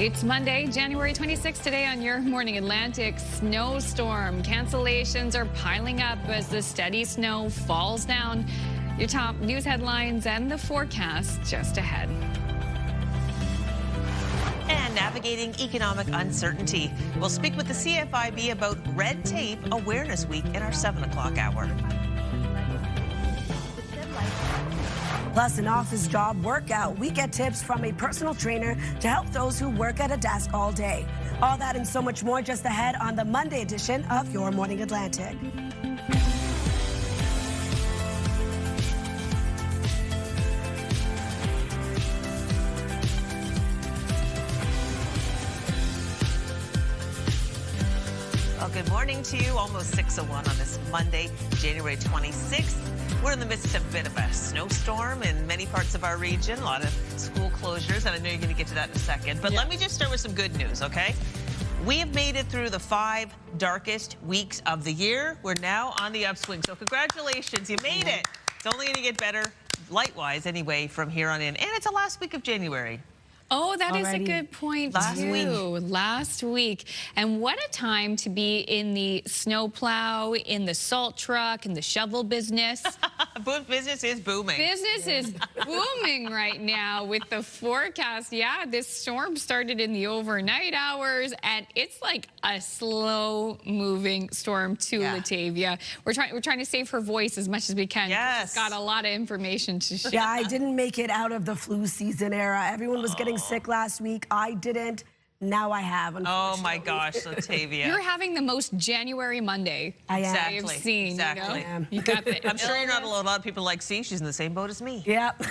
It's Monday, January 26th today on Your Morning Atlantic. Snowstorm cancellations are piling up as the steady snow falls down. Your top news headlines and the forecast just ahead. And navigating economic uncertainty. We'll speak with the CFIB about Red Tape Awareness Week in our 7 o'clock hour. Plus, an office job workout. We get tips from a personal trainer to help those who work at a desk all day. All that and so much more just ahead on the Monday edition of Your Morning Atlantic. Well, good morning to you. Almost 6:01 on this Monday, January 26th. We're in the midst of a bit of a snowstorm in many parts of our region, a lot of school closures, and I know you're going to get to that in a second. But let me just start with some good news, okay? We have made it through the 5 darkest weeks of the year. We're now on the upswing, so congratulations, you made it. It's only going to get better, light-wise anyway, from here on in. And it's the last week of January. Oh, that is a good point, Last week. And what a time to be in the snowplow, in the salt truck, in the shovel business. Business is booming. Business is booming right now with the forecast. Yeah, this storm started in the overnight hours, and it's like a slow-moving storm too, Latavia. We're trying to save her voice as much as we can. Yes. She's got a lot of information to share. Yeah, I didn't make it out of the flu season era. Everyone was getting sick last week. I didn't. Now I have, oh my gosh, Latavia. You're having the most January Monday I've seen. Exactly. You know? You got the I'm sure you're not alone. A lot of people like, see, she's in the same boat as me. Yep.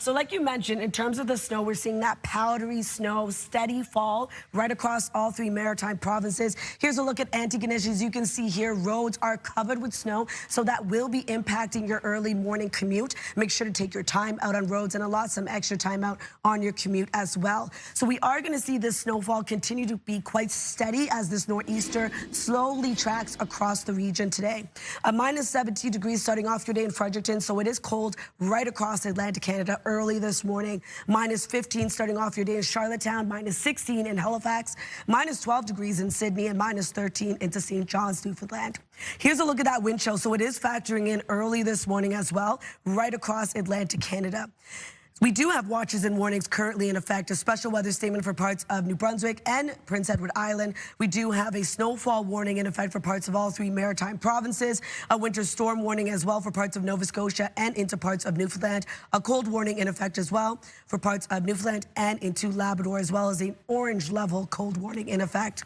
So like you mentioned, in terms of the snow, we're seeing that powdery snow, steady fall right across all 3 maritime provinces. Here's a look at Antigonish. As you can see here, roads are covered with snow, so that will be impacting your early morning commute. Make sure to take your time out on roads and allot some extra time out on your commute as well. So we are going to see this snowfall continue to be quite steady as this nor'easter slowly tracks across the region today. Minus 17 degrees starting off your day in Fredericton, so it is cold right across Atlantic Canada early this morning. Minus 15 starting off your day in Charlottetown, minus 16 in Halifax, minus 12 degrees in Sydney, and minus 13 into St. John's, Newfoundland. Here's a look at that wind chill. So it is factoring in early this morning as well, right across Atlantic Canada. We do have watches and warnings currently in effect. A special weather statement for parts of New Brunswick and Prince Edward Island. We do have a snowfall warning in effect for parts of all 3 maritime provinces. A winter storm warning as well for parts of Nova Scotia and into parts of Newfoundland. A cold warning in effect as well for parts of Newfoundland and into Labrador, as well as an orange level cold warning in effect.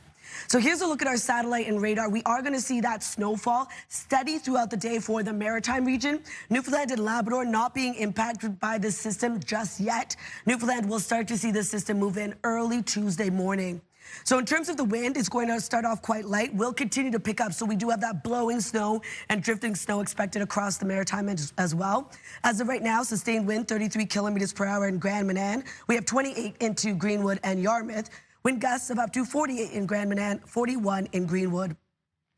So here's a look at our satellite and radar. We are going to see that snowfall steady throughout the day for the maritime region. Newfoundland and Labrador not being impacted by this system just yet. Newfoundland will start to see this system move in early Tuesday morning. So in terms of the wind, it's going to start off quite light. We'll continue to pick up. So we do have that blowing snow and drifting snow expected across the maritime as well. As of right now, sustained wind 33 kilometers per hour in Grand Manan. We have 28 into Greenwood and Yarmouth. Wind gusts of up to 48 in Grand Manan, 41 in Greenwood.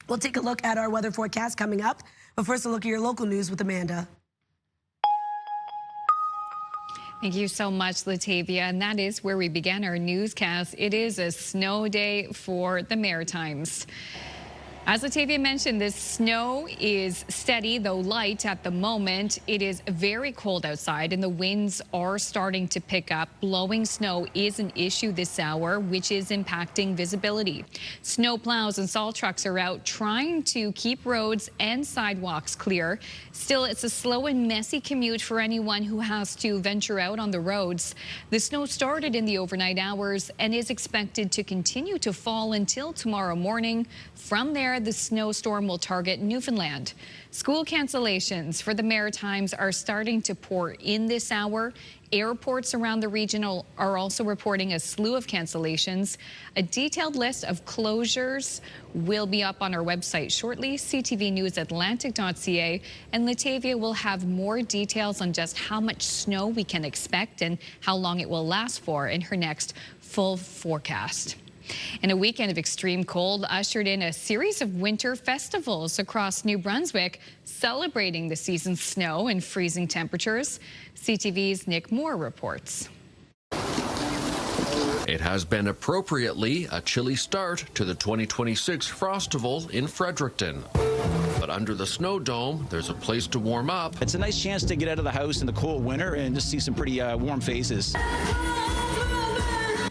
We'll take a look at our weather forecast coming up. But first, a look at your local news with Amanda. Thank you so much, Latavia. And that is where we began our newscast. It is a snow day for the Maritimes. As Latavia mentioned, this snow is steady, though light at the moment. It is very cold outside, and the winds are starting to pick up. Blowing snow is an issue this hour, which is impacting visibility. Snow plows and salt trucks are out trying to keep roads and sidewalks clear. Still, it's a slow and messy commute for anyone who has to venture out on the roads. The snow started in the overnight hours and is expected to continue to fall until tomorrow morning. From there, the snowstorm will target Newfoundland. School cancellations for the Maritimes are starting to pour in this hour. Airports around the region are also reporting a slew of cancellations. A detailed list of closures will be up on our website shortly, ctvnewsatlantic.ca, and Latavia will have more details on just how much snow we can expect and how long it will last for in her next full forecast. And a weekend of extreme cold ushered in a series of winter festivals across New Brunswick, celebrating the season's snow and freezing temperatures. CTV's Nick Moore reports. It has been appropriately a chilly start to the 2026 Frostival in Fredericton. But under the snow dome, there's a place to warm up. It's a nice chance to get out of the house in the cold winter and just see some pretty warm faces.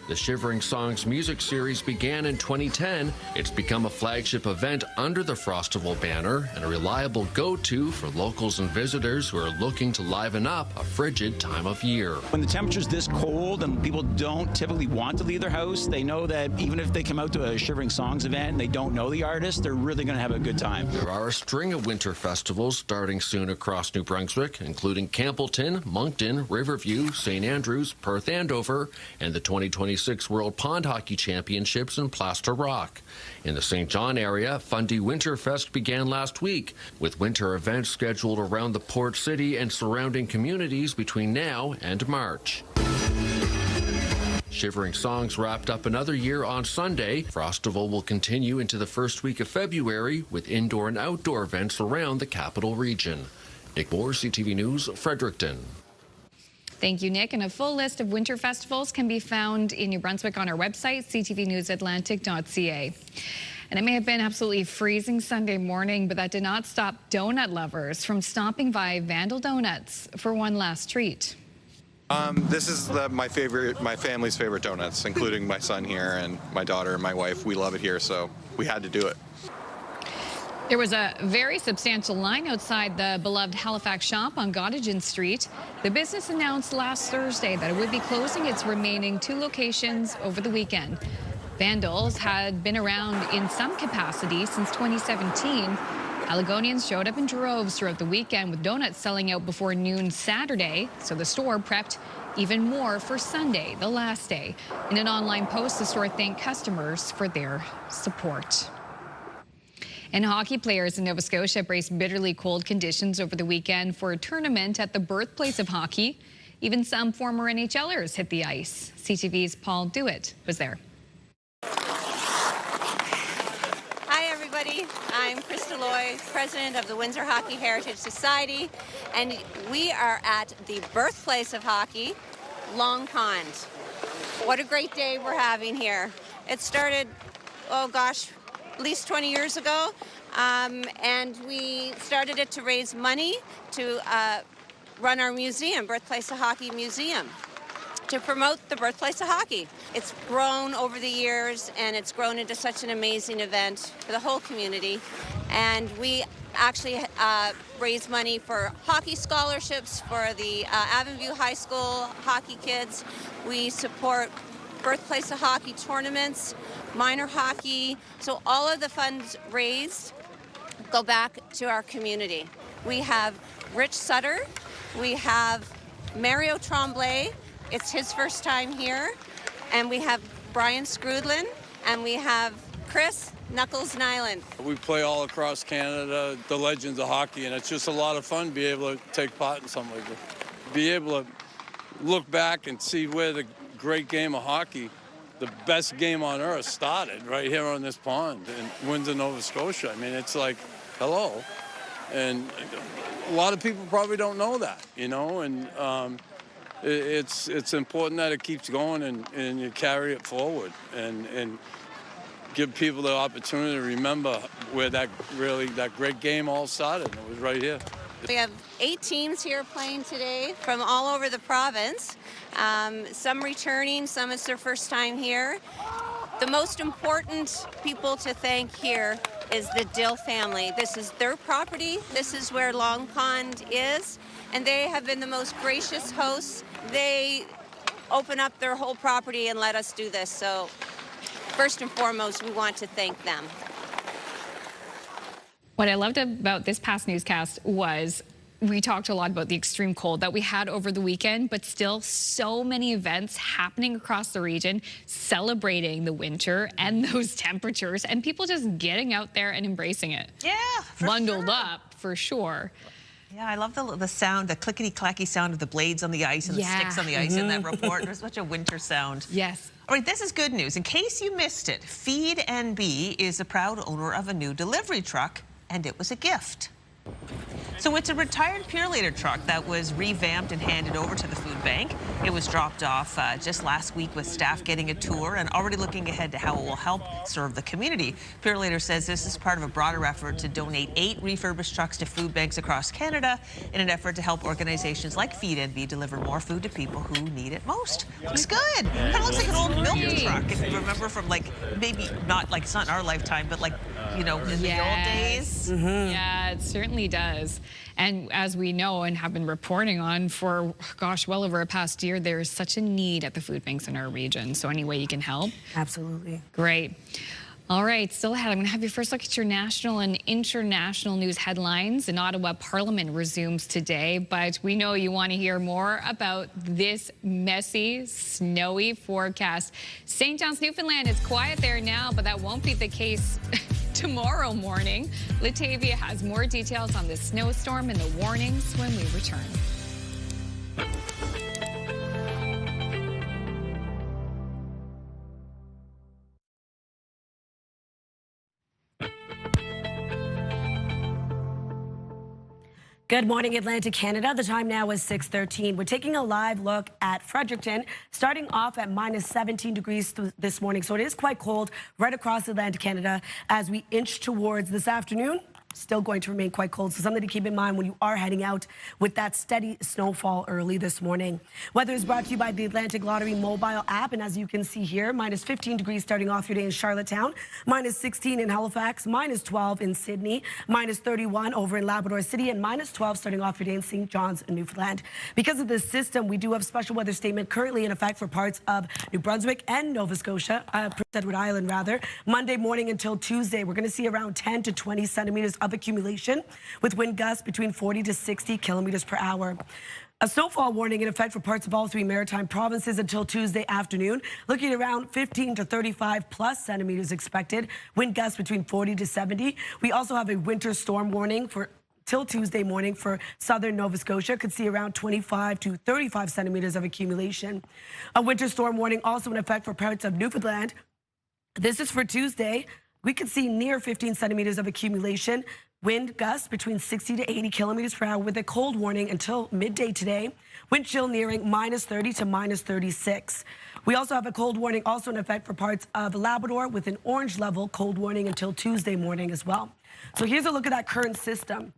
The Shivering Songs music series began in 2010. It's become a flagship event under the Frostival banner and a reliable go-to for locals and visitors who are looking to liven up a frigid time of year. When the temperature's this cold and people don't typically want to leave their house, they know that even if they come out to a Shivering Songs event and they don't know the artist, they're really going to have a good time. There are a string of winter festivals starting soon across New Brunswick, including Campbellton, Moncton, Riverview, St. Andrews, Perth Andover, and the 2026 World Pond Hockey Championships in Plaster Rock. In the St. John area, Fundy Winterfest began last week, with winter events scheduled around the port city and surrounding communities between now and March. Shivering Songs wrapped up another year on Sunday. Frostival will continue into the first week of February with indoor and outdoor events around the capital region. Nick Moore, CTV News, Fredericton. Thank you, Nick. And a full list of winter festivals can be found in New Brunswick on our website, ctvnewsatlantic.ca. And it may have been absolutely freezing Sunday morning, but that did not stop donut lovers from stopping by Vandal Donuts for one last treat. This is my family's favorite donuts, including my son here and my daughter and my wife. We love it here, so we had to do it. There was a very substantial line outside the beloved Halifax shop on Gottingen Street. The business announced last Thursday that it would be closing its remaining 2 locations over the weekend. Vandals had been around in some capacity since 2017. Allegonians showed up in droves throughout the weekend with donuts selling out before noon Saturday, so the store prepped even more for Sunday, the last day. In an online post, the store thanked customers for their support. And hockey players in Nova Scotia braced bitterly cold conditions over the weekend for a tournament at the birthplace of hockey. Even some former NHLers hit the ice. CTV's Paul Dewitt was there. Hi, everybody. I'm Krista Loy, president of the Windsor Hockey Heritage Society, and we are at the birthplace of hockey, Long Pond. What a great day we're having here. It started, oh gosh, at least 20 years ago, and we started it to raise money to run our museum, Birthplace of Hockey Museum, to promote the birthplace of hockey. It's grown over the years, and it's grown into such an amazing event for the whole community. And we actually raise money for hockey scholarships for the Avonview High School hockey kids. We support Birthplace of Hockey tournaments, minor hockey. So all of the funds raised go back to our community. We have Rich Sutter. We have Mario Tremblay. It's his first time here. And we have Brian Scrudlin. And we have Chris Knuckles Nyland. We play all across Canada, the legends of hockey, and it's just a lot of fun to be able to take part in something like this. Be able to look back and see where the great game of hockey, the best game on earth, started right here on this pond in Windsor, Nova Scotia. I mean, it's like, hello. And a lot of people probably don't know that, you know, and it's important that it keeps going and you carry it forward and give people the opportunity to remember where that great game all started. It was right here. We have 8 teams here playing today from all over the province. Some returning, some it's their first time here. The most important people to thank here is the Dill family. This is their property. This is where Long Pond is, and they have been the most gracious hosts. They open up their whole property and let us do this. So first and foremost, we want to thank them. What I loved about this past newscast was we talked a lot about the extreme cold that we had over the weekend, but still so many events happening across the region celebrating the winter and those temperatures and people just getting out there and embracing it. Yeah, bundled up for sure. Yeah, I love the sound, the clickety-clacky sound of the blades on the ice and the sticks on the ice in that report. There's such a winter sound. Yes. All right, this is good news. In case you missed it, Feed NB is a proud owner of a new delivery truck, and it was a gift. So it's a retired Purelator truck that was revamped and handed over to the food bank. It was dropped off just last week with staff getting a tour and already looking ahead to how it will help serve the community. Purelator says this is part of a broader effort to donate 8 refurbished trucks to food banks across Canada in an effort to help organizations like Feed NB deliver more food to people who need it most. Looks good. Kind of looks like an old milk truck, if you remember from, like, maybe not, like, it's not in our lifetime, but, like, you know, in the old days. Yeah, it certainly does. And as we know and have been reporting on for, gosh, well over a past year, there is such a need at the food banks in our region. So any way you can help? Absolutely. Great. All right, still ahead, I'm going to have you first look at your national and international news headlines. In Ottawa, Parliament resumes today, but we know you want to hear more about this messy, snowy forecast. St. John's, Newfoundland is quiet there now, but that won't be the case tomorrow morning. Latavia has more details on the snowstorm and the warnings when we return. Good morning, Atlantic Canada. The time now is 6:13. We're taking a live look at Fredericton, starting off at minus 17 degrees this morning. So it is quite cold right across Atlantic Canada as we inch towards this afternoon. Still going to remain quite cold, so something to keep in mind when you are heading out with that steady snowfall early this morning. Weather is brought to you by the Atlantic Lottery mobile app, and as you can see here, minus 15 degrees starting off your day in Charlottetown, minus 16 in Halifax, minus 12 in Sydney, minus 31 over in Labrador City, and minus 12 starting off your day in St. John's, Newfoundland. Because of this system, we do have special weather statement currently in effect for parts of New Brunswick and Nova Scotia, Prince Edward Island rather. Monday morning until Tuesday, we're going to see around 10 to 20 centimeters of accumulation with wind gusts between 40 to 60 kilometers per hour. A snowfall warning in effect for parts of all 3 maritime provinces until Tuesday afternoon. Looking at around 15 to 35 plus centimeters expected. Wind gusts between 40 to 70. We also have a winter storm warning for till Tuesday morning for southern Nova Scotia. Could see around 25 to 35 centimeters of accumulation. A winter storm warning also in effect for parts of Newfoundland. This is for Tuesday. We could see near 15 centimeters of accumulation. Wind gusts between 60 to 80 kilometers per hour with a cold warning until midday today. Wind chill nearing minus 30 to minus 36. We also have a cold warning also in effect for parts of Labrador with an orange level cold warning until Tuesday morning as well. So here's a look at that current system.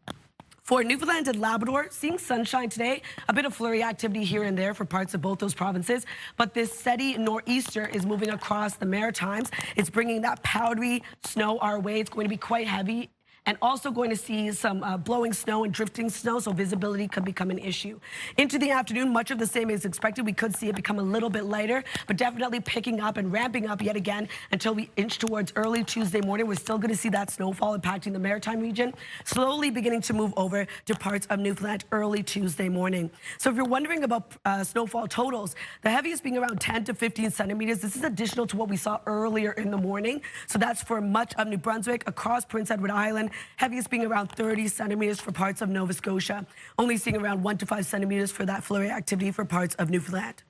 For Newfoundland and Labrador, seeing sunshine today, a bit of flurry activity here and there for parts of both those provinces, but this steady nor'easter is moving across the Maritimes. It's bringing that powdery snow our way. It's going to be quite heavy. And also going to see some blowing snow and drifting snow, so visibility could become an issue. Into the afternoon, much of the same is expected. We could see it become a little bit lighter, but definitely picking up and ramping up yet again until we inch towards early Tuesday morning. We're still going to see that snowfall impacting the Maritime region, slowly beginning to move over to parts of Newfoundland early Tuesday morning. So if you're wondering about snowfall totals, the heaviest being around 10 to 15 centimeters. This is additional to what we saw earlier in the morning. So that's for much of New Brunswick, across Prince Edward Island, heaviest being around 30 centimeters for parts of Nova Scotia. Only seeing around 1 to 5 centimeters for that flurry activity for parts of Newfoundland.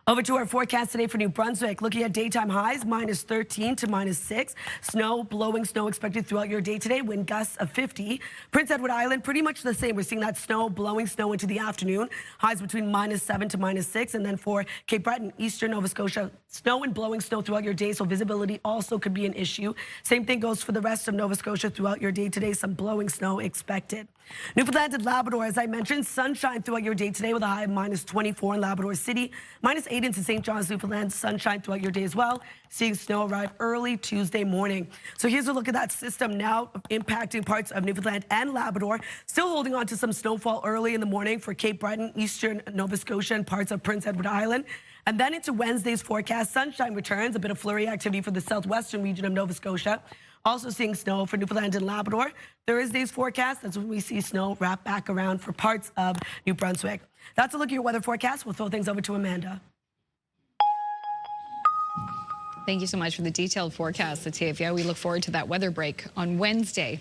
Over to our forecast today for New Brunswick. Looking at daytime highs, minus 13 to minus 6. Snow, blowing snow expected throughout your day today. Wind gusts of 50. Prince Edward Island, pretty much the same. We're seeing that snow, blowing snow into the afternoon. Highs between minus 7 to minus 6. And then for Cape Breton, eastern Nova Scotia, snow and blowing snow throughout your day. So visibility also could be an issue. Same thing goes for the rest of Nova Scotia throughout your day today. Some blowing snow expected. Newfoundland and Labrador, as I mentioned, sunshine throughout your day today with a high of minus 24 in Labrador City. Minus 8 into St. John's, Newfoundland, sunshine throughout your day as well. Seeing snow arrive early Tuesday morning. So here's a look at that system now impacting parts of Newfoundland and Labrador. Still holding on to some snowfall early in the morning for Cape Breton, eastern Nova Scotia, and parts of Prince Edward Island. And then into Wednesday's forecast, sunshine returns, a bit of flurry activity for the southwestern region of Nova Scotia. Also seeing snow for Newfoundland and Labrador. Thursday's forecast, that's when we see snow wrap back around for parts of New Brunswick. That's a look at your weather forecast. We'll throw things over to Amanda. Thank you so much for the detailed forecast, Latavia. We look forward to that weather break on Wednesday.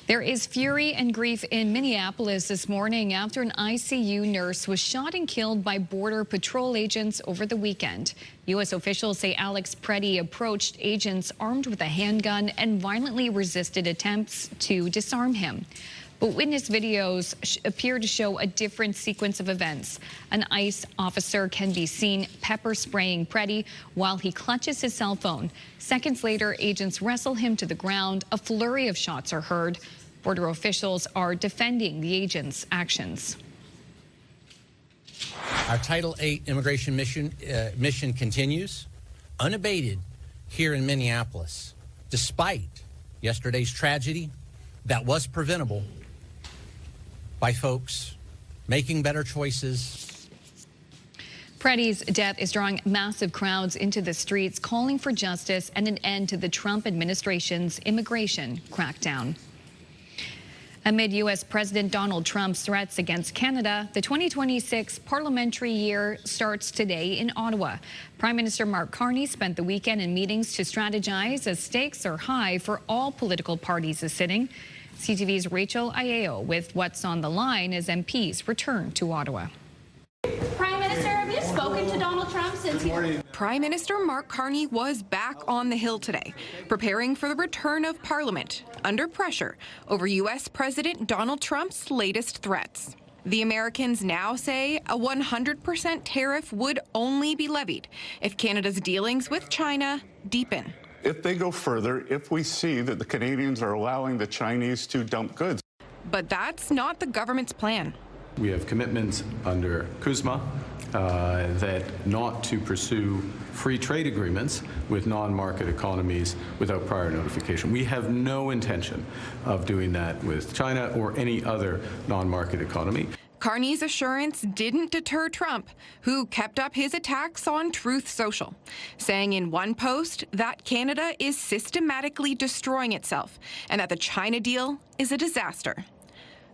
There is fury and grief in Minneapolis this morning after an ICU nurse was shot and killed by Border Patrol agents over the weekend. U.S. officials say Alex Preddy approached agents armed with a handgun and violently resisted attempts to disarm him. But witness videos appear to show a different sequence of events. An ICE officer can be seen pepper spraying Preddy while he clutches his cell phone. Seconds later, agents wrestle him to the ground. A flurry of shots are heard. Border officials are defending the agents' actions. Our Title VIII immigration mission continues unabated here in Minneapolis, despite yesterday's tragedy that was preventable by folks making better choices. Preddy's death is drawing massive crowds into the streets, calling for justice and an end to the Trump administration's immigration crackdown. Amid U.S. President Donald Trump's threats against Canada, the 2026 parliamentary year starts today in Ottawa. Prime Minister Mark Carney spent the weekend in meetings to strategize as stakes are high for all political parties this sitting. CTV's Rachel Aiello with what's on the line as MPs return to Ottawa. Prime Minister, have you spoken to Donald Trump since he... Prime Minister Mark Carney was back on the Hill today, preparing for the return of Parliament, under pressure over U.S. President Donald Trump's latest threats. The Americans now say a 100% tariff would only be levied if Canada's dealings with China deepen. If they go further, if we see that the Canadians are allowing the Chinese to dump goods. But that's not the government's plan. We have commitments under CUSMA that not to pursue free trade agreements with non-market economies without prior notification. We have no intention of doing that with China or any other non-market economy. Carney's assurance didn't deter Trump, who kept up his attacks on Truth Social, saying in one post that Canada is systematically destroying itself and that the China deal is a disaster.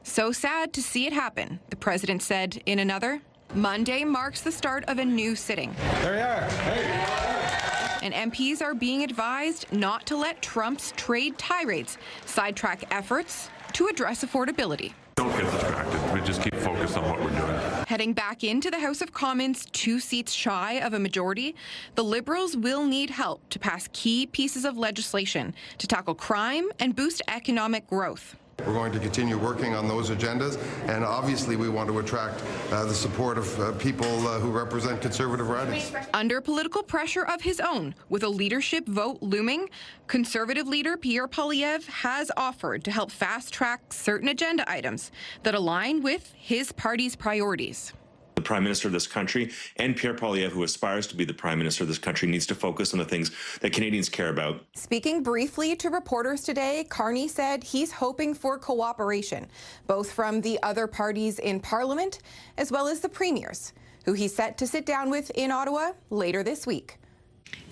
So sad to see it happen, the president said in another. Monday marks the start of a new sitting. There we are. Hey. And MPs are being advised not to let Trump's trade tirades sidetrack efforts to address affordability. Don't get distracted. We just keep focused on what we're doing. Heading back into the House of Commons, 2 seats shy of a majority, the Liberals will need help to pass key pieces of legislation to tackle crime and boost economic growth. We're going to continue working on those agendas, and obviously we want to attract the support of people who represent conservative ridings. Under political pressure of his own, with a leadership vote looming, Conservative leader Pierre Poilievre has offered to help fast-track certain agenda items that align with his party's priorities. The Prime Minister of this country and Pierre Poilievre, who aspires to be the Prime Minister of this country, needs to focus on the things that Canadians care about. Speaking briefly to reporters today, Carney said he's hoping for cooperation, both from the other parties in Parliament as well as the premiers, who he's set to sit down with in Ottawa later this week.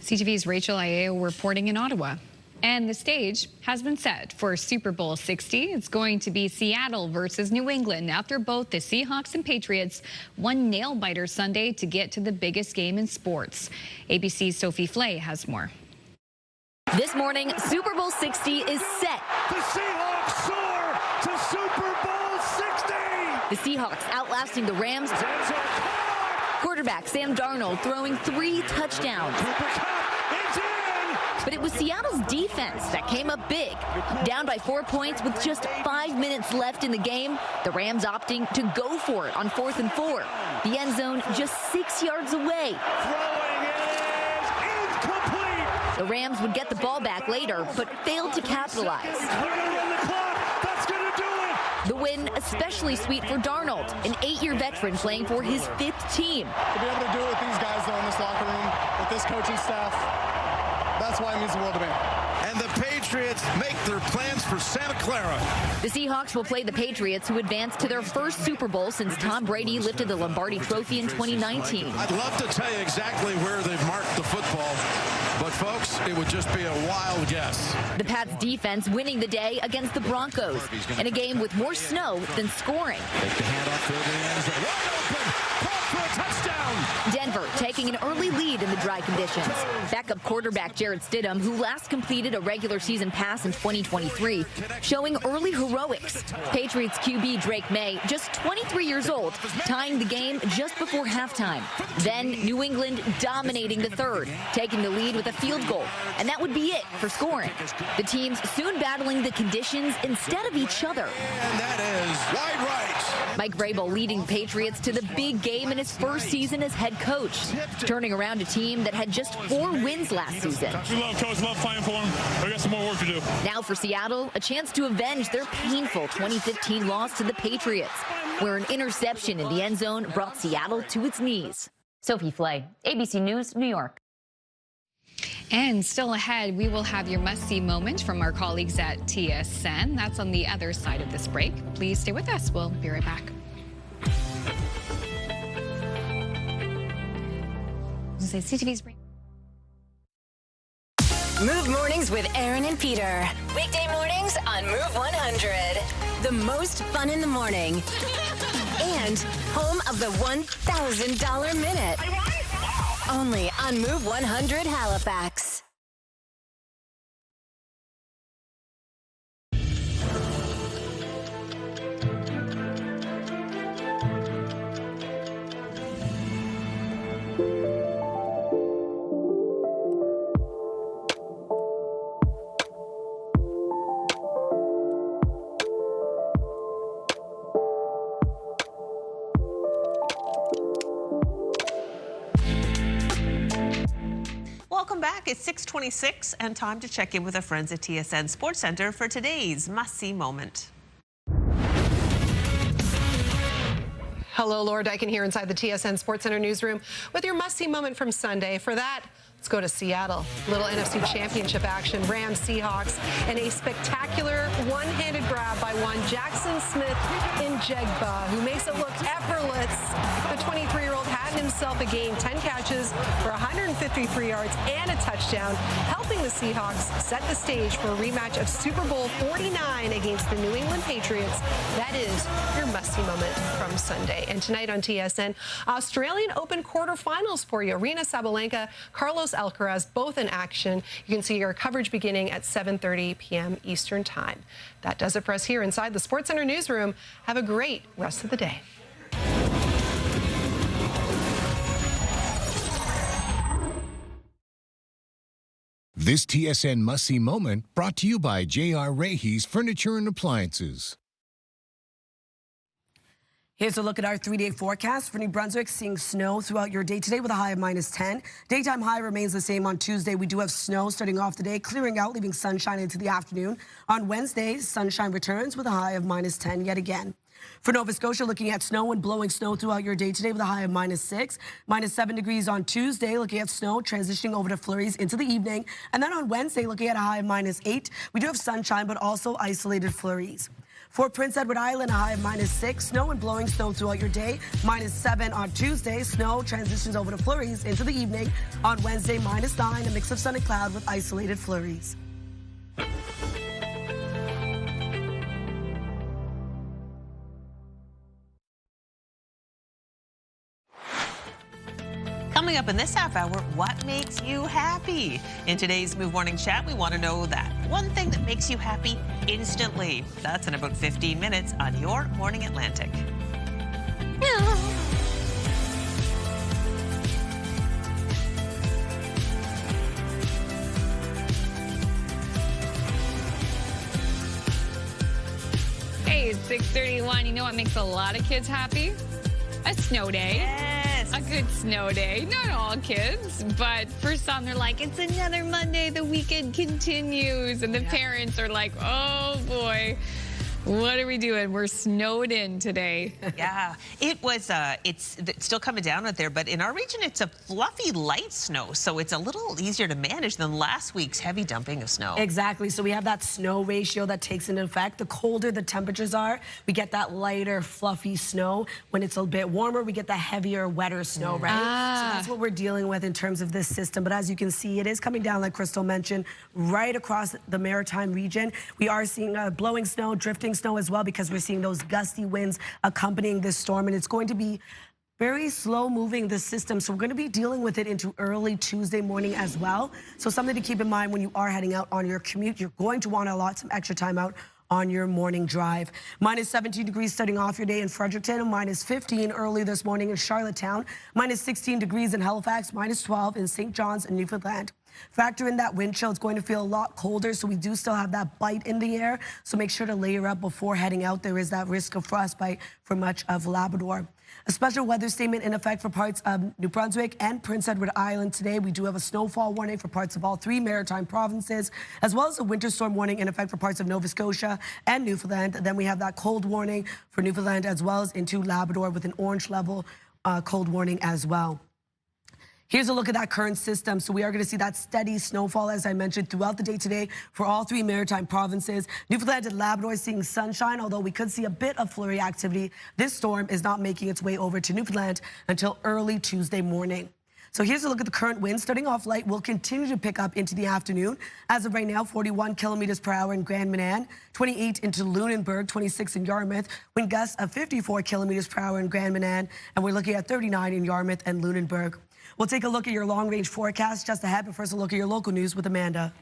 CTV's Rachel Aiello reporting in Ottawa. And the stage has been set for Super Bowl 60. It's going to be Seattle versus New England after both the Seahawks and Patriots won nail-biter Sunday to get to the biggest game in sports. ABC's Sophie Flay has more. This morning, Super Bowl 60 is set. The Seahawks soar to Super Bowl 60! The Seahawks outlasting the Rams. Quarterback Sam Darnold throwing 3 touchdowns. But it was Seattle's defense that came up big. Down by 4 points with just 5 minutes left in the game, the Rams opting to go for it on 4th and 4. The end zone just 6 yards away. The Rams would get the ball back later, but failed to capitalize. The win especially sweet for Darnold, an 8-year veteran playing for his 5th team. To be able to do it with these guys though in this locker room, with this coaching staff, that's why it means the world to me. And the Patriots make their plans for Santa Clara. The Seahawks will play the Patriots, who advanced to their first Super Bowl since Tom Brady lifted the Lombardi Trophy in 2019. I'd love to tell you exactly where they've marked the football, but folks, it would just be a wild guess. The Pats defense winning the day against the Broncos in a game with more snow than scoring. Take the handoff, field in the end zone. Wide open, caught for a touchdown. Denver taking an early lead in the dry conditions. Backup quarterback Jarrett Stidham, who last completed a regular season pass in 2023, showing early heroics. Patriots QB Drake May, just 23 years old, tying the game just before halftime. Then New England dominating the third, taking the lead with a field goal. And that would be it for scoring. The teams soon battling the conditions instead of each other. And that is wide right. Mike Vrabel leading Patriots to the big game in his first season as head coach, turning around a team that had just 4 wins last season. We love Coach, love fighting for him. We got some more work to do. Now for Seattle, a chance to avenge their painful 2015 loss to the Patriots, where an interception in the end zone brought Seattle to its knees. Sophie Flay, ABC News, New York. And still ahead, we will have your must-see moment from our colleagues at TSN. That's on the other side of this break. Please stay with us. We'll be right back. CTV's Move Mornings with Aaron and Peter. Weekday mornings on Move 100. The most fun in the morning. And home of the $1,000 minute. Only on Move 100 Halifax. Welcome back. It's 6:26 and time to check in with our friends at TSN Sports Center for today's must-see moment. Hello, Laura Dyken here inside the TSN Sports Center newsroom with your must-see moment from Sunday. For that, let's go to Seattle. Little NFC Championship action. Rams, Seahawks, and a spectacular one-handed grab by one Jackson Smith in Jegba, who makes it look effortless. The 23-year-old had himself a game, 10 catches for 153 yards and a touchdown, helping the Seahawks set the stage for a rematch of Super Bowl 49 against the New England Patriots. That is your must-see moment from Sunday. And tonight on TSN, Australian Open quarterfinals for you. Arena Sabalenka, Carlos Alcaraz, both in action. You can see our coverage beginning at 7:30 p.m. Eastern Time. That does it for us here inside the Sports Center newsroom. Have a great rest of the day. This TSN must-see moment brought to you by J.R. Rahe's Furniture and Appliances. Here's a look at our 3-day forecast. For New Brunswick, seeing snow throughout your day today with a high of -10. Daytime high remains the same on Tuesday. We do have snow starting off the day, clearing out, leaving sunshine into the afternoon. On Wednesday, sunshine returns with a high of -10 yet again. For Nova Scotia, looking at snow and blowing snow throughout your day today with a high of -6. -7 degrees on Tuesday, looking at snow transitioning over to flurries into the evening. And then on Wednesday, looking at a high of -8. We do have sunshine, but also isolated flurries. For Prince Edward Island, a high of -6. Snow and blowing snow throughout your day. -7 on Tuesday. Snow transitions over to flurries into the evening. On Wednesday, -9. A mix of sun and cloud with isolated flurries. Coming up in this half hour, what makes you happy? In today's Move Morning Chat, we want to know that one thing that makes you happy instantly. That's in about 15 minutes on Your Morning Atlantic. Hey, it's 6:31. You know what makes a lot of kids happy? A snow day. Yes. A good snow day. Not all kids, but for some, they're like, it's another Monday. The weekend continues. And the parents are like, oh, boy. What are we doing? We're snowed in today. Yeah, it was, it's still coming down out there, but in our region, it's a fluffy light snow, so it's a little easier to manage than last week's heavy dumping of snow. Exactly, so we have that snow ratio that takes into effect. The colder the temperatures are, we get that lighter, fluffy snow. When it's a bit warmer, we get the heavier, wetter snow, right? So that's what we're dealing with in terms of this system. But as you can see, it is coming down, like Crystal mentioned, right across the Maritime region. We are seeing blowing snow, drifting snow as well, because we're seeing those gusty winds accompanying this storm, and it's going to be Very slow moving, the system, so we're going to be dealing with it into early Tuesday morning as well. So something to keep in mind when you are heading out on your commute. You're going to want to allot some extra time out on your morning drive. Minus 17 degrees starting off your day in Fredericton, minus 15 early this morning in Charlottetown, minus 16 degrees in Halifax, minus 12 in St. John's and Newfoundland. Factor in that wind chill. It's going to feel a lot colder, so we do still have that bite in the air. So make sure to layer up before heading out. There is that risk of frostbite for much of Labrador. A special weather statement in effect for parts of New Brunswick and Prince Edward Island today. We do have a snowfall warning for parts of all 3 maritime provinces, as well as a winter storm warning in effect for parts of Nova Scotia and Newfoundland. Then we have that cold warning for Newfoundland as well as into Labrador with an orange level cold warning as well. Here's a look at that current system. So we are going to see that steady snowfall, as I mentioned, throughout the day today for all 3 maritime provinces. Newfoundland and Labrador seeing sunshine, although we could see a bit of flurry activity. This storm is not making its way over to Newfoundland until early Tuesday morning. So here's a look at the current wind. Starting off light, will continue to pick up into the afternoon. As of right now, 41 kilometers per hour in Grand Manan, 28 into Lunenburg, 26 in Yarmouth. Wind gusts of 54 kilometers per hour in Grand Manan, and we're looking at 39 in Yarmouth and Lunenburg. We'll take a look at your long-range forecast just ahead, but first a look at your local news with Amanda.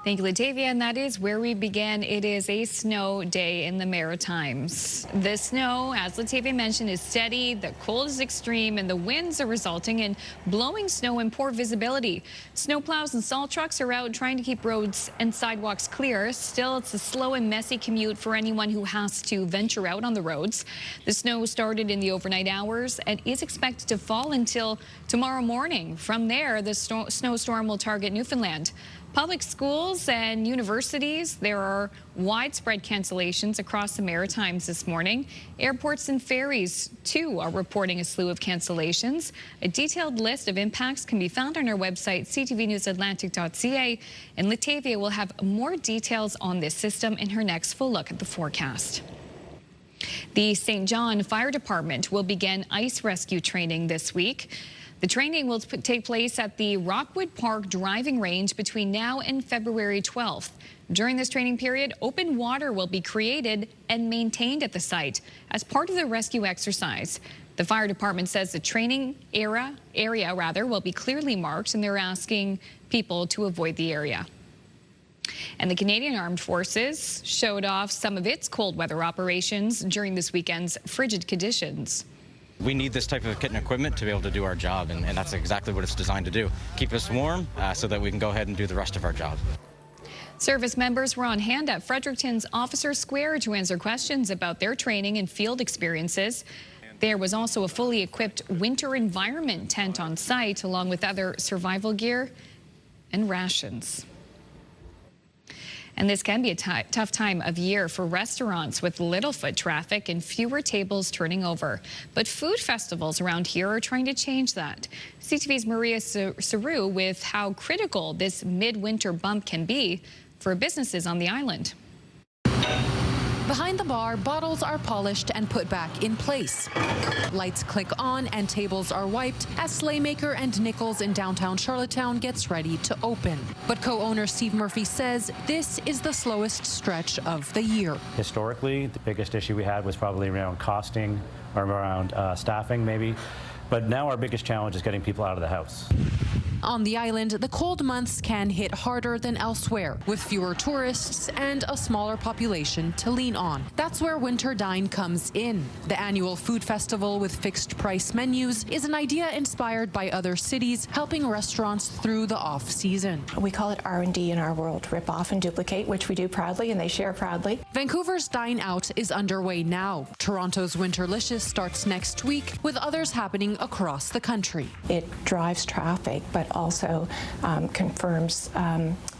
Thank you, Latavia, and that is where we begin. It is a snow day in the Maritimes. The snow, as Latavia mentioned, is steady, the cold is extreme, and the winds are resulting in blowing snow and poor visibility. Snowplows and salt trucks are out trying to keep roads and sidewalks clear. Still, it's a slow and messy commute for anyone who has to venture out on the roads. The snow started in the overnight hours and is expected to fall until tomorrow morning. From there, the snowstorm will target Newfoundland. Public schools and universities, there are widespread cancellations across the Maritimes this morning. Airports and ferries, too, are reporting a slew of cancellations. A detailed list of impacts can be found on our website, ctvnewsatlantic.ca, and Latavia will have more details on this system in her next full look at the forecast. The St. John Fire Department will begin ice rescue training this week. The training will take place at the Rockwood Park driving range between now and February 12th. During this training period, open water will be created and maintained at the site as part of the rescue exercise. The fire department says the training area will be clearly marked, and they're asking people to avoid the area. And the Canadian Armed Forces showed off some of its cold weather operations during this weekend's frigid conditions. We need this type of kit and equipment to be able to do our job, and that's exactly what it's designed to do. Keep us warm so that we can go ahead and do the rest of our job. Service members were on hand at Fredericton's Officer Square to answer questions about their training and field experiences. There was also a fully equipped winter environment tent on site, along with other survival gear and rations. And this can be a tough time of year for restaurants with little foot traffic and fewer tables turning over. But food festivals around here are trying to change that. CTV's Maria Saru with how critical this midwinter bump can be for businesses on the island. Behind the bar, bottles are polished and put back in place. Lights click on and tables are wiped as Slaymaker and Nichols in downtown Charlottetown gets ready to open. But co-owner Steve Murphy says this is the slowest stretch of the year. Historically, the biggest issue we had was probably around costing or around staffing maybe. But now our biggest challenge is getting people out of the house. On the island, the cold months can hit harder than elsewhere, with fewer tourists and a smaller population to lean on. That's where Winter Dine comes in. The annual food festival with fixed price menus is an idea inspired by other cities, helping restaurants through the off-season. We call it R&D in our world, rip off and duplicate, which we do proudly and they share proudly. Vancouver's Dine Out is underway now. Toronto's Winterlicious starts next week, with others happening across the country. It drives traffic, but also confirms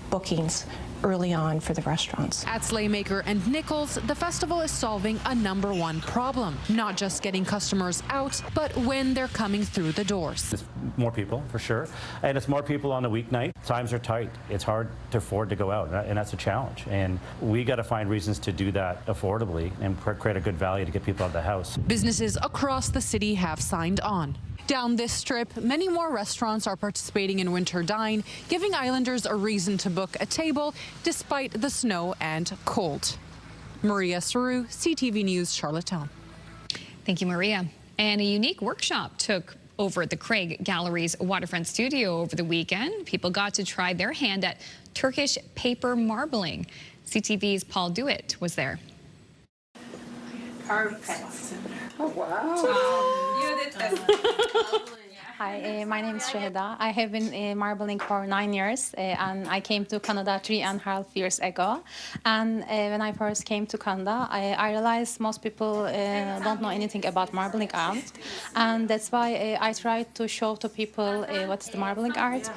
bookings early on for the restaurants. At Slaymaker and Nichols, the festival is solving a #1 problem, not just getting customers out, but when they're coming through the doors. It's more people, for sure, and it's more people on the weeknight. Times are tight. It's hard to afford to go out, and that's a challenge. And we got to find reasons to do that affordably and create a good value to get people out of the house. Businesses across the city have signed on. Down this strip, many more restaurants are participating in Winter Dine, giving islanders a reason to book a table despite the snow and cold. Maria Saru, CTV News, Charlottetown. Thank you, Maria. And a unique workshop took over at the Craig Gallery's waterfront studio over the weekend. People got to try their hand at Turkish paper marbling. CTV's Paul Dewitt was there. Perfect. Oh, wow. Hi, my name is Shehda. I have been marbling for 9 years, and I came to Canada 3.5 years ago. And when I first came to Canada, I realized most people don't know anything about marbling art, and that's why I tried to show to people what's the marbling art,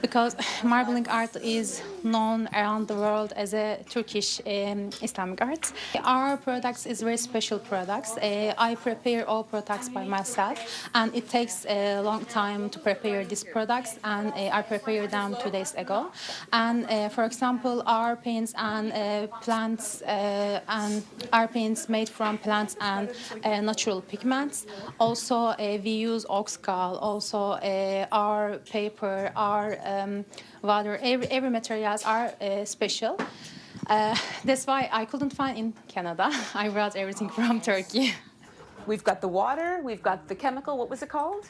because marbling art is known around the world as a Turkish Islamic art. Our products is very special products. I prepare all products by myself, and it takes a long time to prepare these products, and I prepared them 2 days ago. And for example, our paints and plants and our paints made from plants and natural pigments. Also, we use ox gall. Also, our paper, our water, every materials are special. That's why I couldn't find in Canada. I brought everything from Turkey. We've got the water, we've got the chemical, what was it called?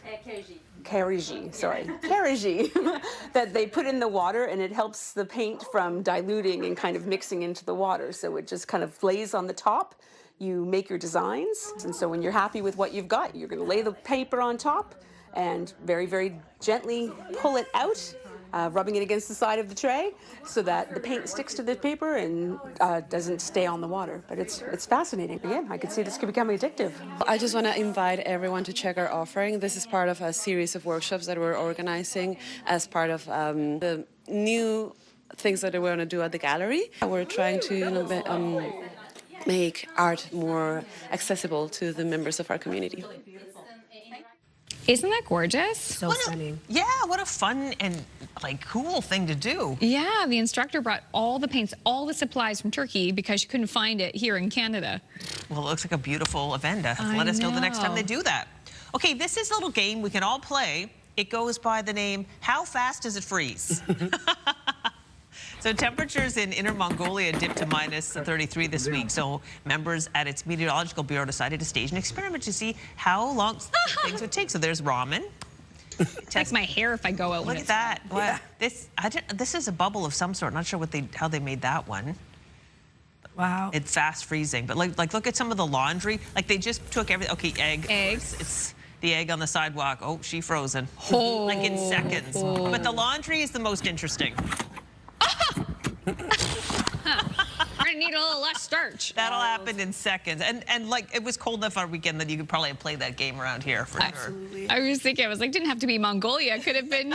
Kerigi, sorry. Kerigi, that they put in the water, and it helps the paint from diluting and kind of mixing into the water. So it just kind of lays on the top. You make your designs, and so when you're happy with what you've got, you're going to lay the paper on top and very, very gently pull it out, rubbing it against the side of the tray so that the paint sticks to the paper and doesn't stay on the water. But it's fascinating. Again, I could see this could become addictive. I just want to invite everyone to check our offering. This is part of a series of workshops that we're organizing as part of the new things that we're going to do at the gallery. We're trying to make art more accessible to the members of our community. Isn't that gorgeous? So stunning. Yeah, what a fun and cool thing to do. Yeah, the instructor brought all the paints, all the supplies from Turkey because she couldn't find it here in Canada. Well, it looks like a beautiful event. Let us know the next time they do that. Okay, this is a little game we can all play. It goes by the name, How Fast Does It Freeze? So temperatures in Inner Mongolia dipped to -33 this week. So members at its meteorological bureau decided to stage an experiment to see how long things would take. So there's ramen. It takes my hair if I go out. Look at that. Yeah. This is a bubble of some sort. Not sure how they made that one. Wow. It's fast freezing. But look at some of the laundry. They just took everything. Okay, eggs. It's the egg on the sidewalk. Oh, she frozen. Oh. In seconds. Oh. But the laundry is the most interesting. We're gonna need a little less starch. That'll happen in seconds. And it was cold enough our weekend that you could probably play that game around here for sure. I was thinking, didn't have to be Mongolia. It could have been,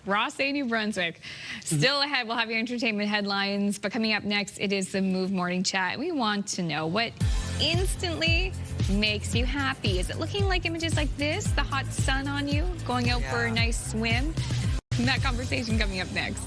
Ross, New Brunswick. Still ahead, we'll have your entertainment headlines. But coming up next, it is the Move Morning Chat. We want to know what instantly makes you happy. Is it looking like images like this, the hot sun on you, going out for a nice swim? That conversation coming up next.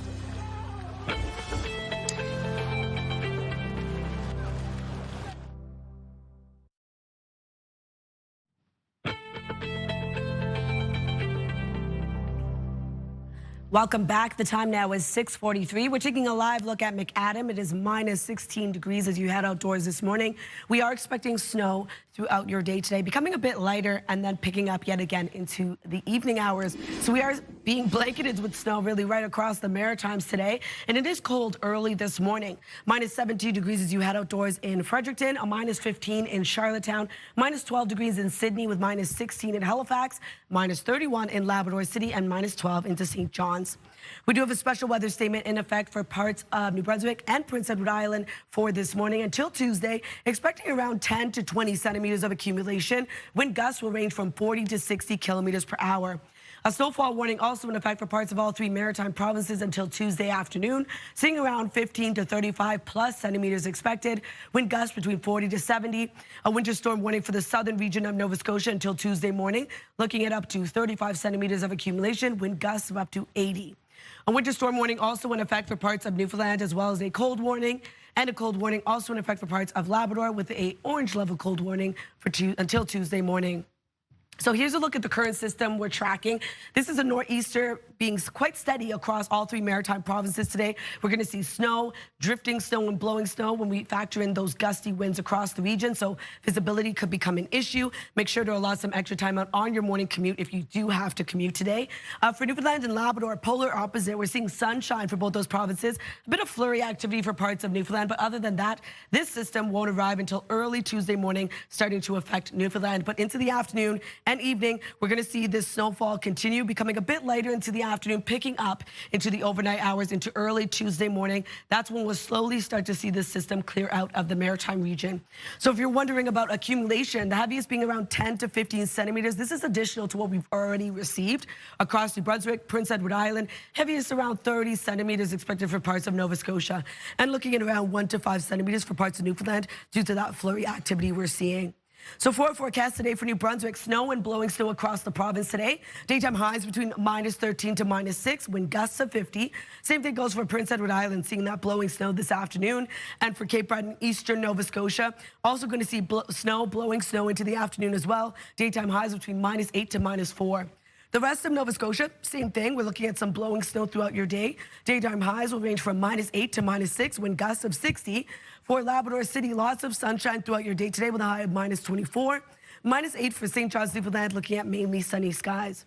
Welcome back. The time now is 6:43. We're taking a live look at McAdam. It is -16 degrees as you head outdoors this morning. We are expecting snow throughout your day today, becoming a bit lighter and then picking up yet again into the evening hours. So we are being blanketed with snow really right across the Maritimes today. And it is cold early this morning. -17 degrees as you head outdoors in Fredericton, a -15 in Charlottetown, -12 degrees in Sydney with -16 in Halifax, -31 in Labrador City, and -12 into St. John's. We do have a special weather statement in effect for parts of New Brunswick and Prince Edward Island for this morning until Tuesday, expecting around 10 to 20 centimeters of accumulation. Wind gusts will range from 40 to 60 kilometers per hour. A snowfall warning also in effect for parts of all 3 maritime provinces until Tuesday afternoon, seeing around 15 to 35 plus centimeters expected. Wind gusts between 40 to 70. A winter storm warning for the southern region of Nova Scotia until Tuesday morning, looking at up to 35 centimeters of accumulation, wind gusts of up to 80. A winter storm warning also in effect for parts of Newfoundland, as well as a cold warning. And a cold warning also in effect for parts of Labrador with a orange level cold warning for until Tuesday morning. So here's a look at the current system we're tracking. This is a nor'easter being quite steady across all 3 maritime provinces today. We're going to see snow, drifting snow and blowing snow when we factor in those gusty winds across the region. So visibility could become an issue. Make sure to allot some extra time out on your morning commute if you do have to commute today. For Newfoundland and Labrador, polar opposite, we're seeing sunshine for both those provinces. A bit of flurry activity for parts of Newfoundland, but other than that, this system won't arrive until early Tuesday morning, starting to affect Newfoundland. But into the afternoon and evening, we're going to see this snowfall continue, becoming a bit lighter into the afternoon, picking up into the overnight hours into early Tuesday morning. That's when we'll slowly start to see this system clear out of the maritime region. So if you're wondering about accumulation, the heaviest being around 10 to 15 centimeters, this is additional to what we've already received across New Brunswick, Prince Edward Island. Heaviest around 30 centimeters expected for parts of Nova Scotia, and looking at around 1 to 5 centimeters for parts of Newfoundland due to that flurry activity we're seeing. So for our forecast today for New Brunswick, snow and blowing snow across the province today. Daytime highs between -13 to -6, wind gusts of 50. Same thing goes for Prince Edward Island, seeing that blowing snow this afternoon. And for Cape Breton, eastern Nova Scotia, also going to see blowing snow into the afternoon as well. Daytime highs between -8 to -4. The rest of Nova Scotia, same thing. We're looking at some blowing snow throughout your day. Daytime highs will range from -8 to -6, wind gusts of 60. For Labrador City, lots of sunshine throughout your day today with a high of -24. -8 for St. John's, Newfoundland, looking at mainly sunny skies.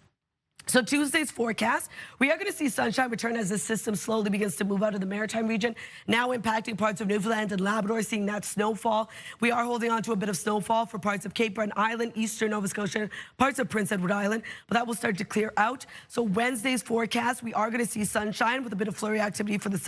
So Tuesday's forecast, we are going to see sunshine return as the system slowly begins to move out of the maritime region, now impacting parts of Newfoundland and Labrador, seeing that snowfall. We are holding on to a bit of snowfall for parts of Cape Breton Island, eastern Nova Scotia, parts of Prince Edward Island, but that will start to clear out. So Wednesday's forecast, we are going to see sunshine with a bit of flurry activity for the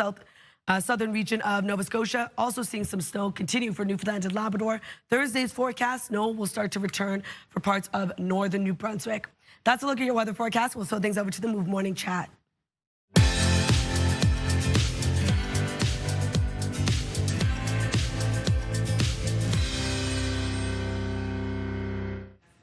southern region of Nova Scotia. Also seeing some snow continue for Newfoundland and Labrador. Thursday's forecast, snow will start to return for parts of northern New Brunswick. That's a look at your weather forecast. We'll throw things over to the Move Morning Chat.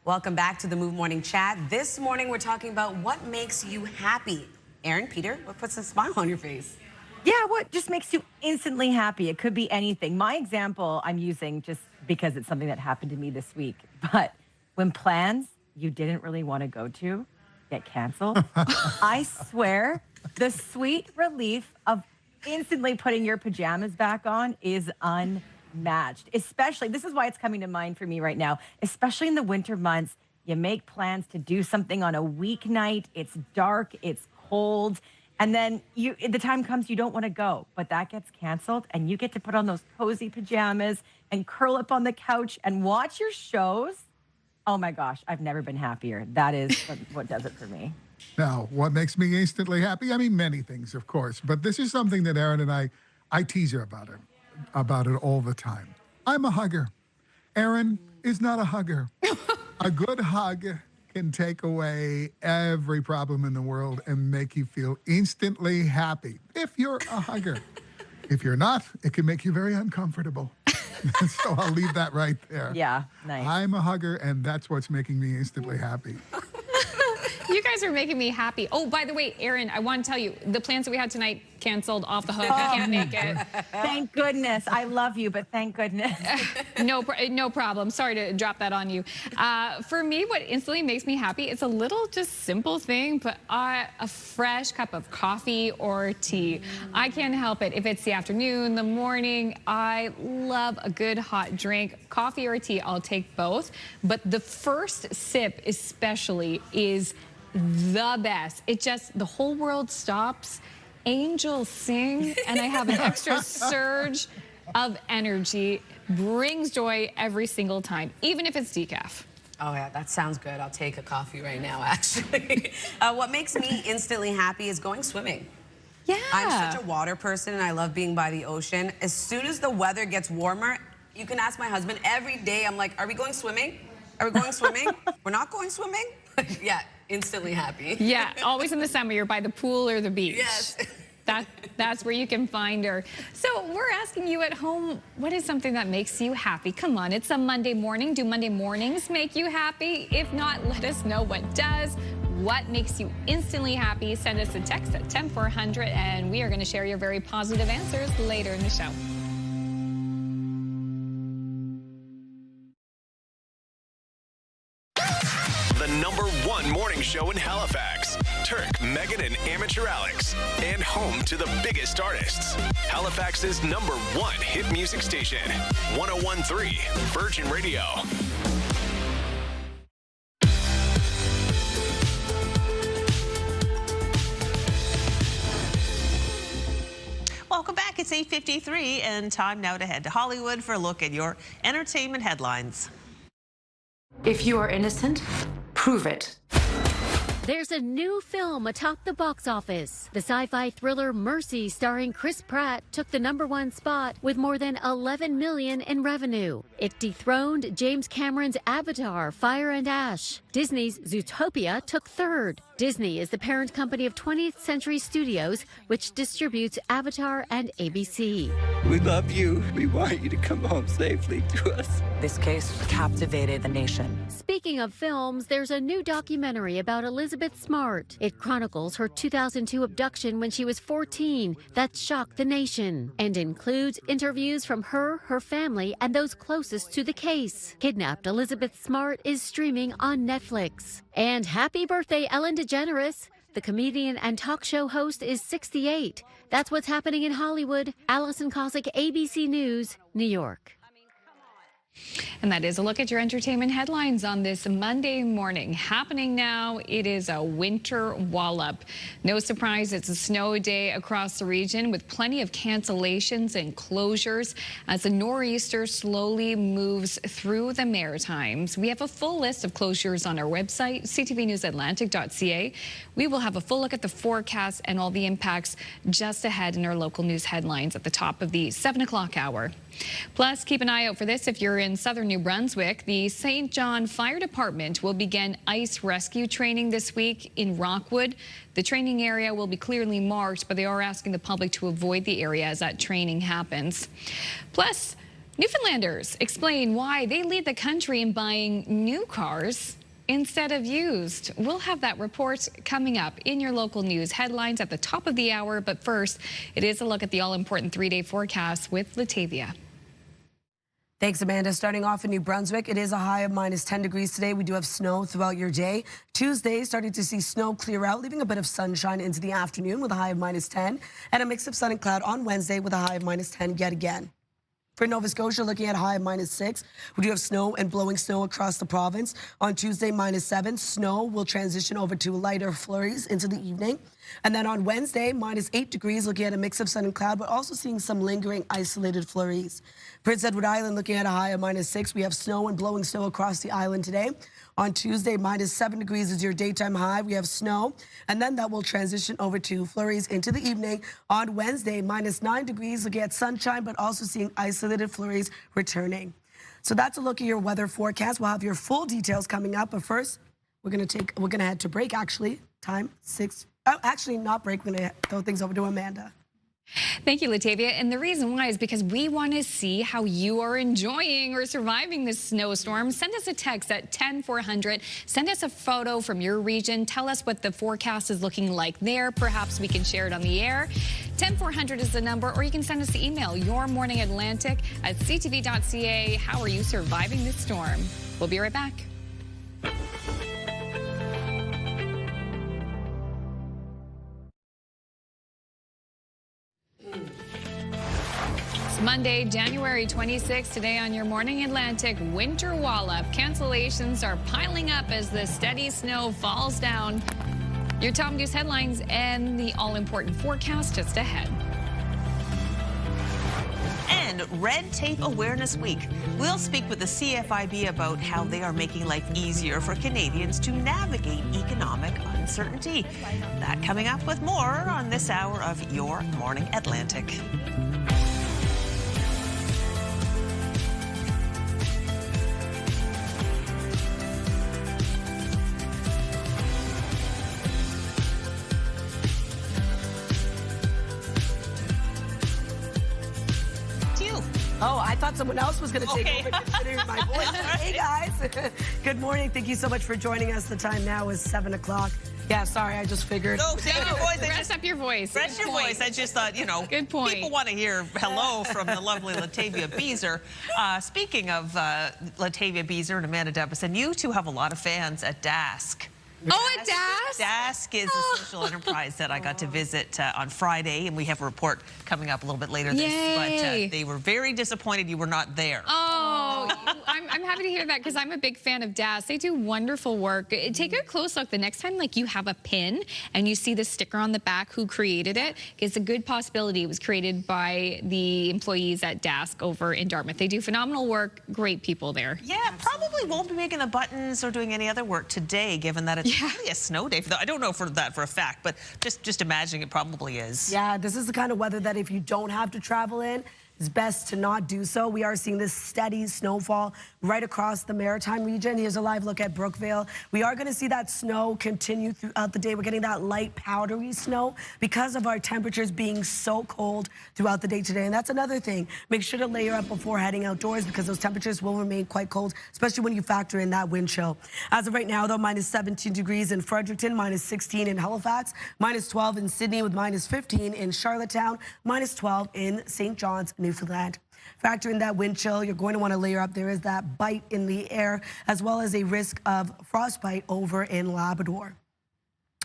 Welcome back to the Move Morning Chat. This morning we're talking about what makes you happy. Aaron, Peter, what puts a smile on your face? Yeah, what just makes you instantly happy? It could be anything. My example I'm using just because it's something that happened to me this week. But when plans you didn't really want to go to get canceled, I swear the sweet relief of instantly putting your pajamas back on is unmatched. Especially, this is why it's coming to mind for me right now, especially in the winter months. You make plans to do something on a weeknight. It's dark, it's cold. And then the time comes you don't want to go, but that gets canceled and you get to put on those cozy pajamas and curl up on the couch and watch your shows. Oh my gosh, I've never been happier. That is what does it for me. Now, what makes me instantly happy? I mean, many things, of course, but this is something that Aaron and I tease her about it all the time. I'm a hugger. Aaron is not a hugger. A good hug can take away every problem in the world and make you feel instantly happy if you're a hugger. If you're not, it can make you very uncomfortable. So I'll leave that right there. Yeah, nice. I'm a hugger, and that's what's making me instantly happy. You guys are making me happy. Oh, by the way, Aaron, I want to tell you, the plans that we had tonight canceled off the hook. I can't make it. Thank goodness. I love you, but thank goodness. No problem. Sorry to drop that on you. For me, what instantly makes me happy, it's a little just simple thing, but a fresh cup of coffee or tea. I can't help it. If it's the afternoon, the morning, I love a good hot drink. Coffee or tea, I'll take both. But the first sip especially is the best. It just, the whole world stops, angels sing, and I have an extra surge of energy. Brings joy every single time, even if it's decaf. Oh yeah, that sounds good. I'll take a coffee right now, actually. What makes me instantly happy is going swimming. Yeah. I'm such a water person and I love being by the ocean. As soon as the weather gets warmer, you can ask my husband every day, I'm like, are we going swimming? Are we going swimming? We're not going swimming? Yeah, instantly happy. Yeah, always in the summer, you're by the pool or the beach. Yes. That's where you can find her. So we're asking you at home, what is something that makes you happy? Come on, it's a Monday morning. Do Monday mornings make you happy? If not, let us know what does. What makes you instantly happy? Send us a text at 10400 and we are going to share your very positive answers later in the show. The #1 morning show in Halifax. Turk, Megan, and Amateur Alex. And home to the biggest artists. Halifax's #1 hit music station. 101.3 Virgin Radio. Welcome back. It's 8:53 and time now to head to Hollywood for a look at your entertainment headlines. If you are innocent, prove it. There's a new film atop the box office. The sci-fi thriller Mercy, starring Chris Pratt, took the #1 spot with more than $11 million in revenue. It dethroned James Cameron's Avatar, Fire and Ash. Disney's Zootopia took third. Disney is the parent company of 20th Century Studios, which distributes Avatar and ABC. We love you. We want you to come home safely to us. This case captivated the nation. Speaking of films, there's a new documentary about Elizabeth Smart. It chronicles her 2002 abduction when she was 14 that shocked the nation and includes interviews from her family, and those closest to the case. Kidnapped Elizabeth Smart is streaming on Netflix. And happy birthday, Ellen DeGeneres. The comedian and talk show host is 68. That's what's happening in Hollywood. Allison Cossack, ABC News, New York. And that is a look at your entertainment headlines on this Monday morning. Happening now, it is a winter wallop. No surprise, it's a snow day across the region with plenty of cancellations and closures as the nor'easter slowly moves through the Maritimes. We have a full list of closures on our website, ctvnewsatlantic.ca. We will have a full look at the forecast and all the impacts just ahead in our local news headlines at the top of the 7 o'clock hour. Plus, keep an eye out for this if you're in southern New Brunswick. The St. John Fire Department will begin ice rescue training this week in Rockwood. The training area will be clearly marked, but they are asking the public to avoid the area as that training happens. Plus, Newfoundlanders explain why they lead the country in buying new cars instead of used. We'll have that report coming up in your local news headlines at the top of the hour. But first, it is a look at the all-important 3-day forecast with Latavia. Thanks, Amanda. Starting off in New Brunswick, it is a high of -10 degrees today. We do have snow throughout your day. Tuesday, starting to see snow clear out, leaving a bit of sunshine into the afternoon with a high of -10. And a mix of sun and cloud on Wednesday with a high of -10 yet again. For Nova Scotia, looking at a high of -6. We do have snow and blowing snow across the province. On Tuesday, -7. Snow will transition over to lighter flurries into the evening. And then on Wednesday, -8 degrees, looking at a mix of sun and cloud, but also seeing some lingering isolated flurries. Prince Edward Island, looking at a high of -6. We have snow and blowing snow across the island today. On Tuesday, -7 degrees is your daytime high. We have snow, and then that will transition over to flurries into the evening. On Wednesday, -9 degrees, looking at sunshine, but also seeing isolated flurries returning. So that's a look at your weather forecast. We'll have your full details coming up, but first, we're gonna head to break. Actually, time 6. Oh, actually, not break. We're gonna throw things over to Amanda. Thank you, Latavia. And the reason why is because we want to see how you are enjoying or surviving this snowstorm. Send us a text at 10400. Send us a photo from your region. Tell us what the forecast is looking like there. Perhaps we can share it on the air. 10400 is the number, or you can send us the email, yourmorningatlantic@ctv.ca. How are you surviving this storm? We'll be right back. Monday, January 26th, today on your Morning Atlantic, winter wallop. Cancellations are piling up as the steady snow falls down. Your top news headlines and the all-important forecast just ahead. And Red Tape Awareness Week. We'll speak with the CFIB about how they are making life easier for Canadians to navigate economic uncertainty. That coming up with more on this hour of Your Morning Atlantic. Oh, I thought someone else was going to take over considering my voice. Hey, guys. Good morning. Thank you so much for joining us. The time now is 7 o'clock. Yeah, sorry, I just figured. No, save your voice. Rest up your voice. Rest your voice. I just thought, you know, good point. People want to hear hello from the lovely Latavia Beezer. Speaking of Latavia Beezer and Amanda Devison, you two have a lot of fans at Dask. Oh, at Dask? Dask is a social enterprise that I got to visit on Friday, and we have a report coming up a little bit later. But they were very disappointed you were not there. Oh, I'm happy to hear that because I'm a big fan of Dask. They do wonderful work. Take a close look the next time, like you have a pin and you see the sticker on the back who created it. It's a good possibility it was created by the employees at Dask over in Dartmouth. They do phenomenal work. Great people there. Yeah, probably won't be making the buttons or doing any other work today, given that it's really a snow day. I don't know for a fact, but just imagining it probably is. Yeah, this is the kind of weather that if you don't have to travel in, it's best to not do so. We are seeing this steady snowfall right across the Maritime region. Here's a live look at Brookvale. We are going to see that snow continue throughout the day. We're getting that light powdery snow because of our temperatures being so cold throughout the day today. And that's another thing. Make sure to layer up before heading outdoors because those temperatures will remain quite cold, especially when you factor in that wind chill. As of right now, though, minus 17 degrees in Fredericton, minus 16 in Halifax, minus 12 in Sydney with minus 15 in Charlottetown, minus 12 in St. John's, Newfoundland. Factor in that wind chill. You're going to want to layer up. There is that bite in the air, as well as a risk of frostbite over in Labrador.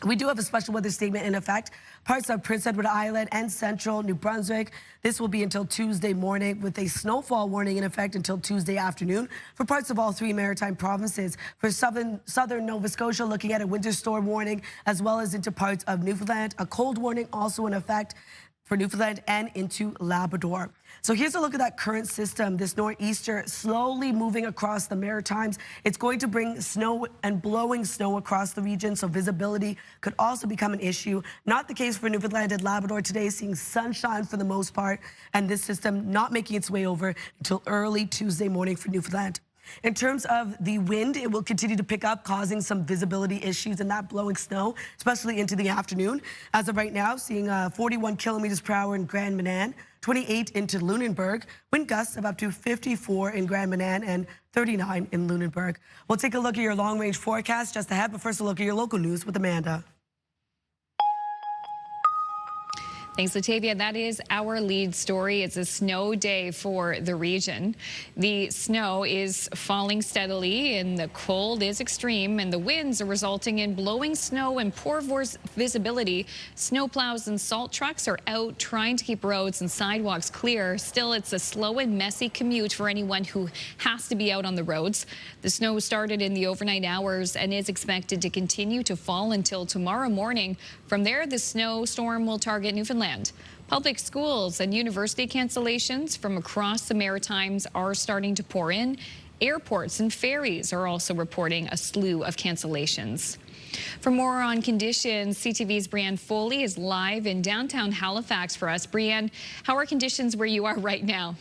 We do have a special weather statement in effect. Parts of Prince Edward Island and central New Brunswick. This will be until Tuesday morning with a snowfall warning in effect until Tuesday afternoon for parts of all three maritime provinces. For southern Nova Scotia, looking at a winter storm warning, as well as into parts of Newfoundland. A cold warning also in effect for Newfoundland and into Labrador. So here's a look at that current system. This nor'easter slowly moving across the Maritimes. It's going to bring snow and blowing snow across the region, so visibility could also become an issue. Not the case for Newfoundland and Labrador today, seeing sunshine for the most part, and this system not making its way over until early Tuesday morning for Newfoundland. In terms of the wind, it will continue to pick up, causing some visibility issues and that blowing snow, especially into the afternoon. As of right now, seeing 41 kilometers per hour in Grand Manan, 28 into Lunenburg, wind gusts of up to 54 in Grand Manan and 39 in Lunenburg. We'll take a look at your long-range forecast just ahead, but first a look at your local news with Amanda. Thanks, Latavia. That is our lead story. It's a snow day for the region. The snow is falling steadily and the cold is extreme and the winds are resulting in blowing snow and poor visibility. Snowplows and salt trucks are out trying to keep roads and sidewalks clear. Still, it's a slow and messy commute for anyone who has to be out on the roads. The snow started in the overnight hours and is expected to continue to fall until tomorrow morning. From there, the snowstorm will target Newfoundland. Public schools and university cancellations from across the Maritimes are starting to pour in. Airports and ferries are also reporting a slew of cancellations. For more on conditions, CTV's Brianne Foley is live in downtown Halifax for us. Brianne, how are conditions where you are right now?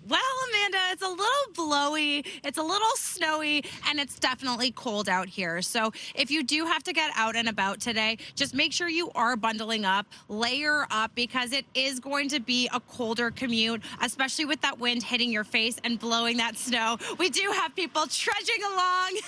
Well, Amanda, it's a little blowy, it's a little snowy, and it's definitely cold out here. So if you do have to get out and about today, just make sure you are bundling up, layer up, because it is going to be a colder commute, especially with that wind hitting your face and blowing that snow. We do have people trudging along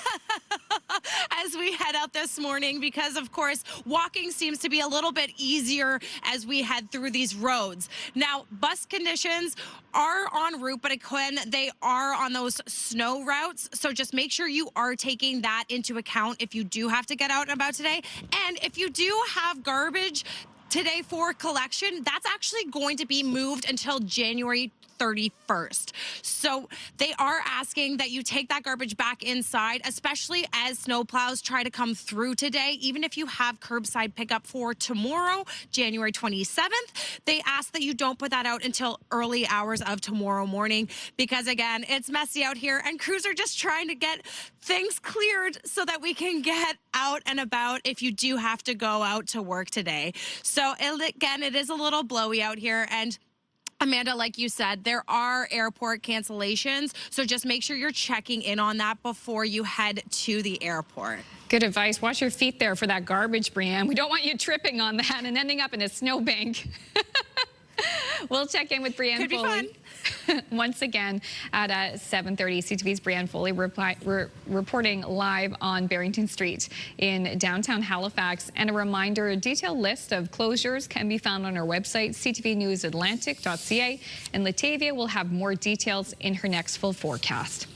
as we head out this morning because, of course, walking seems to be a little bit easier as we head through these roads. Now, bus conditions are en route, but again, they are on those snow routes. So just make sure you are taking that into account if you do have to get out and about today. And if you do have garbage today for collection, that's actually going to be moved until January 31st. So they are asking that you take that garbage back inside, especially as snowplows try to come through today. Even if you have curbside pickup for tomorrow, January 27th, they ask that you don't put that out until early hours of tomorrow morning because, again, it's messy out here and crews are just trying to get things cleared so that we can get out and about if you do have to go out to work today. So, again, it is a little blowy out here, and Amanda, like you said, there are airport cancellations, so just make sure you're checking in on that before you head to the airport. Good advice. Watch your feet there for that garbage, Brianne. We don't want you tripping on that and ending up in a snowbank. We'll check in with Brianne Foley. Could be fun. once again at 7:30. CTV's Brian Foley reporting live on Barrington Street in downtown Halifax. And a reminder, a detailed list of closures can be found on our website, ctvnewsatlantic.ca. And Latavia will have more details in her next full forecast.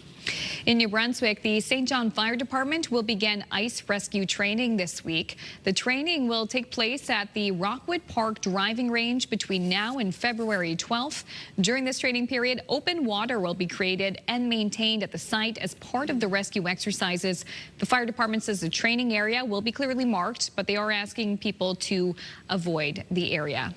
In New Brunswick, the St. John Fire Department will begin ice rescue training this week. The training will take place at the Rockwood Park driving range between now and February 12th. During this training period, open water will be created and maintained at the site as part of the rescue exercises. The fire department says the training area will be clearly marked, but they are asking people to avoid the area.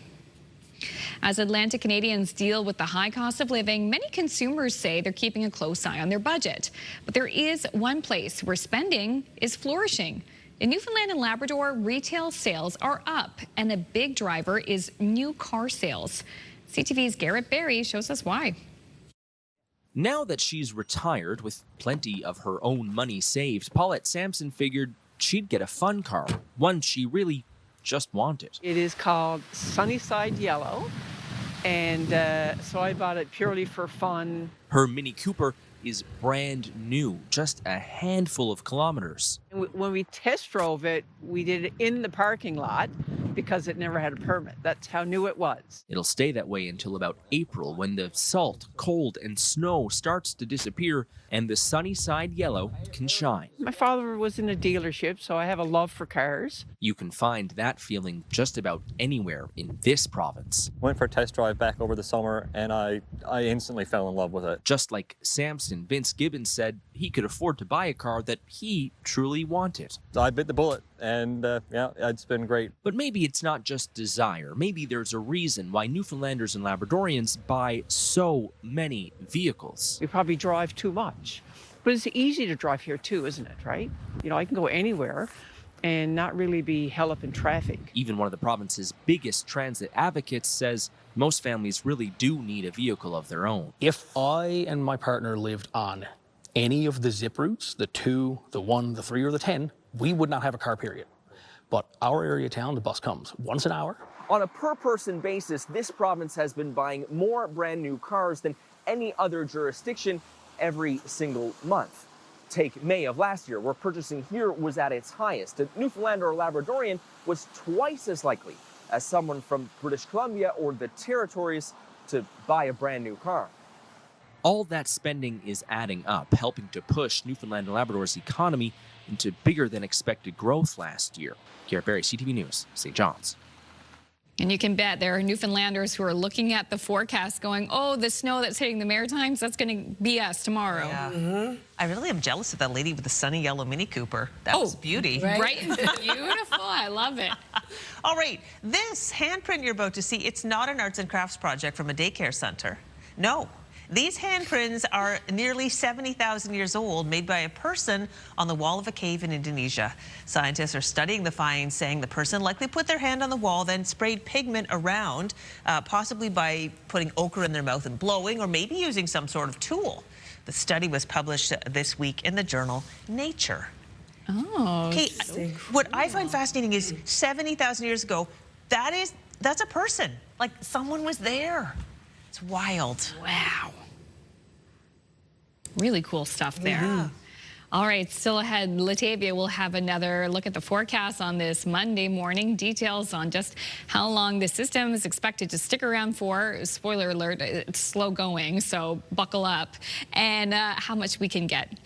As Atlantic Canadians deal with the high cost of living, many consumers say they're keeping a close eye on their budget. But there is one place where spending is flourishing. In Newfoundland and Labrador, retail sales are up, and a big driver is new car sales. CTV's Garrett Berry shows us why. Now that she's retired with plenty of her own money saved, Paulette Sampson figured she'd get a fun car, one she really just wanted. It is called Sunnyside Yellow, and so I bought it purely for fun. Her Mini Cooper is brand new, just a handful of kilometers. When we test drove it, we did it in the parking lot because it never had a permit. That's how new it was. It'll stay that way until about April, when the salt, cold, and snow starts to disappear and the Sunnyside Yellow can shine. My father was in a dealership, so I have a love for cars. You can find that feeling just about anywhere in this province. Went for a test drive back over the summer, and I instantly fell in love with it. Just like Samson, Vince Gibbons said he could afford to buy a car that he truly wanted. I bit the bullet, and yeah, it's been great. But maybe it's not just desire. Maybe there's a reason why Newfoundlanders and Labradorians buy so many vehicles. We probably drive too much. But it's easy to drive here too, isn't it, right? You know, I can go anywhere and not really be held up in traffic. Even one of the province's biggest transit advocates says most families really do need a vehicle of their own. If I and my partner lived on any of the zip routes, the 2, the 1, the 3, or the 10, we would not have a car, period. But our area town, the bus comes once an hour. On a per-person basis, this province has been buying more brand new cars than any other jurisdiction every single month. Take May of last year, where purchasing here was at its highest. A Newfoundlander or Labradorian was twice as likely as someone from British Columbia or the Territories to buy a brand new car. All that spending is adding up, helping to push Newfoundland and Labrador's economy into bigger than expected growth last year. Garrett Berry, CTV News, St. John's. And you can bet there are Newfoundlanders who are looking at the forecast going, oh, the snow that's hitting the Maritimes, that's going to be us tomorrow. Yeah. I really am jealous of that lady with the sunny yellow Mini Cooper. That was beauty. Right? Beautiful. I love it. All right. This handprint you're about to see, it's not an arts and crafts project from a daycare center. No. These handprints are nearly 70,000 years old, made by a person on the wall of a cave in Indonesia. Scientists are studying the finds, saying the person likely put their hand on the wall, then sprayed pigment around, possibly by putting ochre in their mouth and blowing, or maybe using some sort of tool. The study was published this week in the journal Nature. Oh, okay. What I find fascinating is 70,000 years ago, that's a person. Like someone was there. It's wild. Wow. Really cool stuff there. Yeah. All right, still ahead, Latavia will have another look at the forecast on this Monday morning. Details on just how long the system is expected to stick around for. Spoiler alert, it's slow going, so buckle up. And how much we can get.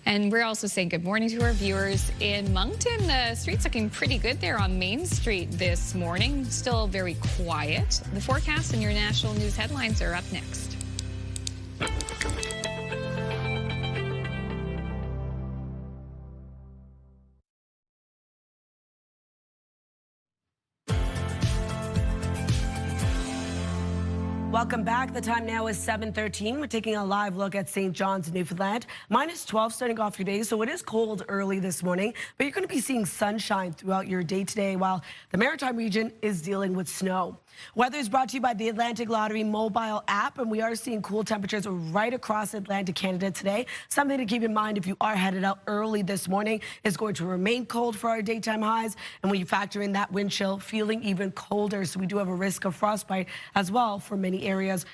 And we're also saying good morning to our viewers in Moncton. The street's looking pretty good there on Main Street this morning. Still very quiet. The forecast and your national news headlines are up next. Welcome back. The time now is 7:13. We're taking a live look at St. John's, Newfoundland. -12 starting off your day, so it is cold early this morning, but you're going to be seeing sunshine throughout your day today while the Maritime region is dealing with snow. Weather is brought to you by the Atlantic Lottery mobile app, and we are seeing cool temperatures right across Atlantic Canada today. Something to keep in mind if you are headed out early this morning. It's going to remain cold for our daytime highs, and when you factor in that wind chill, feeling even colder, so we do have a risk of frostbite as well for many areas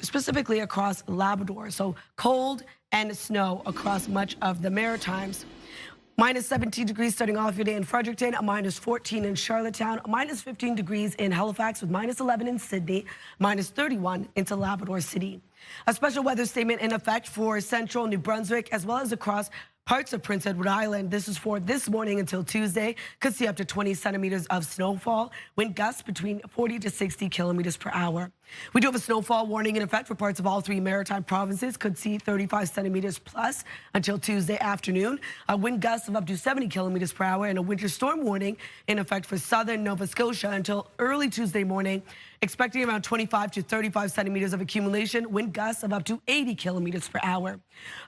specifically across Labrador. So cold and snow across much of the Maritimes. Minus 17 degrees starting off your day in Fredericton, a minus 14 in Charlottetown, a minus 15 degrees in Halifax with minus 11 in Sydney, minus 31 into Labrador City. A special weather statement in effect for central New Brunswick as well as across parts of Prince Edward Island. This is for this morning until Tuesday. Could see up to 20 centimeters of snowfall. Wind gusts between 40 to 60 kilometers per hour. We do have a snowfall warning in effect for parts of all 3 maritime provinces. Could see 35 centimeters plus until Tuesday afternoon. Wind gusts of up to 70 kilometers per hour and a winter storm warning in effect for southern Nova Scotia until early Tuesday morning. Expecting around 25 to 35 centimeters of accumulation, wind gusts of up to 80 kilometers per hour.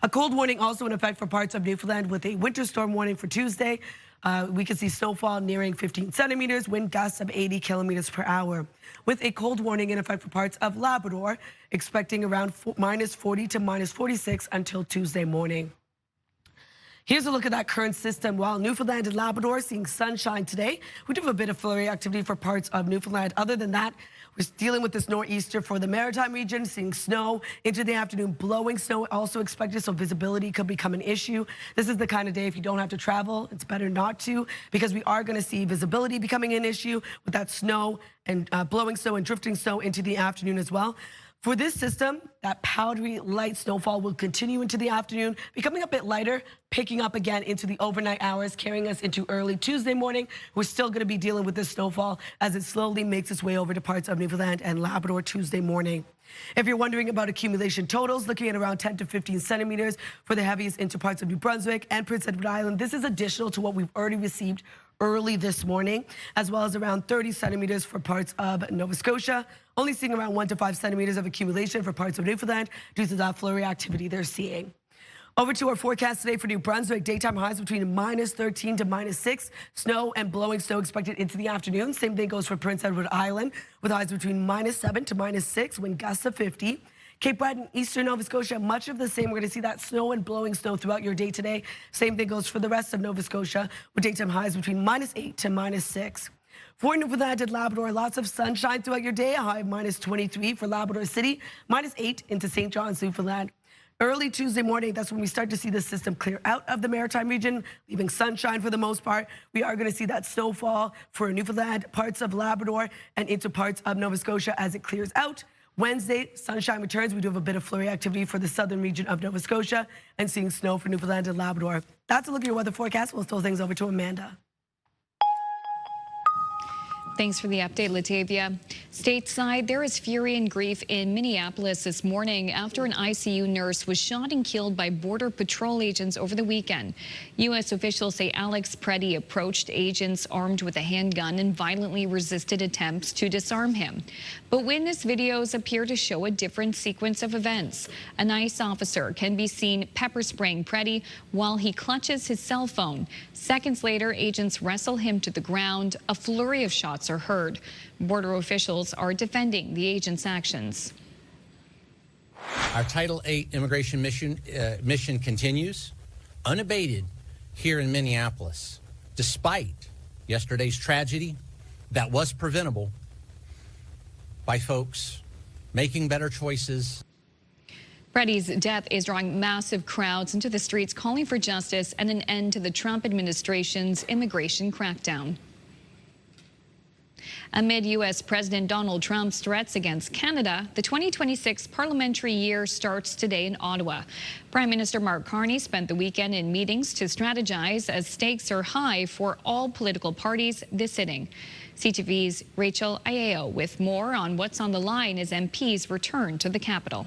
A cold warning also in effect for parts of Newfoundland with a winter storm warning for Tuesday. We could see snowfall nearing 15 centimeters, wind gusts of 80 kilometers per hour. With a cold warning in effect for parts of Labrador, expecting around minus 40 to minus 46 until Tuesday morning. Here's a look at that current system. While Newfoundland and Labrador seeing sunshine today, we do have a bit of flurry activity for parts of Newfoundland. Other than that, we're dealing with this nor'easter for the Maritime region, seeing snow into the afternoon, blowing snow also expected, so visibility could become an issue. This is the kind of day if you don't have to travel, it's better not to, because we are going to see visibility becoming an issue with that snow and blowing snow and drifting snow into the afternoon as well. For this system, that powdery light snowfall will continue into the afternoon, becoming a bit lighter, picking up again into the overnight hours, carrying us into early Tuesday morning. We're still going to be dealing with this snowfall as it slowly makes its way over to parts of Newfoundland and Labrador Tuesday morning. If you're wondering about accumulation totals, looking at around 10 to 15 centimeters for the heaviest into parts of New Brunswick and Prince Edward Island. This is additional to what we've already received early this morning, as well as around 30 centimeters for parts of Nova Scotia. Only seeing around 1 to 5 centimeters of accumulation for parts of Newfoundland due to that flurry activity they're seeing. Over to our forecast today for New Brunswick. Daytime highs between minus 13 to minus 6. Snow and blowing snow expected into the afternoon. Same thing goes for Prince Edward Island with highs between minus 7 to minus 6, wind gusts of 50. Cape Breton and eastern Nova Scotia, much of the same. We're going to see that snow and blowing snow throughout your day today. Same thing goes for the rest of Nova Scotia with daytime highs between minus 8 to minus 6. For Newfoundland and Labrador, lots of sunshine throughout your day. A high of minus 23 for Labrador City, minus 8 into St. John's, Newfoundland. Early Tuesday morning, that's when we start to see the system clear out of the Maritime region, leaving sunshine for the most part. We are going to see that snowfall for Newfoundland, parts of Labrador, and into parts of Nova Scotia as it clears out. Wednesday, sunshine returns. We do have a bit of flurry activity for the southern region of Nova Scotia and seeing snow for Newfoundland and Labrador. That's a look at your weather forecast. We'll throw things over to Amanda. Thanks for the update, Latavia. Stateside, there is fury and grief in Minneapolis this morning after an ICU nurse was shot and killed by Border Patrol agents over the weekend. U.S. officials say Alex Preddy approached agents armed with a handgun and violently resisted attempts to disarm him. But witness videos appear to show a different sequence of events. An ICE officer can be seen pepper spraying Preddy while he clutches his cell phone. Seconds later, agents wrestle him to the ground. A flurry of shots are heard. Border officials are defending the agent's actions. Our Title VIII immigration mission continues unabated here in Minneapolis, despite yesterday's tragedy that was preventable by folks making better choices. Preddy's death is drawing massive crowds into the streets calling for justice and an end to the Trump administration's immigration crackdown. Amid U.S. President Donald Trump's threats against Canada, the 2026 parliamentary year starts today in Ottawa. Prime Minister Mark Carney spent the weekend in meetings to strategize as stakes are high for all political parties this sitting. CTV's Rachel Ayeo with more on what's on the line as MPs return to the Capitol.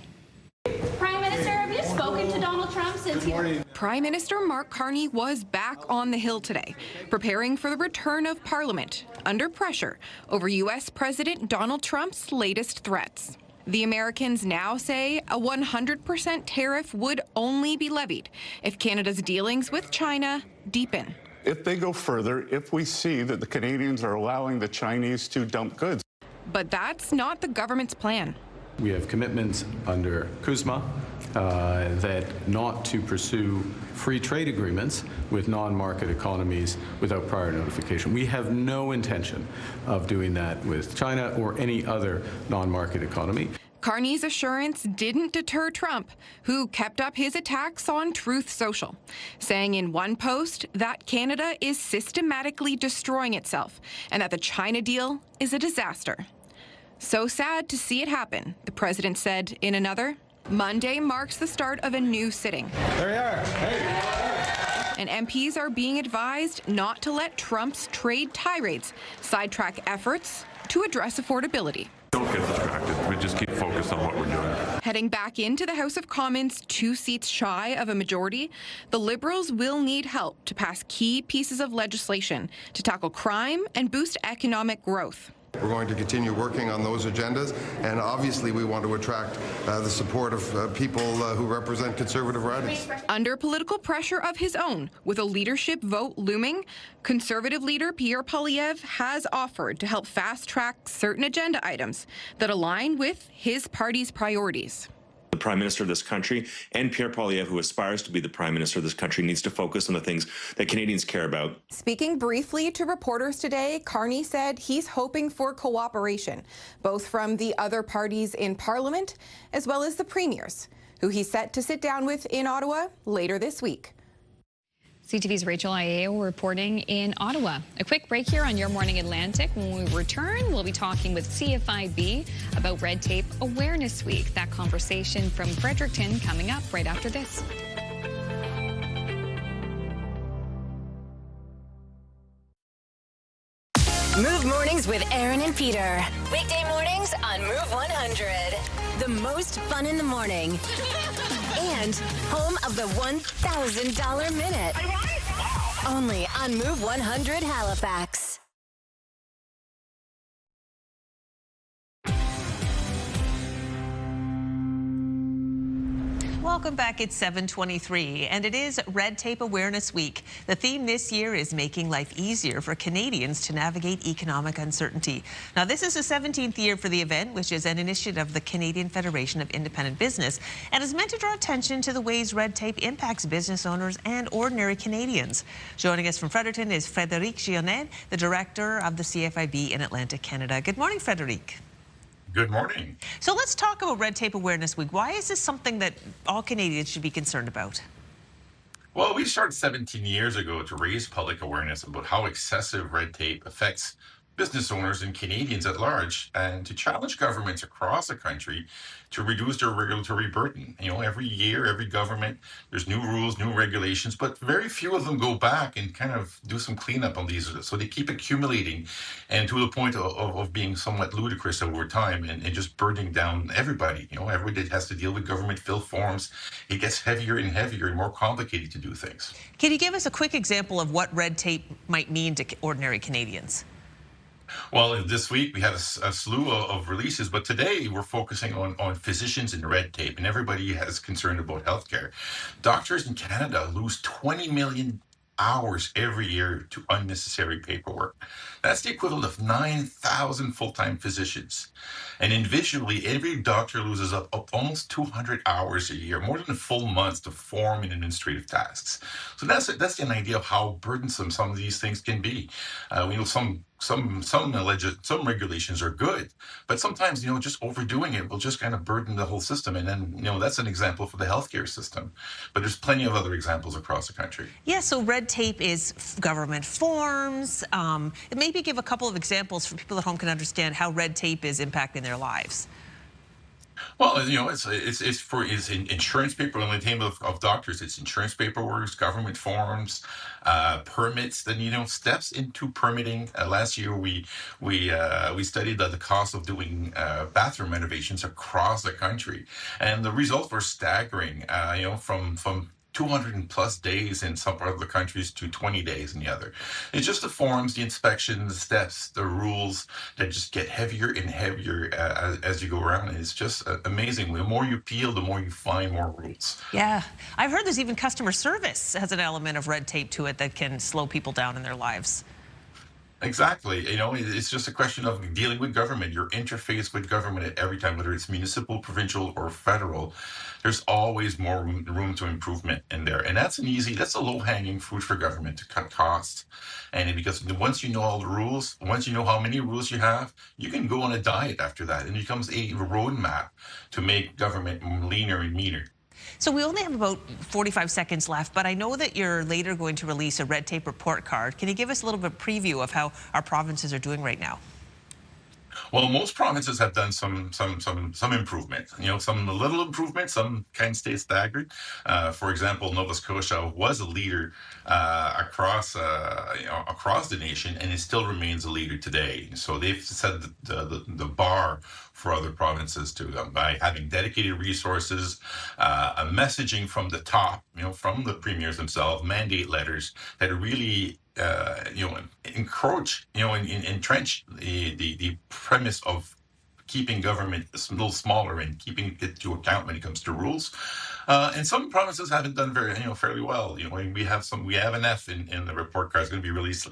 Prime Minister, have you spoken to Donald Trump since he... Prime Minister Mark Carney was back on the Hill today, preparing for the return of Parliament, under pressure over U.S. President Donald Trump's latest threats. The Americans now say a 100% tariff would only be levied if Canada's dealings with China deepen. If they go further, if we see that the Canadians are allowing the Chinese to dump goods. But that's not the government's plan. We have commitments under CUSMA that not to pursue free trade agreements with non-market economies without prior notification. We have no intention of doing that with China or any other non-market economy. Carney's assurance didn't deter Trump, who kept up his attacks on Truth Social, saying in one post that Canada is systematically destroying itself and that the China deal is a disaster. So sad to see it happen, the president said in another. Monday marks the start of a new sitting. There you are. Hey. And MPs are being advised not to let Trump's trade tirades sidetrack efforts to address affordability. Don't get distracted. We just keep focused on what we're doing. Heading back into the House of Commons 2 seats shy of a majority, the Liberals will need help to pass key pieces of legislation to tackle crime and boost economic growth. We're going to continue working on those agendas, and obviously we want to attract the support of people who represent conservative ridings. Under political pressure of his own, with a leadership vote looming, Conservative leader Pierre Poilievre has offered to help fast-track certain agenda items that align with his party's priorities. The Prime Minister of this country and Pierre Poilievre, who aspires to be the Prime Minister of this country, needs to focus on the things that Canadians care about. Speaking briefly to reporters today, Carney said he's hoping for cooperation, both from the other parties in Parliament as well as the premiers, who he's set to sit down with in Ottawa later this week. CTV's Rachel Aieo reporting in Ottawa. A quick break here on Your Morning Atlantic. When we return, we'll be talking with CFIB about Red Tape Awareness Week. That conversation from Fredericton coming up right after this. Move Mornings with Aaron and Peter. Weekday mornings on Move 100. The most fun in the morning. And home of the $1,000 minute. Only on Move 100 Halifax. Welcome back. It's 7:23, and it is Red Tape Awareness Week. The theme this year is making life easier for Canadians to navigate economic uncertainty. Now, this is the 17th year for the event, which is an initiative of the Canadian Federation of Independent Business, and is meant to draw attention to the ways red tape impacts business owners and ordinary Canadians. Joining us from Fredericton is Frédéric Gionnet, the director of the CFIB in Atlantic Canada. Good morning, Frédéric. Good morning. So let's talk about Red Tape Awareness Week. Why is this something that all Canadians should be concerned about? Well, we started 17 years ago to raise public awareness about how excessive red tape affects business owners and Canadians at large, and to challenge governments across the country to reduce their regulatory burden. You know, every year, every government, there's new rules, new regulations, but very few of them go back and kind of do some cleanup on these. So they keep accumulating, and to the point of being somewhat ludicrous over time, and just burdening down everybody. You know, everybody has to deal with government fill forms. It gets heavier and heavier and more complicated to do things. Can you give us a quick example of what red tape might mean to ordinary Canadians? Well, this week we had a slew of releases, but today we're focusing on physicians and red tape, and everybody has concern about healthcare. Doctors in Canada lose 20 million hours every year to unnecessary paperwork. That's the equivalent of 9,000 full-time physicians. And individually, every doctor loses up almost 200 hours a year, more than a full month to perform in administrative tasks. So that's an idea of how burdensome some of these things can be. We know some regulations are good, but sometimes, you know, just overdoing it will just kind of burden the whole system. And then, you know, that's an example for the healthcare system. But there's plenty of other examples across the country. Yeah, so red tape is government forms. Maybe give a couple of examples for people at home can understand how red tape is impacting their lives. Well, you know, it's insurance paperwork. In the name of doctors, it's insurance paperwork, government forms, permits. Then, you know, steps into permitting. Last year, we studied the cost of doing bathroom renovations across the country, and the results were staggering. You know, from 200+ days in some part of the countries to 20 days in the other. It's just the forms, the inspections, the steps, the rules that just get heavier and heavier as you go around. And it's just amazing. The more you peel, the more you find more rules. Yeah. I've heard there's even customer service has an element of red tape to it that can slow people down in their lives. Exactly. You know, it's just a question of dealing with government. Your interface with government at every time, whether it's municipal, provincial, or federal, there's always more room to improvement in there. And that's that's a low-hanging fruit for government to cut costs. And because once you know all the rules, once you know how many rules you have, you can go on a diet after that. And it becomes a roadmap to make government leaner and meaner. So we only have about 45 seconds left, but I know that you're later going to release a red tape report card. Can you give us a little bit of preview of how our provinces are doing right now? Well, most provinces have done some improvement. You know, some little improvement, some kind of stay staggered. For example, Nova Scotia was a leader across the nation, and it still remains a leader today. So they've set the bar for other provinces to by having dedicated resources, a messaging from the top, you know, from the premiers themselves, mandate letters that really encroach, entrench the premise of keeping government a little smaller and keeping it to account when it comes to rules. And some provinces haven't done fairly well. You know, we have an F in the report card. It's going to be released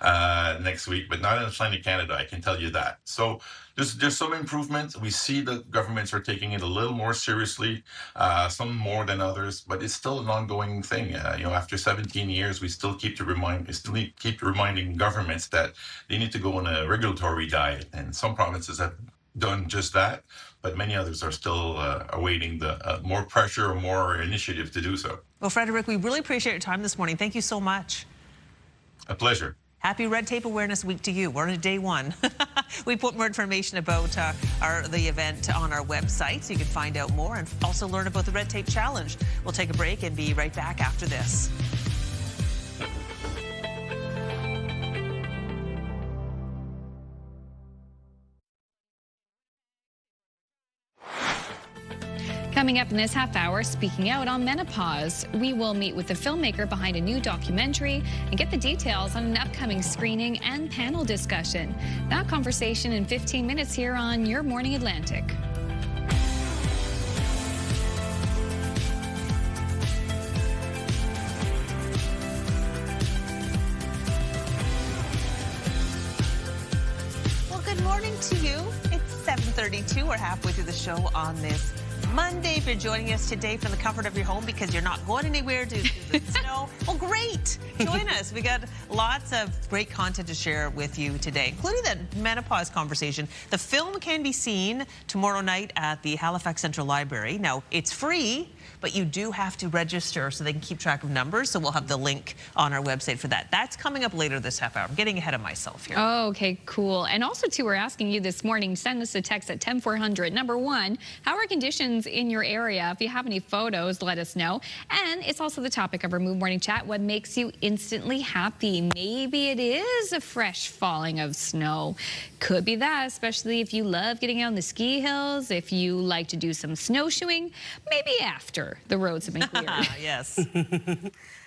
next week, but not in Atlantic Canada, I can tell you that. So there's some improvement. We see that governments are taking it a little more seriously, some more than others, but it's still an ongoing thing. After 17 years, we still keep reminding governments that they need to go on a regulatory diet, and some provinces have done just that, but many others are still awaiting the more pressure or more initiative to do so. Well, Frederick, we really appreciate your time this morning. Thank you so much. A Happy Red Tape Awareness Week to you. We're on day one. We put more information about the event on our website, so you can find out more and also learn about the Red Tape Challenge. We'll take a break and be right back after this. Coming up in this half hour, speaking out on menopause, we will meet with the filmmaker behind a new documentary and get the details on an upcoming screening and panel discussion. That conversation in 15 minutes here on Your Morning Atlantic. Well, good morning to you. It's 7:32. We're halfway through the show on this Monday. If you're joining us today from the comfort of your home because you're not going anywhere due to the snow, well, great. Join us. We got lots of great content to share with you today, including the menopause conversation. The film can be seen tomorrow night at the Halifax Central Library. Now, it's free, but you do have to register so they can keep track of numbers. So we'll have the link on our website for that. That's coming up later this half hour. I'm getting ahead of myself here. Oh, okay, cool. And also, too, we're asking you this morning, send us a text at 10400. Number one, how are conditions in your area? If you have any photos, let us know. And it's also the topic of our Move Morning Chat. What makes you instantly happy? Maybe it is a fresh falling of snow. Could be that, especially if you love getting out on the ski hills, if you like to do some snowshoeing, maybe after the roads have been cleared. Yes.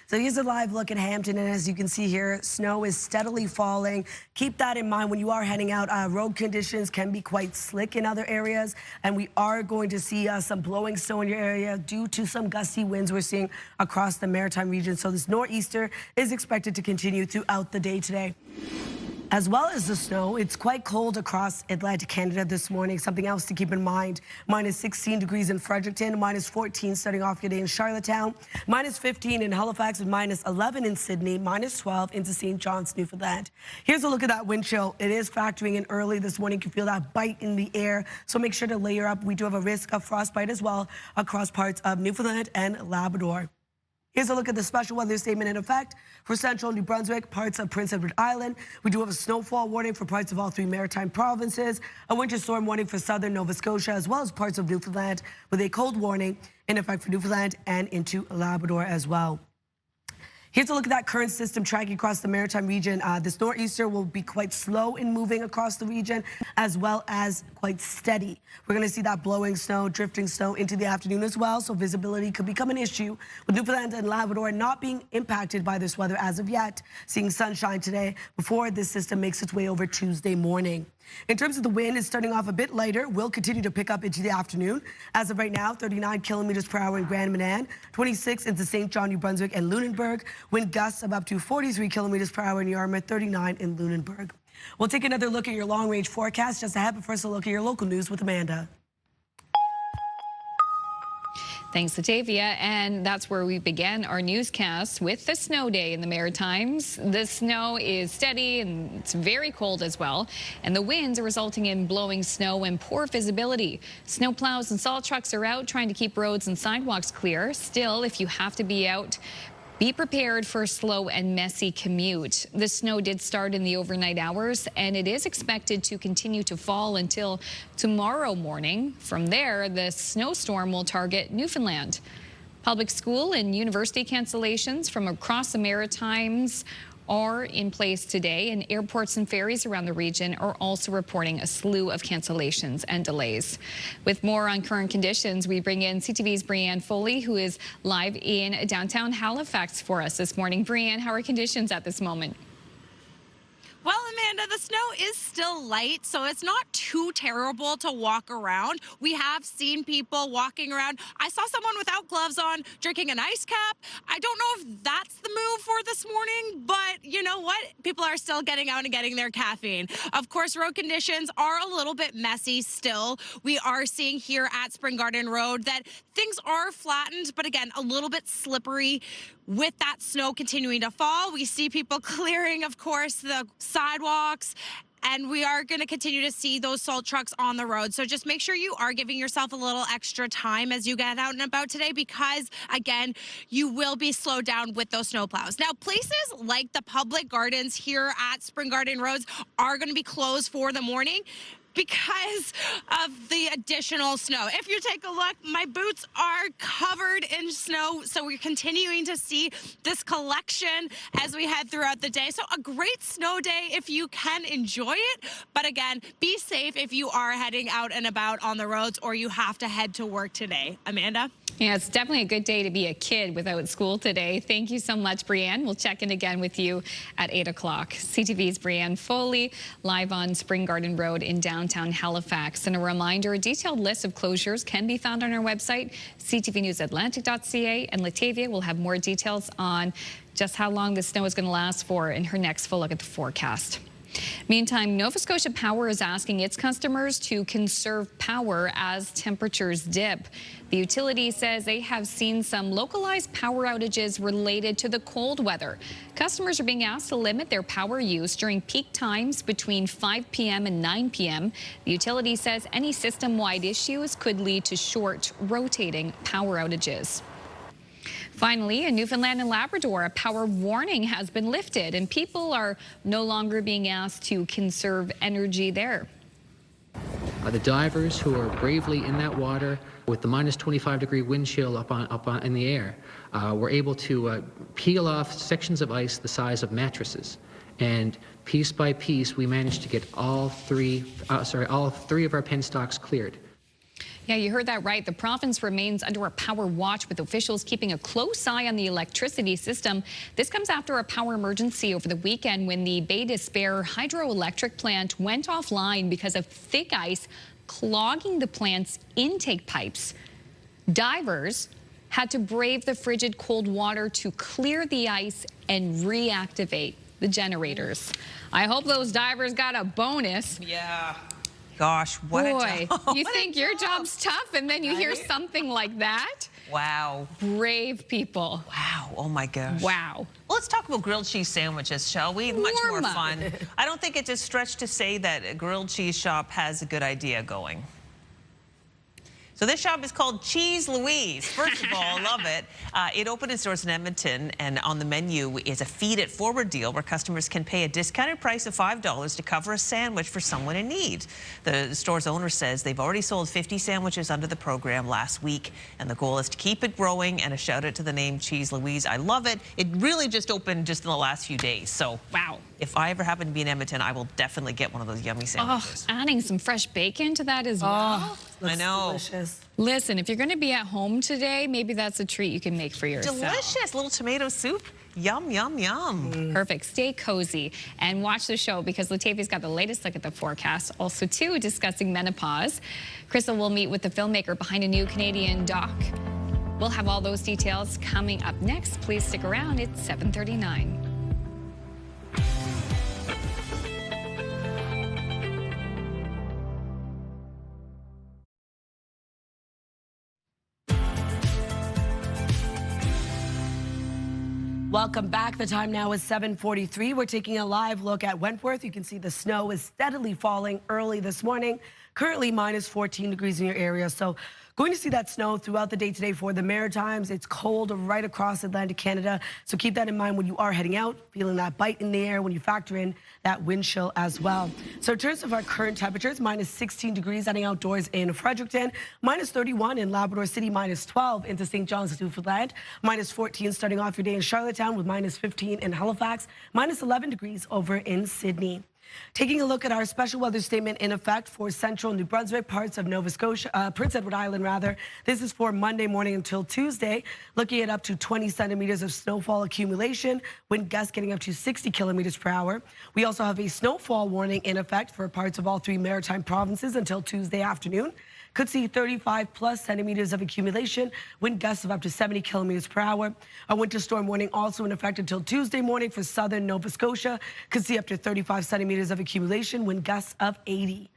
So here's a live look at Hampton, and as you can see here, snow is steadily falling. Keep that in mind when you are heading out. Road conditions can be quite slick in other areas, and we are going to see some blowing snow in your area due to some gusty winds we're seeing across the Maritime region. So this nor'easter is expected to continue throughout the day today. As well as the snow, it's quite cold across Atlantic Canada this morning. Something else to keep in mind, minus 16 degrees in Fredericton, minus 14 starting off your day in Charlottetown, minus 15 in Halifax, and minus 11 in Sydney, minus 12 into St. John's, Newfoundland. Here's a look at that wind chill. It is factoring in early this morning. You can feel that bite in the air, so make sure to layer up. We do have a risk of frostbite as well across parts of Newfoundland and Labrador. Here's a look at the special weather statement in effect for central New Brunswick, parts of Prince Edward Island. We do have a snowfall warning for parts of all three maritime provinces, a winter storm warning for southern Nova Scotia, as well as parts of Newfoundland, with a cold warning in effect for Newfoundland and into Labrador as well. Here's a look at that current system tracking across the Maritime region. This nor'easter will be quite slow in moving across the region, as well as quite steady. We're going to see that blowing snow, drifting snow into the afternoon as well, so visibility could become an issue, with Newfoundland and Labrador not being impacted by this weather as of yet, seeing sunshine today before this system makes its way over Tuesday morning. In terms of the wind, it's starting off a bit lighter. Will continue to pick up into the afternoon. As of right now, 39 kilometers per hour in Grand Manan, 26 into St. John, New Brunswick and Lunenburg. Wind gusts of up to 43 kilometers per hour in Yarmouth, 39 in Lunenburg. We'll take another look at your long-range forecast just ahead, but first a look at your local news with Amanda. Thanks, Latavia. And that's where we began our newscast with the snow day in the Maritimes. The snow is steady and it's very cold as well. And the winds are resulting in blowing snow and poor visibility. Snow plows and salt trucks are out trying to keep roads and sidewalks clear. Still, if you have to be out, be prepared for a slow and messy commute. The snow did start in the overnight hours, and it is expected to continue to fall until tomorrow morning. From there, the snowstorm will target Newfoundland. Public school and university cancellations from across the Maritimes are in place today, and airports and ferries around the region are also reporting a slew of cancellations and delays. With more on current conditions, we bring in CTV's Brianne Foley, who is live in downtown Halifax for us this morning. Brianne, how are conditions at this moment? Well, Amanda, the snow is still light, so it's not too terrible to walk around. We have seen people walking around. I saw someone without gloves on drinking an ice cap. I don't know if that's the move for this morning, but you know what? People are still getting out and getting their caffeine. Of course, road conditions are a little bit messy still. We are seeing here at Spring Garden Road that things are flattened, but again, a little bit slippery. With that snow continuing to fall, we see people clearing, of course, the sidewalks, and we are going to continue to see those salt trucks on the road. So just make sure you are giving yourself a little extra time as you get out and about today because, again, you will be slowed down with those snow plows. Now, places like the public gardens here at Spring Garden Roads are going to be closed for the morning because of the additional snow. If you take a look, my boots are covered in snow, so we're continuing to see this collection as we head throughout the day. So a great snow day if you can enjoy it, but again, be safe if you are heading out and about on the roads or you have to head to work today. Amanda? Yeah, it's definitely a good day to be a kid without school today. Thank you so much, Brianne. We'll check in again with you at 8 o'clock. CTV's Brianne Foley, live on Spring Garden Road in downtown Halifax. And a reminder, a detailed list of closures can be found on our website, ctvnewsatlantic.ca. And Latavia will have more details on just how long the snow is going to last for in her next full look at the forecast. Meantime, Nova Scotia Power is asking its customers to conserve power as temperatures dip. The utility says they have seen some localized power outages related to the cold weather. Customers are being asked to limit their power use during peak times between 5 p.m. and 9 p.m. The utility says any system-wide issues could lead to short, rotating power outages. Finally, in Newfoundland and Labrador, a power warning has been lifted, and people are no longer being asked to conserve energy there. The divers who are bravely in that water with the minus 25-degree wind chill up in the air were able to peel off sections of ice the size of mattresses. And piece by piece, we managed to get all three of our penstocks cleared. Yeah, you heard that right. The province remains under a power watch with officials keeping a close eye on the electricity system. This comes after a power emergency over the weekend when the Bay d'Espoir hydroelectric plant went offline because of thick ice clogging the plant's intake pipes. Divers had to brave the frigid cold water to clear the ice and reactivate the generators. I hope those divers got a bonus. Yeah. Gosh, what Boy, a job. you think your job's tough and then you hear something like that? Wow. Brave people. Wow. Oh, my gosh. Wow. Well, let's talk about grilled cheese sandwiches, shall we? Much more fun. I don't think it's a stretch to say that a grilled cheese shop has a good idea going. So this shop is called Cheese Louise. First of all, I love it. It opened its doors in Edmonton, and on the menu is a Feed It Forward deal where customers can pay a discounted price of $5 to cover a sandwich for someone in need. The store's owner says they've already sold 50 sandwiches under the program last week, and the goal is to keep it growing, and a shout out to the name Cheese Louise. I love it. It really just opened just in the last few days. So wow. If I ever happen to be in Edmonton, I will definitely get one of those yummy sandwiches. Oh, adding some fresh bacon to that as well. I know. Delicious. Listen, if you're going to be at home today, maybe that's a treat you can make for yourself. Delicious. Little tomato soup. Yum, yum, yum. Perfect. Stay cozy and watch the show because Latavia's got the latest look at the forecast. Also, too, discussing menopause. Crystal will meet with the filmmaker behind a new Canadian doc. We'll have all those details coming up next. Please stick around. It's 7:39. Welcome back. The time now is 7:43. We're taking a live look at Wentworth. You can see the snow is steadily falling early this morning. Currently minus 14 degrees in your area. So going to see that snow throughout the day today for the Maritimes. It's cold right across Atlantic Canada. So keep that in mind when you are heading out, feeling that bite in the air when you factor in that wind chill as well. So in terms of our current temperatures, minus 16 degrees heading outdoors in Fredericton, minus 31 in Labrador City, minus 12 into St. John's, Newfoundland, minus 14 starting off your day in Charlottetown with minus 15 in Halifax, minus 11 degrees over in Sydney. Taking a look at our special weather statement in effect for central New Brunswick, parts of Nova Scotia, Prince Edward Island rather. This is for Monday morning until Tuesday, looking at up to 20 centimeters of snowfall accumulation, wind gusts getting up to 60 kilometers per hour. We also have a snowfall warning in effect for parts of all 3 maritime provinces until Tuesday afternoon. Could see 35 plus centimeters of accumulation, wind gusts of up to 70 kilometers per hour. A winter storm warning also in effect until Tuesday morning for southern Nova Scotia. Could see up to 35 centimeters of accumulation, wind gusts of 80.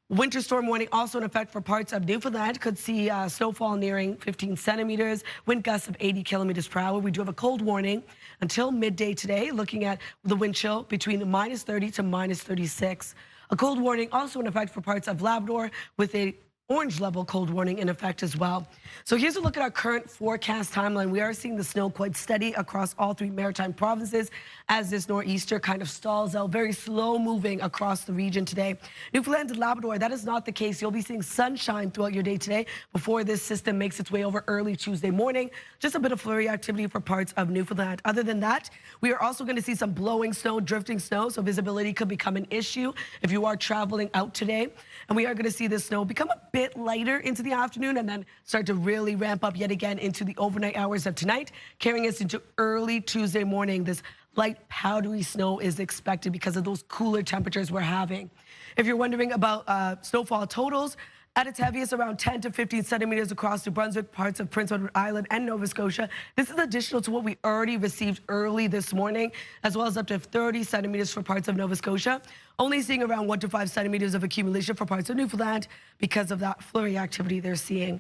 Winter storm warning also in effect for parts of Newfoundland. Could see snowfall nearing 15 centimeters, wind gusts of 80 kilometers per hour. We do have a cold warning until midday today, looking at the wind chill between minus 30 to minus 36. A cold warning also in effect for parts of Labrador with a orange level cold warning in effect as well. So here's a look at our current forecast timeline. We are seeing the snow quite steady across all 3 maritime provinces as this nor'easter kind of stalls out, very slow moving across the region today. Newfoundland and Labrador, that is not the case. You'll be seeing sunshine throughout your day today before this system makes its way over early Tuesday morning. Just a bit of flurry activity for parts of Newfoundland. Other than that, we are also going to see some blowing snow, drifting snow, so visibility could become an issue if you are traveling out today. And we are going to see this snow become a bit lighter into the afternoon and then start to really ramp up yet again into the overnight hours of tonight, carrying us into early Tuesday morning. This light powdery snow is expected because of those cooler temperatures we're having. If you're wondering about snowfall totals, at its heaviest, around 10 to 15 centimeters across New Brunswick, parts of Prince Edward Island and Nova Scotia. This is additional to what we already received early this morning, as well as up to 30 centimeters for parts of Nova Scotia. Only seeing around 1 to 5 centimeters of accumulation for parts of Newfoundland because of that flurry activity they're seeing.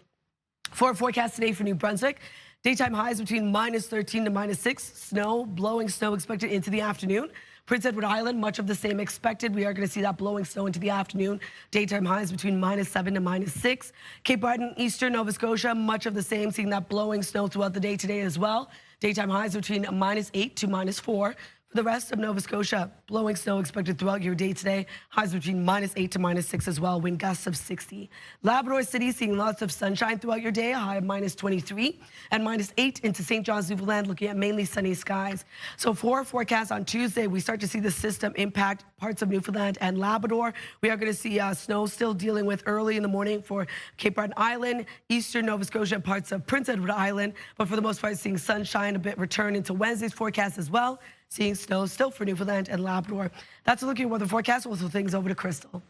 For our forecast today for New Brunswick, daytime highs between minus 13 to minus 6. Snow, blowing snow expected into the afternoon. Prince Edward Island, much of the same expected. We are going to see that blowing snow into the afternoon. Daytime highs between minus 7 to minus 6. Cape Breton, eastern Nova Scotia, much of the same, seeing that blowing snow throughout the day today as well. Daytime highs between minus 8 to minus 4. For the rest of Nova Scotia, blowing snow expected throughout your day today. Highs between minus 8 to minus 6 as well, wind gusts of 60. Labrador City seeing lots of sunshine throughout your day, a high of minus 23 and minus 8 into St. John's, Newfoundland, looking at mainly sunny skies. So for our forecast on Tuesday, we start to see the system impact parts of Newfoundland and Labrador. We are going to see snow still dealing with early in the morning for Cape Breton Island, eastern Nova Scotia, parts of Prince Edward Island. But for the most part, seeing sunshine a bit return into Wednesday's forecast as well. Seeing snow still for Newfoundland and Labrador. That's a look at weather forecast. We'll throw things over to Crystal.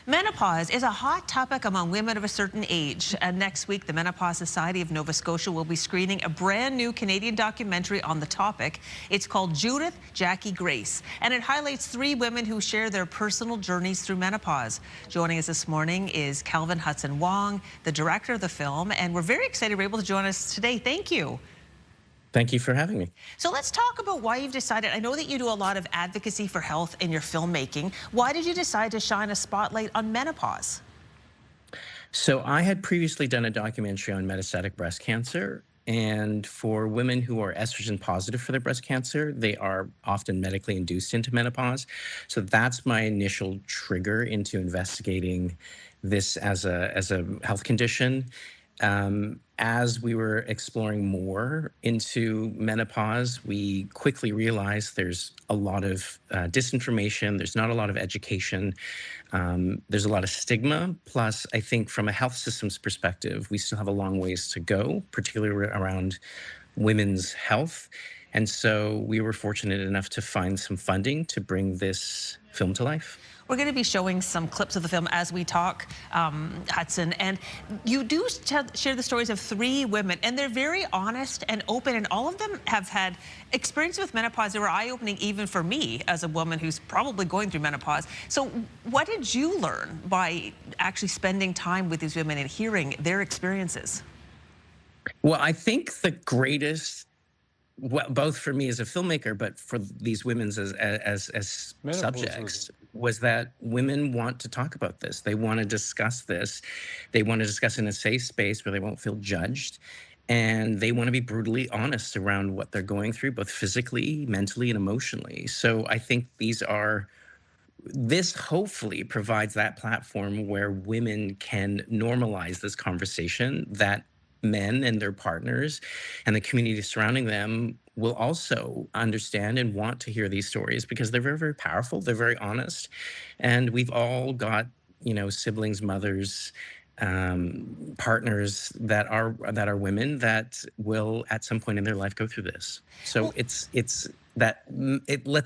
Menopause is a hot topic among women of a certain age. And next week, the Menopause Society of Nova Scotia will be screening a brand new Canadian documentary on the topic. It's called Judith, Jackie, Grace, and it highlights 3 women who share their personal journeys through menopause. Joining us this morning is Calvin Hudson-Wong, the director of the film, and we're very excited you're able to join us today. Thank you. Thank you for having me. So let's talk about why you've decided. I know that you do a lot of advocacy for health in your filmmaking. Why did you decide to shine a spotlight on menopause? So I had previously done a documentary on metastatic breast cancer. And for women who are estrogen positive for their breast cancer, they are often medically induced into menopause. So that's my initial trigger into investigating this as a health condition. As we were exploring more into menopause, we quickly realized there's a lot of disinformation. There's not a lot of education. There's a lot of stigma. Plus, I think from a health systems perspective, we still have a long ways to go, particularly around women's health. And so we were fortunate enough to find some funding to bring this film to life. We're going to be showing some clips of the film as we talk, Hudson, and you do share the stories of 3 women, and they're very honest and open, and all of them have had experience with menopause that were eye-opening even for me as a woman who's probably going through menopause. So what did you learn by actually spending time with these women and hearing their experiences? Well, I think the greatest, well, both for me as a filmmaker, but for these women as subjects, was that women want to talk about this. They want to discuss this. They want to discuss in a safe space where they won't feel judged. And they want to be brutally honest around what they're going through, both physically, mentally, and emotionally. So I think this hopefully provides that platform where women can normalize this conversation, that men and their partners and the community surrounding them will also understand and want to hear these stories, because they're very, very powerful. They're very honest. And we've all got, siblings, mothers, partners that are women that will at some point in their life go through this. So let's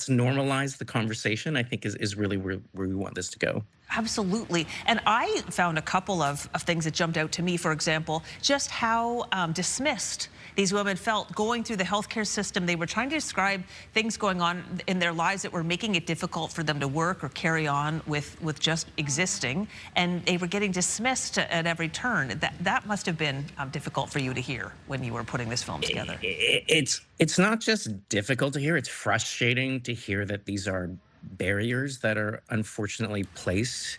normalize the conversation, I think is really where we want this to go. Absolutely. And I found a couple of things that jumped out to me. For example, just how dismissed these women felt going through the healthcare system. They were trying to describe things going on in their lives that were making it difficult for them to work or carry on with just existing. And they were getting dismissed at every turn. That must have been difficult for you to hear when you were putting this film together. It's not just difficult to hear. It's frustrating to hear that these are barriers that are unfortunately placed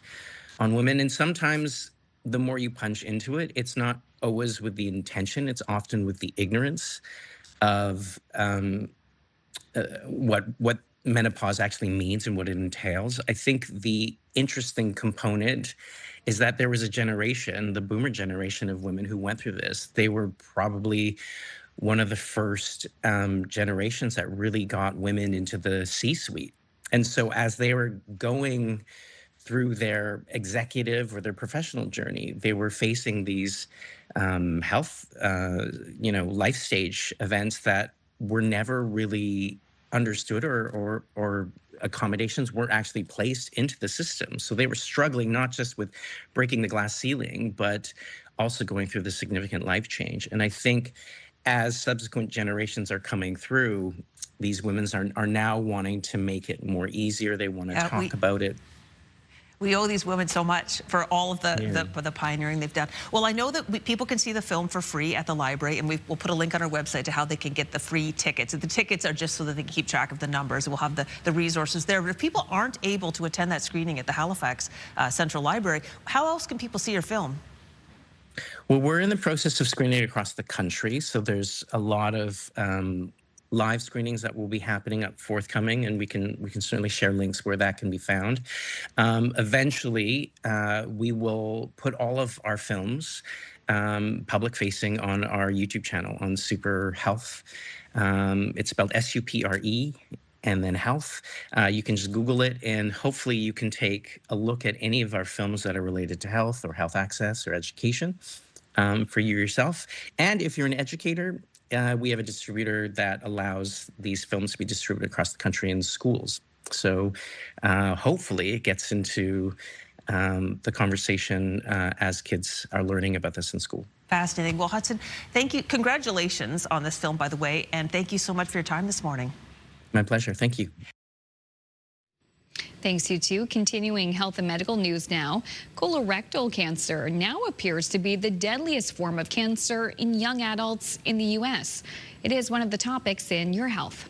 on women. And sometimes the more you punch into it, it's not always with the intention. It's often with the ignorance of what menopause actually means and what it entails. I think the interesting component is that there was a generation, the boomer generation of women who went through this. They were probably one of the first generations that really got women into the C-suite. And so as they were going through their executive or their professional journey, they were facing these health, life stage events that were never really understood, or accommodations weren't actually placed into the system. So they were struggling not just with breaking the glass ceiling, but also going through the significant life change. And I think as subsequent generations are coming through, these women are now wanting to make it more easier. They want to talk about it. We owe these women so much for all of the pioneering they've done. Well, I know that people can see the film for free at the library, and we'll put a link on our website to how they can get the free tickets. The tickets are just so that they can keep track of the numbers. We'll have the resources there. But if people aren't able to attend that screening at the Halifax Central Library, how else can people see your film? Well, we're in the process of screening across the country, so there's a lot of live screenings that will be happening up forthcoming, and we can certainly share links where that can be found. Eventually, we will put all of our films public facing on our YouTube channel on Super Health. It's spelled S-U-P-R-E and then health. You can just Google it, and hopefully you can take a look at any of our films that are related to health or health access or education for you yourself. And if you're an educator, we have a distributor that allows these films to be distributed across the country in schools. So hopefully it gets into the conversation as kids are learning about this in school. Fascinating. Well, Hudson, thank you. Congratulations on this film, by the way, and thank you so much for your time this morning. My pleasure. Thank you. Thanks, you too. Continuing health and medical news now. Colorectal cancer now appears to be the deadliest form of cancer in young adults in the U.S. It is one of the topics in Your Health.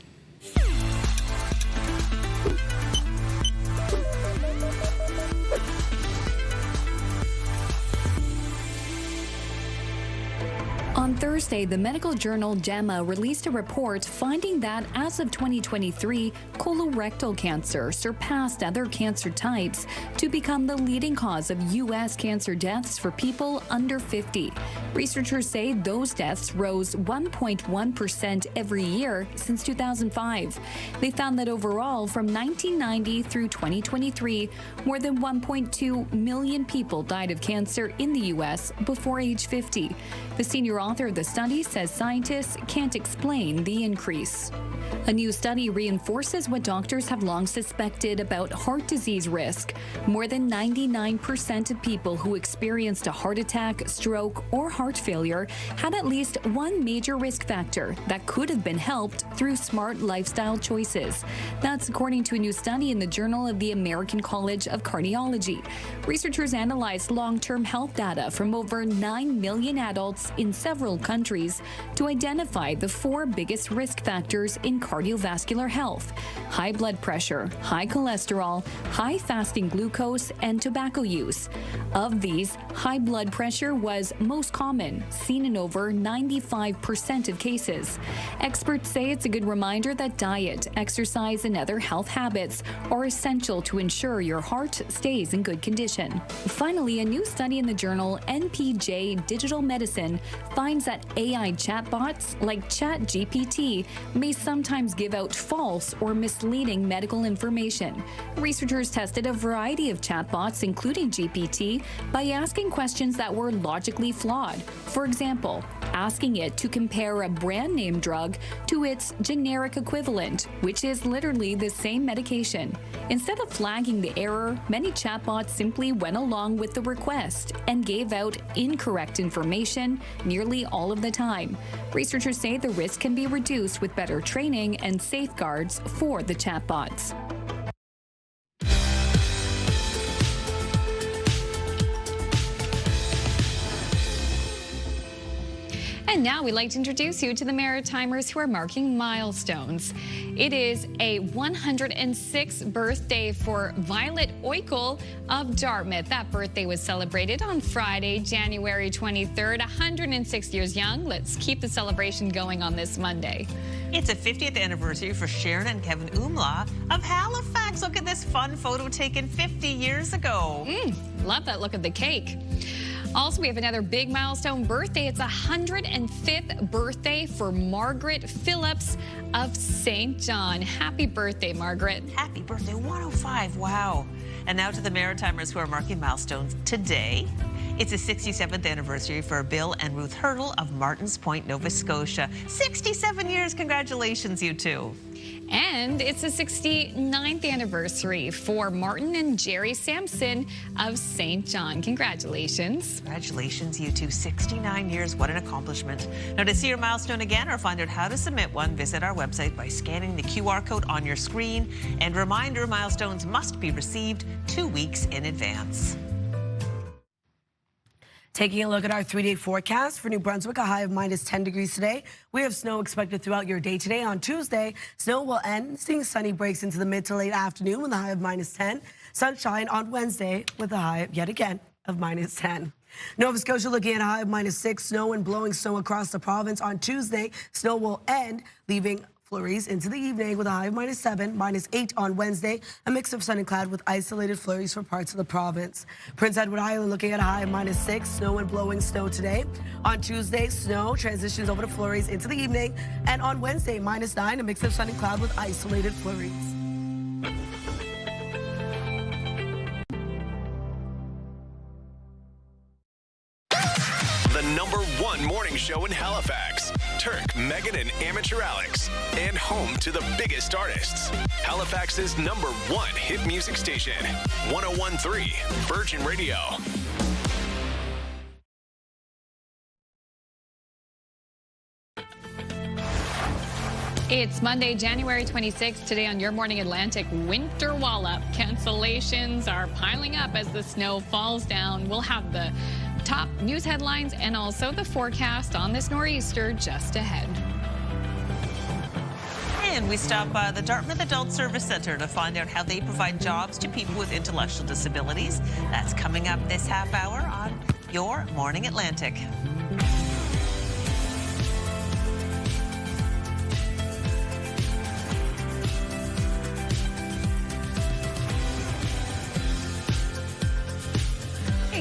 On Thursday, the medical journal JAMA released a report finding that as of 2023, colorectal cancer surpassed other cancer types to become the leading cause of U.S. cancer deaths for people under 50. Researchers say those deaths rose 1.1% every year since 2005. They found that overall, from 1990 through 2023, more than 1.2 million people died of cancer in the U.S. before age 50. The senior officer author of the study says scientists can't explain the increase. A new study reinforces what doctors have long suspected about heart disease risk. More than 99% of people who experienced a heart attack, stroke, or heart failure had at least one major risk factor that could have been helped through smart lifestyle choices. That's according to a new study in the Journal of the American College of Cardiology. Researchers analyzed long-term health data from over 9 million adults in several countries to identify the 4 biggest risk factors in cardiovascular health: high blood pressure, high cholesterol, high fasting glucose, and tobacco use. Of these, high blood pressure was most common, seen in over 95% of cases. Experts say it's a good reminder that diet, exercise, and other health habits are essential to ensure your heart stays in good condition. Finally, a new study in the journal NPJ Digital Medicine finds that AI chatbots like ChatGPT may sometimes give out false or misleading medical information. Researchers tested a variety of chatbots, including GPT, by asking questions that were logically flawed. For example, asking it to compare a brand name drug to its generic equivalent, which is literally the same medication. Instead of flagging the error, many chatbots simply went along with the request and gave out incorrect information nearly all of the time. Researchers say the risk can be reduced with better training and safeguards for the chatbots. And now we'd like to introduce you to the Maritimers who are marking milestones. It is a 106th birthday for Violet Oikel of Dartmouth. That birthday was celebrated on Friday, January 23rd, 106 years young. Let's keep the celebration going on this Monday. It's a 50th anniversary for Sharon and Kevin Umla of Halifax. Look at this fun photo taken 50 years ago. Love that look of the cake. Also, we have another big milestone birthday. It's a 105th birthday for Margaret Phillips of St. John. Happy birthday, Margaret. Happy birthday, 105, wow. And now to the Maritimers who are marking milestones today. It's a 67th anniversary for Bill and Ruth Hurdle of Martins Point, Nova Scotia. 67 years, congratulations, you two. And it's a 69th anniversary for Martin and Jerry Sampson of St. John. Congratulations. Congratulations, you two. 69 years, what an accomplishment. Now, to see your milestone again or find out how to submit one, visit our website by scanning the QR code on your screen. And reminder, milestones must be received 2 weeks in advance. Taking a look at our 3-day forecast for New Brunswick, a high of minus 10 degrees today. We have snow expected throughout your day today. On Tuesday, snow will end, seeing sunny breaks into the mid to late afternoon with a high of minus 10. Sunshine on Wednesday with a high, yet again, of minus 10. Nova Scotia looking at a high of minus 6. Snow and blowing snow across the province. On Tuesday, snow will end, leaving flurries into the evening with a high of minus 7, minus 8 on Wednesday. A mix of sun and cloud with isolated flurries for parts of the province. Prince Edward Island looking at a high of minus 6. Snow and blowing snow today. On Tuesday, snow transitions over to flurries into the evening. And on Wednesday, minus 9, a mix of sun and cloud with isolated flurries. The #1 morning show in Halifax. Turk, Megan, and Amateur Alex. And home to the biggest artists. Halifax's #1 hit music station. 101.3 Virgin Radio. It's Monday, January 26th. Today on Your Morning Atlantic, winter wallop. Cancellations are piling up as the snow falls down. We'll have the top news headlines and also the forecast on this nor'easter just ahead. And we stop by the Dartmouth Adult Service Centre to find out how they provide jobs to people with intellectual disabilities. That's coming up this half hour on Your Morning Atlantic.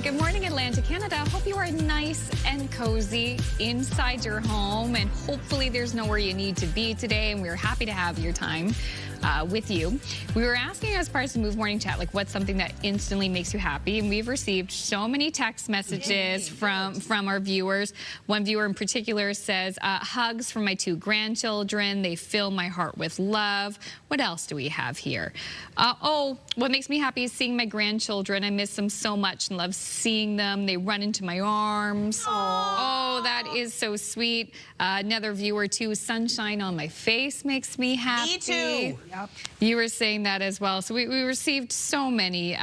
Good morning, Atlantic Canada. Hope you are nice and cozy inside your home, and hopefully there's nowhere you need to be today, and we're happy to have your time. with you. We were asking as part of the Move Morning Chat, like, what's something that instantly makes you happy? And we've received so many text messages from our viewers. One viewer in particular says, hugs from my 2 grandchildren. They fill my heart with love. What else do we have here? What makes me happy is seeing my grandchildren. I miss them so much and love seeing them. They run into my arms. Oh, that is so sweet. Another viewer too, sunshine on my face makes me happy. Me too. Yep. You were saying that as well. So we received so many.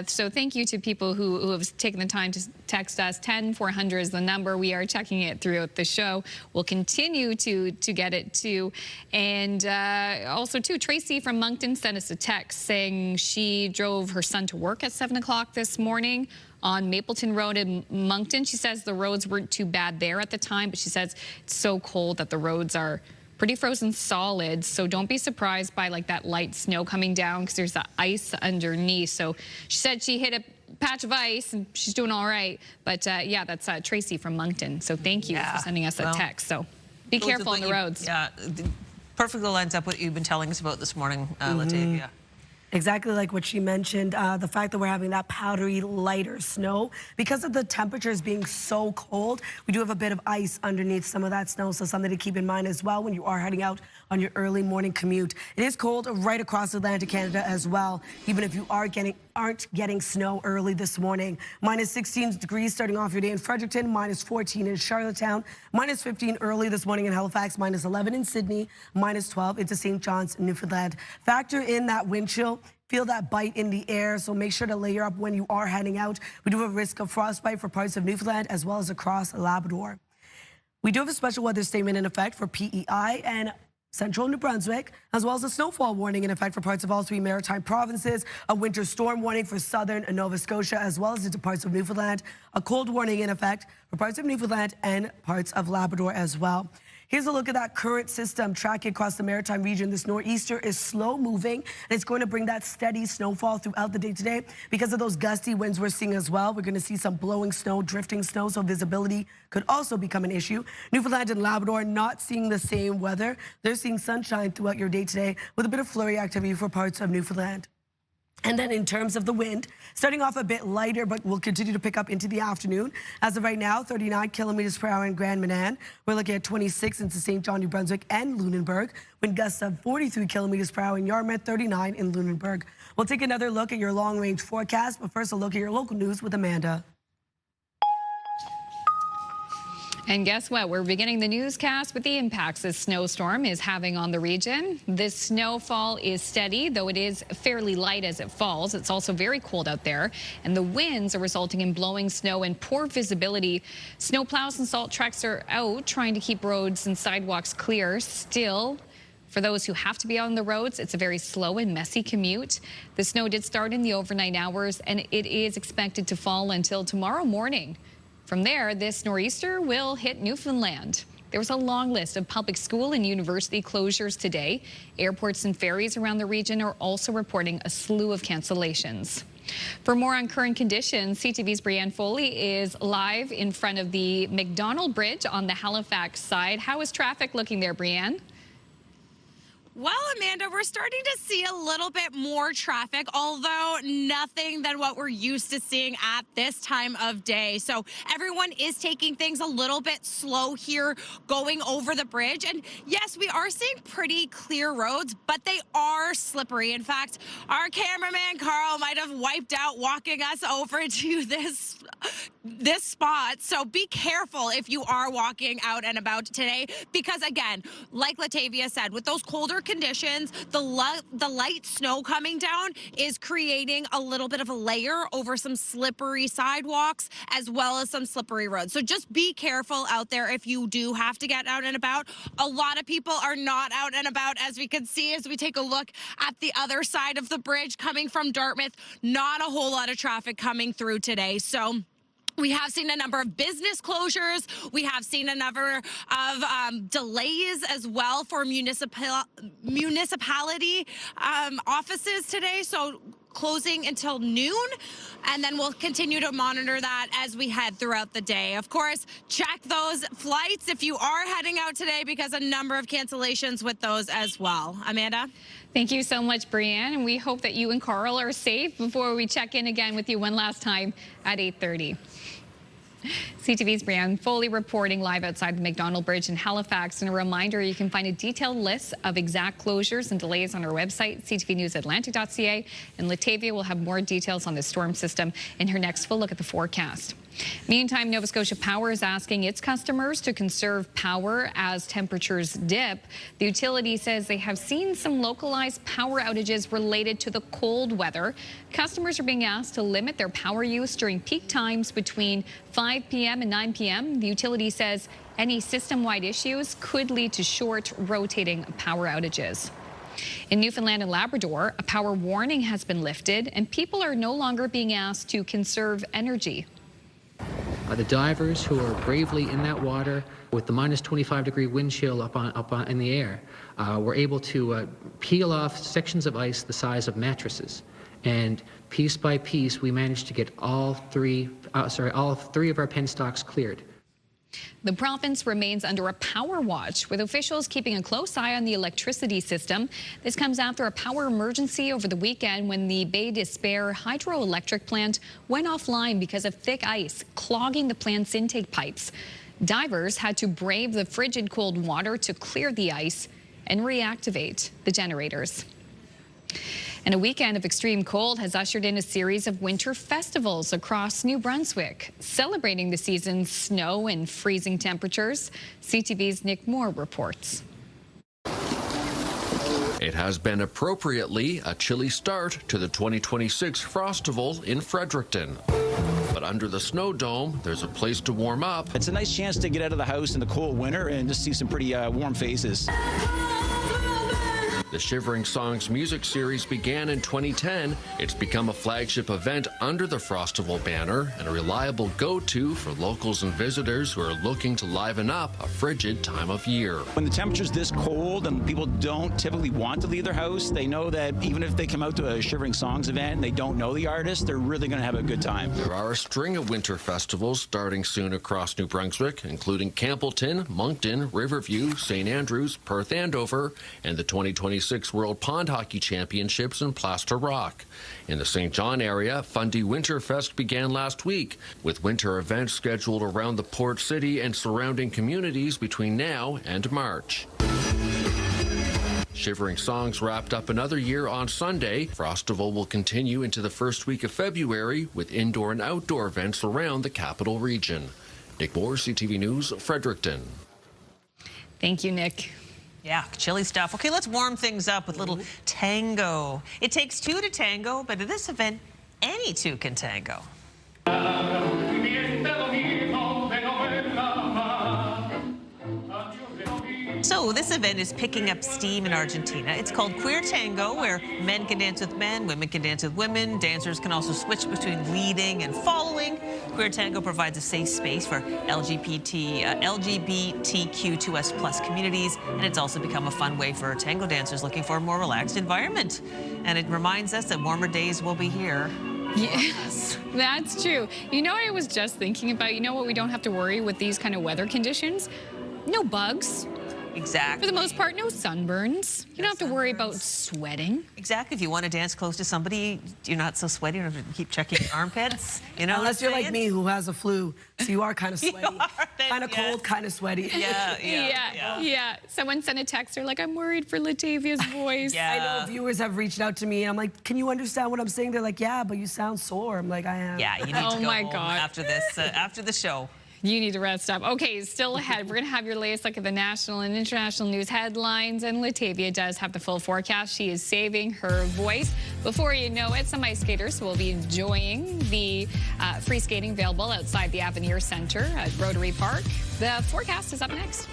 So thank you to people who have taken the time to text us. 10400 is the number. We are checking it throughout the show. We'll continue to get it too. And also too, Tracy from Moncton sent us a text saying she drove her son to work at 7 o'clock this morning on Mapleton Road in Moncton. She says the roads weren't too bad there at the time, but she says it's so cold that the roads are pretty frozen solid. So don't be surprised by like that light snow coming down because there's the ice underneath. So she said she hit a patch of ice and she's doing all right. But yeah, that's Tracy from Moncton. So thank you for sending us a text. So be careful on the roads. Yeah, perfectly lines up what you've been telling us about this morning, Latavia. Exactly like what she mentioned, the fact that we're having that powdery, lighter snow. Because of the temperatures being so cold, we do have a bit of ice underneath some of that snow, so something to keep in mind as well when you are heading out on your early morning commute. It is cold right across Atlantic Canada as well, even if you aren't getting snow early this morning. Minus 16 degrees starting off your day in Fredericton, minus 14 in Charlottetown, minus 15 early this morning in Halifax, minus 11 in Sydney, minus 12 into St. John's, Newfoundland. Factor in that wind chill. Feel that bite in the air, so make sure to layer up when you are heading out. We do have a risk of frostbite for parts of Newfoundland as well as across Labrador. We do have a special weather statement in effect for PEI and Central New Brunswick, as well as a snowfall warning in effect for parts of all 3 maritime provinces, a winter storm warning for southern Nova Scotia, as well as into parts of Newfoundland, a cold warning in effect for parts of Newfoundland and parts of Labrador as well. Here's a look at that current system tracking across the maritime region. This nor'easter is slow moving, and it's going to bring that steady snowfall throughout the day today. Because of those gusty winds we're seeing as well, we're going to see some blowing snow, drifting snow, so visibility could also become an issue. Newfoundland and Labrador not seeing the same weather. They're seeing sunshine throughout your day today with a bit of flurry activity for parts of Newfoundland. And then in terms of the wind, starting off a bit lighter, but will continue to pick up into the afternoon. As of right now, 39 kilometers per hour in Grand Manan. We're looking at 26 into St. John, New Brunswick and Lunenburg. Wind gusts of 43 kilometers per hour in Yarmouth, 39 in Lunenburg. We'll take another look at your long-range forecast, but first a look at your local news with Amanda. And guess what? We're beginning the newscast with the impacts this snowstorm is having on the region. This snowfall is steady, though it is fairly light as it falls. It's also very cold out there, and the winds are resulting in blowing snow and poor visibility. Snow plows and salt trucks are out trying to keep roads and sidewalks clear. Still, for those who have to be on the roads, it's a very slow and messy commute. The snow did start in the overnight hours, and it is expected to fall until tomorrow morning. From there, this nor'easter will hit Newfoundland. There was a long list of public school and university closures today. Airports and ferries around the region are also reporting a slew of cancellations. For more on current conditions, CTV's Brianne Foley is live in front of the McDonald Bridge on the Halifax side. How is traffic looking there, Brianne? Well, Amanda, we're starting to see a little bit more traffic, although nothing than what we're used to seeing at this time of day. So everyone is taking things a little bit slow here going over the bridge. And yes, we are seeing pretty clear roads, but they are slippery. In fact, our cameraman Carl might have wiped out walking us over to this spot. So be careful if you are walking out and about today, because again, like Latavia said, with those colder conditions, the light snow coming down is creating a little bit of a layer over some slippery sidewalks as well as some slippery roads. So just be careful out there if you do have to get out and about. A lot of people are not out and about, as we can see as we take a look at the other side of the bridge coming from Dartmouth. Not a whole lot of traffic coming through today. So we have seen a number of business closures. We have seen a number of delays as well for municipality offices today. So closing until noon, and then we'll continue to monitor that as we head throughout the day. Of course, check those flights if you are heading out today, because a number of cancellations with those as well. Amanda? Thank you so much, Brianne, and we hope that you and Carl are safe before we check in again with you one last time at 8:30. CTV's Brianne Foley reporting live outside the McDonald Bridge in Halifax. And a reminder, you can find a detailed list of exact closures and delays on our website, ctvnewsatlantic.ca. And Latavia will have more details on the storm system in her next full look at the forecast. Meantime, Nova Scotia Power is asking its customers to conserve power as temperatures dip. The utility says they have seen some localized power outages related to the cold weather. Customers are being asked to limit their power use during peak times between 5 p.m. and 9 p.m. The utility says any system-wide issues could lead to short rotating power outages. In Newfoundland and Labrador, a power warning has been lifted and people are no longer being asked to conserve energy. The divers who are bravely in that water with the minus 25-degree wind chill up in the air were able to peel off sections of ice the size of mattresses. And piece by piece, we managed to get all three of our penstocks cleared. The province remains under a power watch, with officials keeping a close eye on the electricity system. This comes after a power emergency over the weekend when the Bay d'Espoir hydroelectric plant went offline because of thick ice clogging the plant's intake pipes. Divers had to brave the frigid cold water to clear the ice and reactivate the generators. And a weekend of extreme cold has ushered in a series of winter festivals across New Brunswick, celebrating the season's snow and freezing temperatures. CTV's Nick Moore reports. It has been appropriately a chilly start to the 2026 Frostival in Fredericton. But under the snow dome, there's a place to warm up. It's a nice chance to get out of the house in the cold winter and just see some pretty warm faces. The Shivering Songs music series began in 2010. It's become a flagship event under the Frostival banner and a reliable go-to for locals and visitors who are looking to liven up a frigid time of year. When the temperature's this cold and people don't typically want to leave their house, they know that even if they come out to a Shivering Songs event and they don't know the artist, they're really going to have a good time. There are a string of winter festivals starting soon across New Brunswick, including Campbellton, Moncton, Riverview, St. Andrews, Perth Andover, and the 2026 World Pond Hockey Championships in Plaster Rock. In the St. John area, Fundy Winterfest began last week, with winter events scheduled around the port city and surrounding communities between now and March. Shivering Songs wrapped up another year on Sunday. Frostival will continue into the first week of February with indoor and outdoor events around the capital region. Nick Moore, CTV News, Fredericton. Thank you, Nick. Yeah, chilly stuff. Okay, let's warm things up with little tango. It takes two to tango, but at this event, any two can tango. So this event is picking up steam in Argentina. It's called Queer Tango, where men can dance with men, women can dance with women. Dancers can also switch between leading and following. Queer Tango provides a safe space for LGBTQ2S+ communities, and it's also become a fun way for tango dancers looking for a more relaxed environment. And it reminds us that warmer days will be here. Yes, that's true. You know, I was just thinking about, you know what we don't have to worry with these kind of weather conditions? No bugs. Exactly. For the most part, no sunburns. You don't have to worry about sweating. Exactly. If you want to dance close to somebody, you're not so sweaty. You don't have to keep checking your armpits. You know, unless you're like me, who has a flu, so you are kind of sweaty, kind of cold, kind of sweaty. Yeah. Someone sent a text. They're like, "I'm worried for Latavia's voice." I know viewers have reached out to me, and I'm like, "Can you understand what I'm saying?" They're like, "Yeah, but you sound sore." I'm like, "I am." Yeah, you need to go home after this, after the show. You need to rest up. Okay, still ahead. We're going to have your latest look at the national and international news headlines, and Latavia does have the full forecast. She is saving her voice. Before you know it, some ice skaters will be enjoying the free skating available outside the Avenir Center at Rotary Park. The forecast is up next.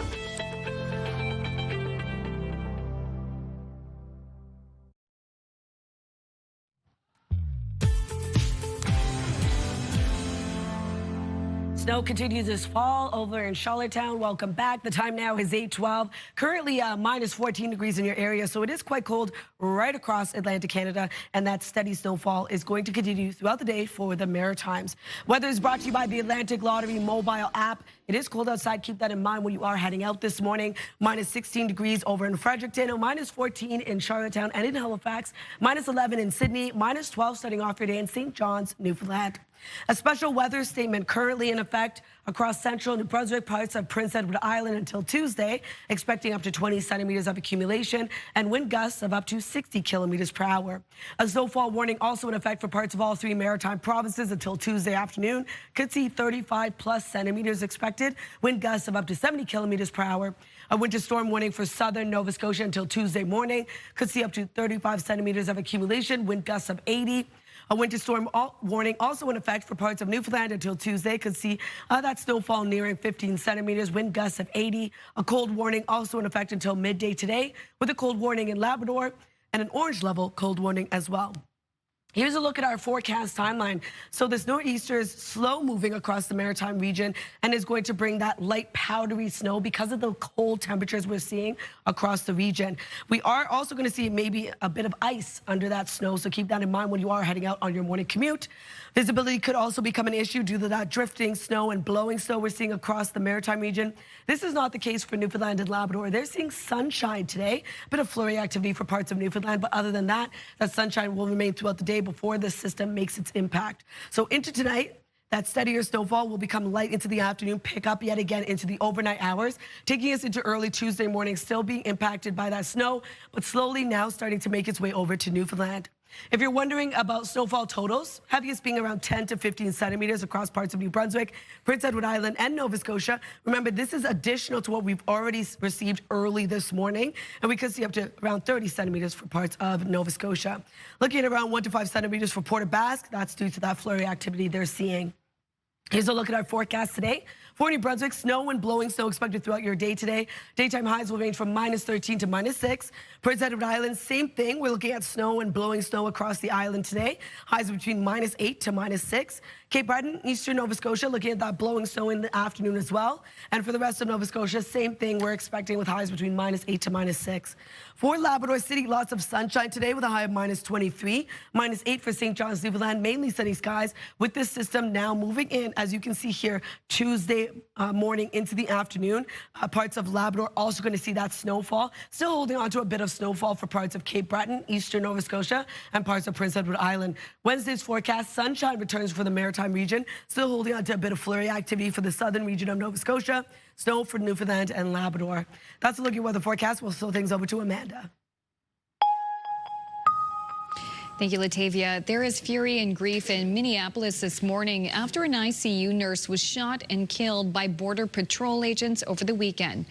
Snow continues this fall over in Charlottetown. Welcome back. The time now is 8:12. Currently minus 14 degrees in your area, so it is quite cold right across Atlantic Canada, and that steady snowfall is going to continue throughout the day for the Maritimes. Weather is brought to you by the Atlantic Lottery mobile app. It is cold outside. Keep that in mind when you are heading out this morning. Minus 16 degrees over in Fredericton, minus 14 in Charlottetown and in Halifax, minus 11 in Sydney, minus 12 starting off your day in St. John's, Newfoundland. A special weather statement currently in effect across central New Brunswick, parts of Prince Edward Island until Tuesday, expecting up to 20 centimeters of accumulation and wind gusts of up to 60 kilometers per hour. A snowfall warning also in effect for parts of all three maritime provinces until Tuesday afternoon. Could see 35 plus centimeters expected, wind gusts of up to 70 kilometers per hour. A winter storm warning for southern Nova Scotia until Tuesday morning. Could see up to 35 centimeters of accumulation, wind gusts of 80. A winter storm warning also in effect for parts of Newfoundland until Tuesday. Could see that snowfall nearing 15 centimeters, wind gusts of 80. A cold warning also in effect until midday today, with a cold warning in Labrador and an orange level cold warning as well. Here's a look at our forecast timeline. So this nor'easter is slow moving across the maritime region and is going to bring that light powdery snow because of the cold temperatures we're seeing across the region. We are also going to see maybe a bit of ice under that snow, so keep that in mind when you are heading out on your morning commute. Visibility could also become an issue due to that drifting snow and blowing snow we're seeing across the maritime region. This is not the case for Newfoundland and Labrador. They're seeing sunshine today, a bit of flurry activity for parts of Newfoundland, but other than that, that sunshine will remain throughout the day before this system makes its impact. So into tonight, that steadier snowfall will become light into the afternoon, pick up yet again into the overnight hours, taking us into early Tuesday morning, still being impacted by that snow, but slowly now starting to make its way over to Newfoundland. If you're wondering about snowfall totals, heaviest being around 10 to 15 centimeters across parts of New Brunswick, Prince Edward Island, and Nova Scotia. Remember, this is additional to what we've already received early this morning, and we could see up to around 30 centimeters for parts of Nova Scotia. Looking at around 1 to 5 centimeters for Port of Basque, that's due to that flurry activity they're seeing. Here's a look at our forecast today. For New Brunswick, snow and blowing snow expected throughout your day today. Daytime highs will range from minus 13 to minus 6. Prince Edward Island, same thing. We're looking at snow and blowing snow across the island today. Highs between minus 8 to minus 6. Cape Breton, eastern Nova Scotia, looking at that blowing snow in the afternoon as well. And for the rest of Nova Scotia, same thing. We're expecting with highs between minus 8 to minus 6. For Labrador City, lots of sunshine today with a high of minus 23. Minus 8 for St. John's, Newfoundland, mainly sunny skies. With this system now moving in, as you can see here, Tuesday morning into the afternoon. Parts of Labrador also going to see that snowfall. Still holding on to a bit of snowfall for parts of Cape Breton, eastern Nova Scotia, and parts of Prince Edward Island. Wednesday's forecast, sunshine returns for the maritime region. Still holding on to a bit of flurry activity for the southern region of Nova Scotia. Snow for Newfoundland and Labrador. That's a look at weather forecast. We'll throw things over to Amanda. Thank you, Latavia. There is fury and grief in Minneapolis this morning after an ICU nurse was shot and killed by Border Patrol agents over the weekend.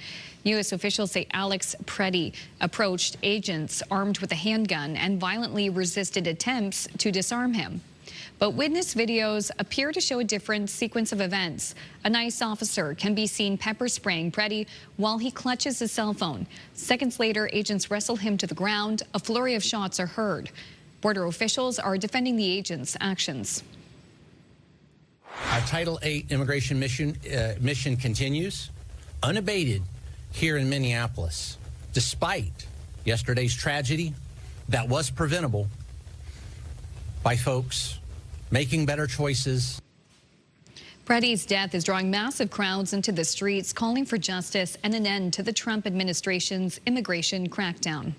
U.S. officials say Alex Preddy approached agents armed with a handgun and violently resisted attempts to disarm him. But witness videos appear to show a different sequence of events. A NICE officer can be seen pepper spraying Preddy while he clutches his cell phone. Seconds later, agents wrestle him to the ground. A flurry of shots are heard. Border officials are defending the agents' actions. Our Title VIII immigration mission continues unabated here in Minneapolis, despite yesterday's tragedy that was preventable by folks making better choices. Preddy's death is drawing massive crowds into the streets, calling for justice and an end to the Trump administration's immigration crackdown.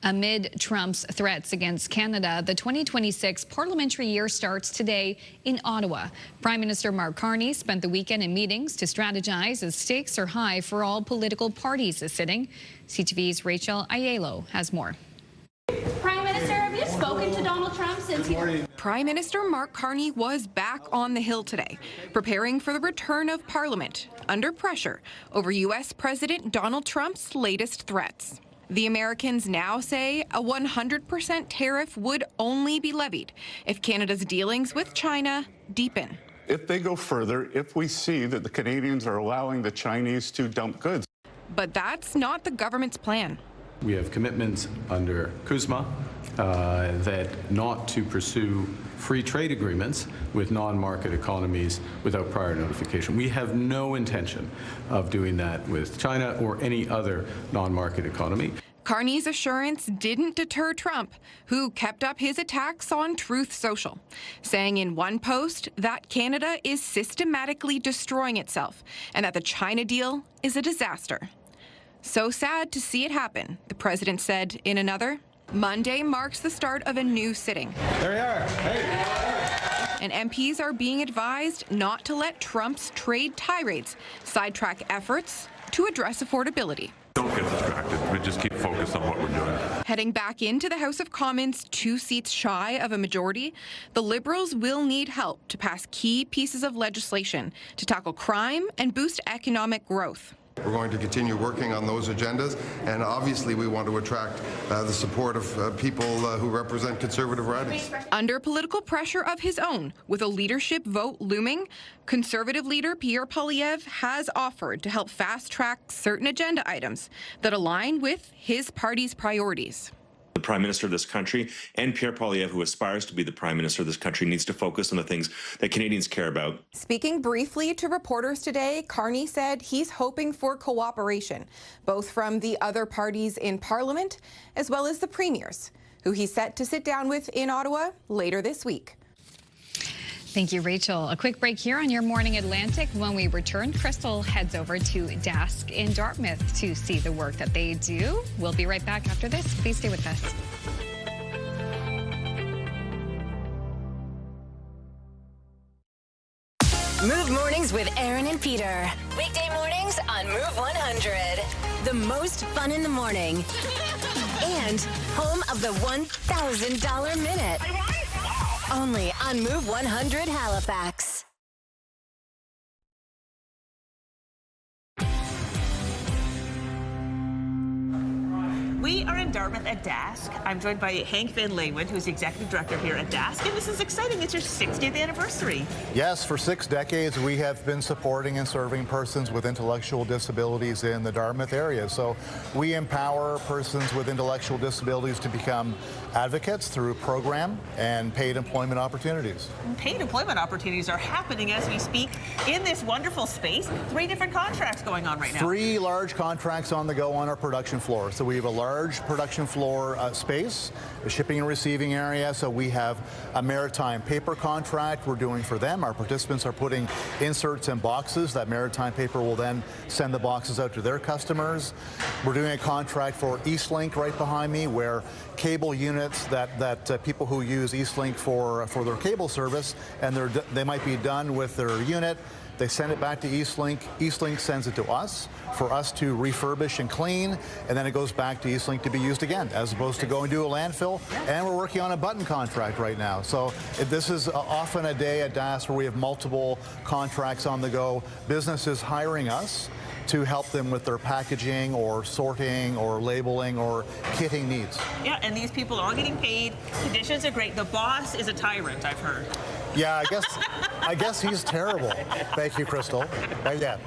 Amid Trump's threats against Canada, the 2026 parliamentary year starts today in Ottawa. Prime Minister Mark Carney spent the weekend in meetings to strategize as stakes are high for all political parties this sitting. CTV's Rachel Aiello has more. Prime Minister, have you spoken to Donald Trump since Prime Minister Mark Carney was back on the Hill today, preparing for the return of Parliament under pressure over U.S. President Donald Trump's latest threats. The Americans now say a 100% tariff would only be levied if Canada's dealings with China deepen. If they go further, if we see that the Canadians are allowing the Chinese to dump goods. But that's not the government's plan. We have commitments under CUSMA that not to pursue free trade agreements with non-market economies without prior notification. We have no intention of doing that with China or any other non-market economy. Carney's assurance didn't deter Trump, who kept up his attacks on Truth Social, saying in one post that Canada is systematically destroying itself and that the China deal is a disaster. So sad to see it happen, the president said in another. Monday marks the start of a new sitting. There you are. Hey. And MPs are being advised not to let Trump's trade tirades sidetrack efforts to address affordability. Don't get distracted. We just keep focused on what we're doing. Heading back into the House of Commons 2 seats shy of a majority, the Liberals will need help to pass key pieces of legislation to tackle crime and boost economic growth. We're going to continue working on those agendas, and obviously we want to attract the support of people who represent conservative ridings. Under political pressure of his own, with a leadership vote looming, Conservative leader Pierre Poilievre has offered to help fast-track certain agenda items that align with his party's priorities. The Prime Minister of this country and Pierre Poilievre, who aspires to be the Prime Minister of this country, needs to focus on the things that Canadians care about. Speaking briefly to reporters today, Carney said he's hoping for cooperation, both from the other parties in Parliament as well as the premiers, who he's set to sit down with in Ottawa later this week. Thank you, Rachel. A quick break here on Your Morning Atlantic. When we return, Crystal heads over to Dask in Dartmouth to see the work that they do. We'll be right back after this. Please stay with us. Move Mornings with Aaron and Peter. Weekday mornings on Move 100. The most fun in the morning. And home of the $1,000 minute. Only on Move 100 Halifax. We are in Dartmouth at Dask. I'm joined by Hank Van Leeuwen, who's the executive director here at Dask, and this is exciting. It's your 60th anniversary. Yes, for 6 decades we have been supporting and serving persons with intellectual disabilities in the Dartmouth area. So we empower persons with intellectual disabilities to become advocates through program and paid employment opportunities. Paid employment opportunities are happening as we speak in this wonderful space. 3 different contracts going on right now. 3 large contracts on the go on our production floor. So we have a large production floor space, a shipping and receiving area. So we have a maritime paper contract we're doing for them. Our participants are putting inserts in boxes. That maritime paper will then send the boxes out to their customers. We're doing a contract for Eastlink right behind me, where cable units that people who use Eastlink for their cable service, and they might be done with their unit. They send it back to Eastlink. Eastlink sends it to us for us to refurbish and clean, and then it goes back to Eastlink to be used again, as opposed to going to a landfill. And we're working on a button contract right now. So this is often a day at Dask where we have multiple contracts on the go. Businesses hiring us to help them with their packaging or sorting or labeling or kitting needs. Yeah, and these people are all getting paid. Conditions are great. The boss is a tyrant, I've heard. Yeah, I guess he's terrible. Thank you, Crystal. Yeah.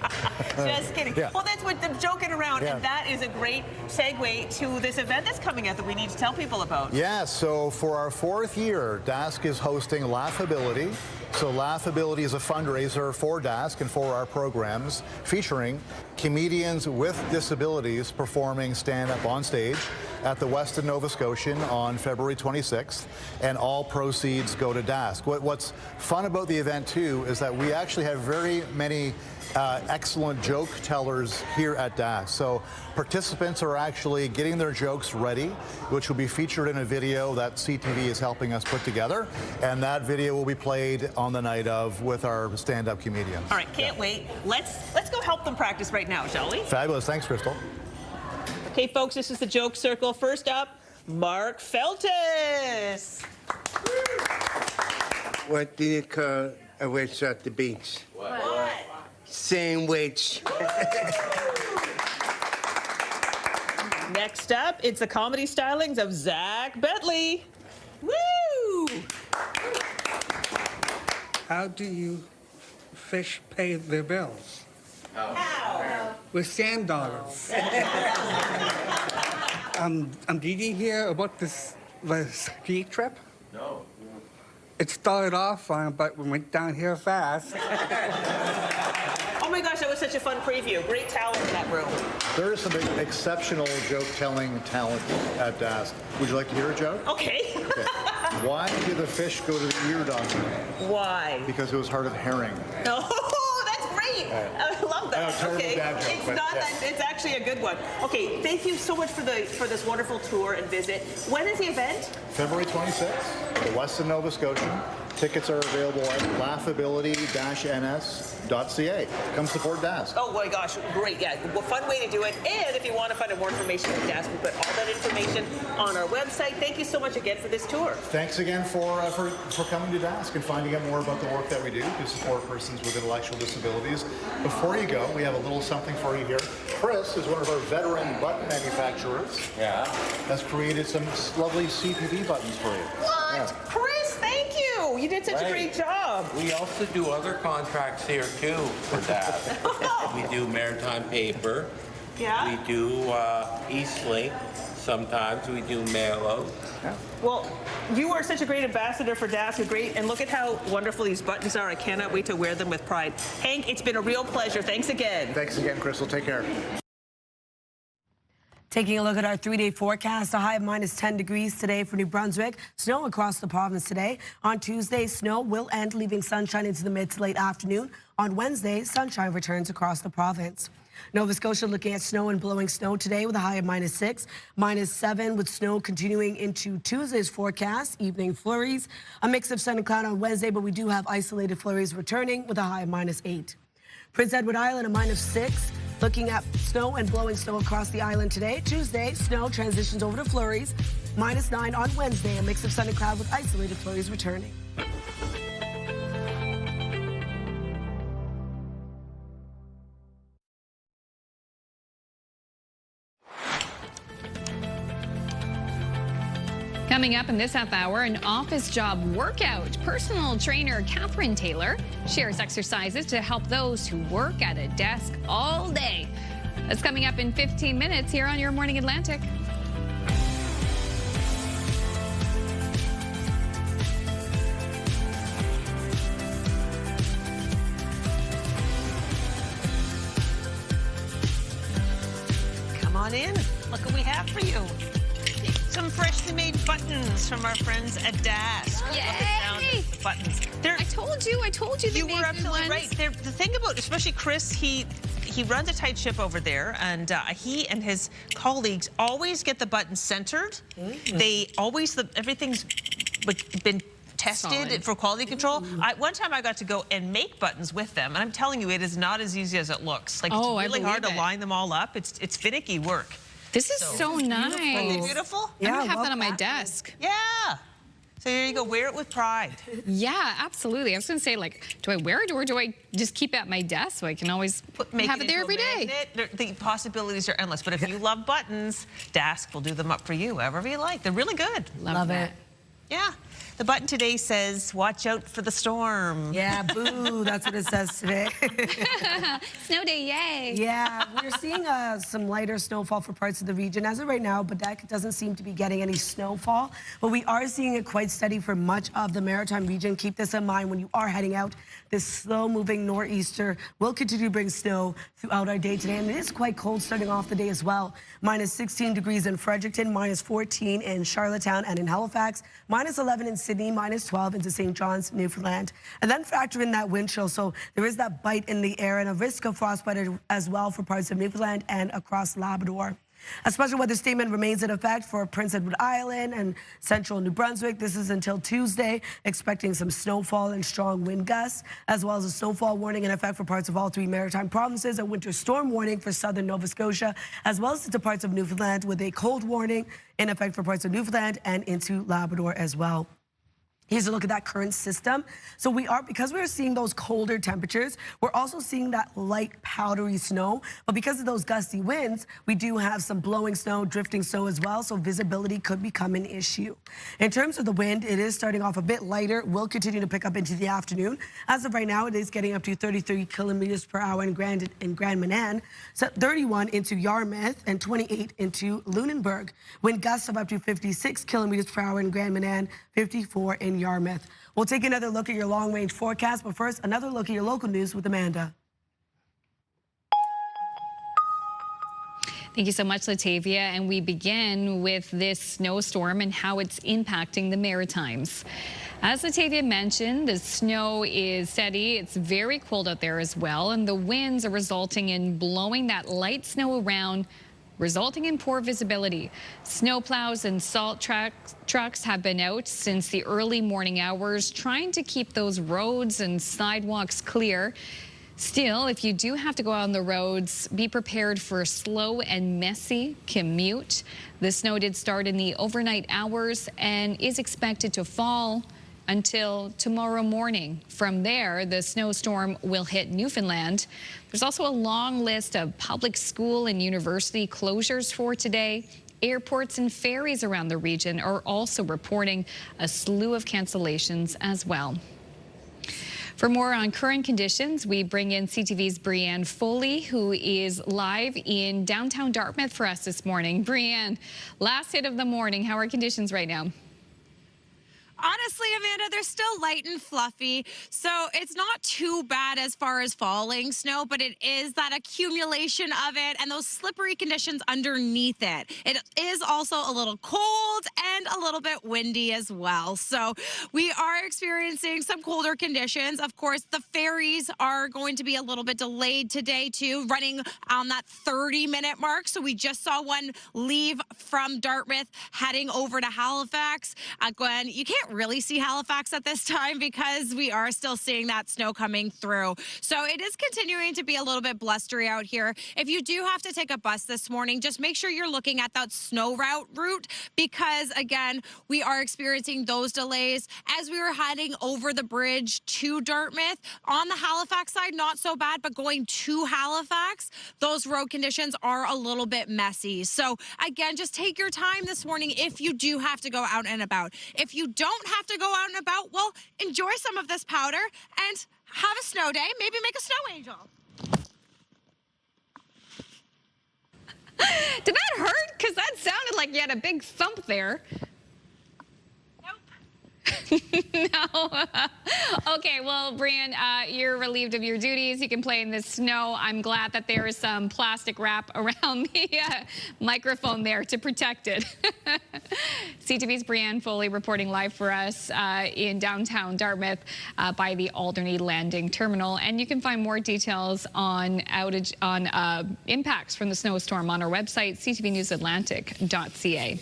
Just kidding. Yeah. Well, that's what I'm joking around, Yeah. and that is a great segue to this event that's coming up that we need to tell people about. Yeah, so for our 4th year, Dask is hosting Laughability. So Laughability is a fundraiser for Dask and for our programs, featuring comedians with disabilities performing stand-up on stage at the Westin Nova Scotian on February 26th, and all proceeds go to Dask. What's fun about the event, too, is that we actually have very many excellent joke tellers here at Dask. So participants are actually getting their jokes ready, which will be featured in a video that CTV is helping us put together, and that video will be played on the night of with our stand-up comedians. All right, can't wait. Let's go help them practice right now, shall we? Fabulous. Thanks, Crystal. Okay, folks, this is the joke circle. First up, Mark Feltus. What do you call a witch at the beach? What? Sandwich. Next up, it's the comedy stylings of Zach Bentley. Woo! How do you fish pay their bills? How? With $100. I'm reading here about this the ski trip? No. It started off fine, but we went down here fast. Oh my gosh, that was such a fun preview. Great talent in that room. There is some exceptional joke-telling talent at Dask. Would you like to hear a joke? Okay. Why did the fish go to the ear doctor? Why? Because it was hard of herring. Oh, that's great. I love that. Okay. It's not that, it's actually a good one. Okay, thank you so much for this wonderful tour and visit. When is the event? February 26th, the Weston, Nova Scotia. Tickets are available at laughability-ns.ca. Come support Dask. Oh my gosh, great. Yeah, well, fun way to do it. And if you want to find out more information on Dask, we put all that information on our website. Thank you so much again for this tour. Thanks again for coming to Dask and finding out more about the work that we do to support persons with intellectual disabilities. Before you go, we have a little something for you here. Chris is one of our veteran button manufacturers. Yeah. Has created some lovely CTV buttons for you. What? Yeah. Chris, thank you. You did such a great job. We also do other contracts here too for that. We do maritime paper. Yeah. We do Eastlink. Sometimes we do mail-out. Yeah. Well, you are such a great ambassador for Dask, and look at how wonderful these buttons are. I cannot wait to wear them with pride. Hank, it's been a real pleasure. Thanks again. Thanks again, Crystal. Take care. Taking a look at our 3-day forecast, a high of -10 degrees today for New Brunswick. Snow across the province today. On Tuesday, snow will end, leaving sunshine into the mid to late afternoon. On Wednesday, sunshine returns across the province. Nova Scotia looking at snow and blowing snow today with a high of -6, -7 with snow continuing into Tuesday's forecast. Evening flurries, a mix of sun and cloud on Wednesday, but we do have isolated flurries returning with a high of -8. Prince Edward Island, a -6. Looking at snow and blowing snow across the island today. Tuesday, snow transitions over to flurries. -9 on Wednesday, a mix of sun and cloud with isolated flurries returning. Coming up in this half hour, an office job workout. Personal trainer Catherine Taylor shares exercises to help those who work at a desk all day. That's coming up in 15 minutes here on Your Morning Atlantic. Come on in. Look what we have for you. Some freshly made buttons from our friends at Dask. Yay! The buttons. I told you they You were absolutely right. The thing about, especially Chris, he runs a tight ship over there, and he and his colleagues always get the buttons centered. They always, everything's been tested for quality control. One time I got to go and make buttons with them, and I'm telling you, it is not as easy as it looks. Like, it's really hard to line them all up. It's finicky work. This is so nice. Aren't they beautiful? I'm gonna have that on my desk. Yeah. So there you go. Wear it with pride. Yeah, absolutely. I was gonna say, like, do I wear it or do I just keep it at my desk so I can always have it there every day? The possibilities are endless. But if you love buttons, Dask will do them up for you however you like. They're really good. Love it. Yeah. The button today says, watch out for the storm. Yeah, boo, that's what it says today. Snow day, yay. Yeah, we're seeing some lighter snowfall for parts of the region. As of right now, Bedeck doesn't seem to be getting any snowfall, but we are seeing it quite steady for much of the Maritime region. Keep this in mind when you are heading out. This slow-moving nor'easter will continue to bring snow throughout our day today, and it is quite cold starting off the day as well. -16 degrees in Fredericton, -14 in Charlottetown and in Halifax, -11 in Sydney, -12 into St. John's, Newfoundland. And then factor in that wind chill, so there is that bite in the air and a risk of frostbite as well for parts of Newfoundland and across Labrador. A special weather statement remains in effect for Prince Edward Island and central New Brunswick. This is until Tuesday, expecting some snowfall and strong wind gusts, as well as a snowfall warning in effect for parts of all 3 maritime provinces, a winter storm warning for southern Nova Scotia, as well as into parts of Newfoundland with a cold warning in effect for parts of Newfoundland and into Labrador as well. Here's a look at that current system. So because we're seeing those colder temperatures, we're also seeing that light powdery snow. But because of those gusty winds, we do have some blowing snow, drifting snow as well. So visibility could become an issue. In terms of the wind, it is starting off a bit lighter, will continue to pick up into the afternoon. As of right now, it is getting up to 33 kilometers per hour in Grand Manan, so 31 into Yarmouth and 28 into Lunenburg. Wind gusts of up to 56 kilometers per hour in Grand Manan, 54 in Yarmouth. We'll take another look at your long-range forecast, but first, another look at your local news with Amanda. Thank you so much, Latavia. And we begin with this snowstorm and how it's impacting the Maritimes. As Latavia mentioned, the snow is steady. It's very cold out there as well, and the winds are resulting in blowing that light snow around, resulting in poor visibility. Snowplows and salt trucks have been out since the early morning hours, trying to keep those roads and sidewalks clear. Still, if you do have to go out on the roads, be prepared for a slow and messy commute. The snow did start in the overnight hours and is expected to fall until tomorrow morning. From there, the snowstorm will hit Newfoundland. There's also a long list of public school and university closures for today. Airports and ferries around the region are also reporting a slew of cancellations as well. For more on current conditions, we bring in CTV's Brianne Foley, who is live in downtown Dartmouth for us this morning. Brianne, last hit of the morning, how are conditions right now? Honestly, Amanda, they're still light and fluffy, so it's not too bad as far as falling snow, but it is that accumulation of it and those slippery conditions underneath it. It is also a little cold and a little bit windy as well. So we are experiencing some colder conditions. Of course, the ferries are going to be a little bit delayed today too, running on that 30-minute mark. So we just saw one leave from Dartmouth heading over to Halifax. Gwen, you can't really see Halifax at this time because we are still seeing that snow coming through. So it is continuing to be a little bit blustery out here. If you do have to take a bus this morning, just make sure you're looking at that snow route because, again, we are experiencing those delays as we were heading over the bridge to Dartmouth. On the Halifax side, not so bad, but going to Halifax, those road conditions are a little bit messy. So, again, just take your time this morning if you do have to go out and about. If you don't have to go out and about, well, enjoy some of this powder and have a snow day. Maybe make a snow angel. Did that hurt? Because that sounded like you had a big thump there. No. Okay, well, Brian, you're relieved of your duties. You can play in the snow. I'm glad that there is some plastic wrap around the microphone there to protect it. CTV's Brianne Foley reporting live for us in downtown Dartmouth by the Alderney Landing Terminal. And you can find more details on impacts from the snowstorm on our website, ctvnewsatlantic.ca.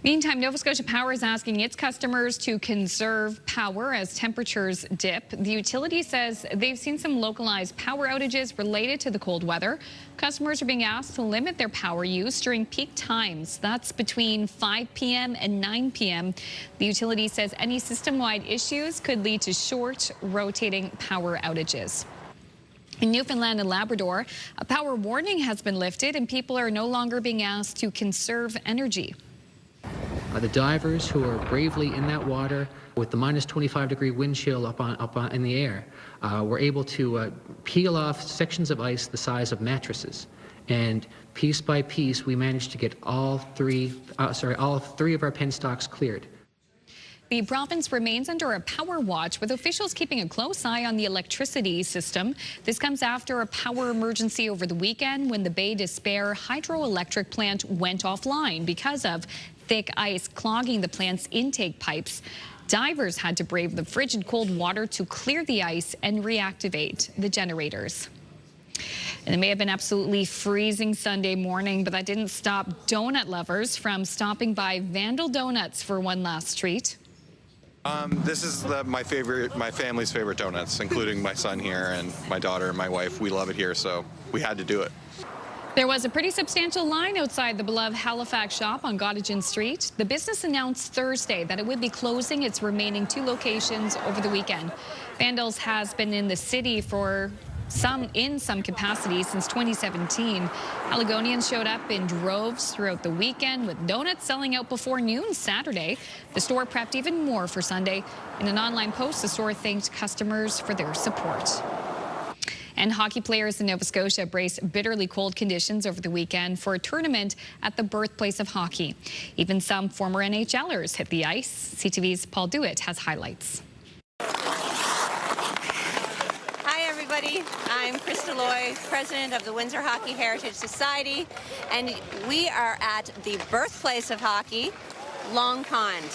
Meantime, Nova Scotia Power is asking its customers to conserve power as temperatures dip. The utility says they've seen some localized power outages related to the cold weather. Customers are being asked to limit their power use during peak times. That's between 5 p.m. and 9 p.m. The utility says any system-wide issues could lead to short, rotating power outages. In Newfoundland and Labrador, a power warning has been lifted and people are no longer being asked to conserve energy. The divers who are bravely in that water with the minus 25-degree wind chill up in the air were able to peel off sections of ice the size of mattresses. And piece by piece, we managed to get all three of our penstocks cleared. The province remains under a power watch, with officials keeping a close eye on the electricity system. This comes after a power emergency over the weekend when the Bay d'Espoir hydroelectric plant went offline because of thick ice clogging the plant's intake pipes. Divers had to brave the frigid cold water to clear the ice and reactivate the generators. And it may have been absolutely freezing Sunday morning, but that didn't stop donut lovers from stopping by Vandal Donuts for one last treat. This is my family's favorite donuts, including my son here and my daughter and my wife. We love it here, so we had to do it. There was a pretty substantial line outside the beloved Halifax shop on Gottingen Street. The business announced Thursday that it would be closing its remaining 2 locations over the weekend. Vandals has been in the city for in some capacity since 2017. Haligonians showed up in droves throughout the weekend, with donuts selling out before noon Saturday. The store prepped even more for Sunday. In an online post, the store thanked customers for their support. And hockey players in Nova Scotia braced bitterly cold conditions over the weekend for a tournament at the birthplace of hockey. Even some former NHLers hit the ice. CTV's Paul Dewitt has highlights. Hi, everybody. I'm Krista Loy, president of the Windsor Hockey Heritage Society, and we are at the birthplace of hockey, Long Pond.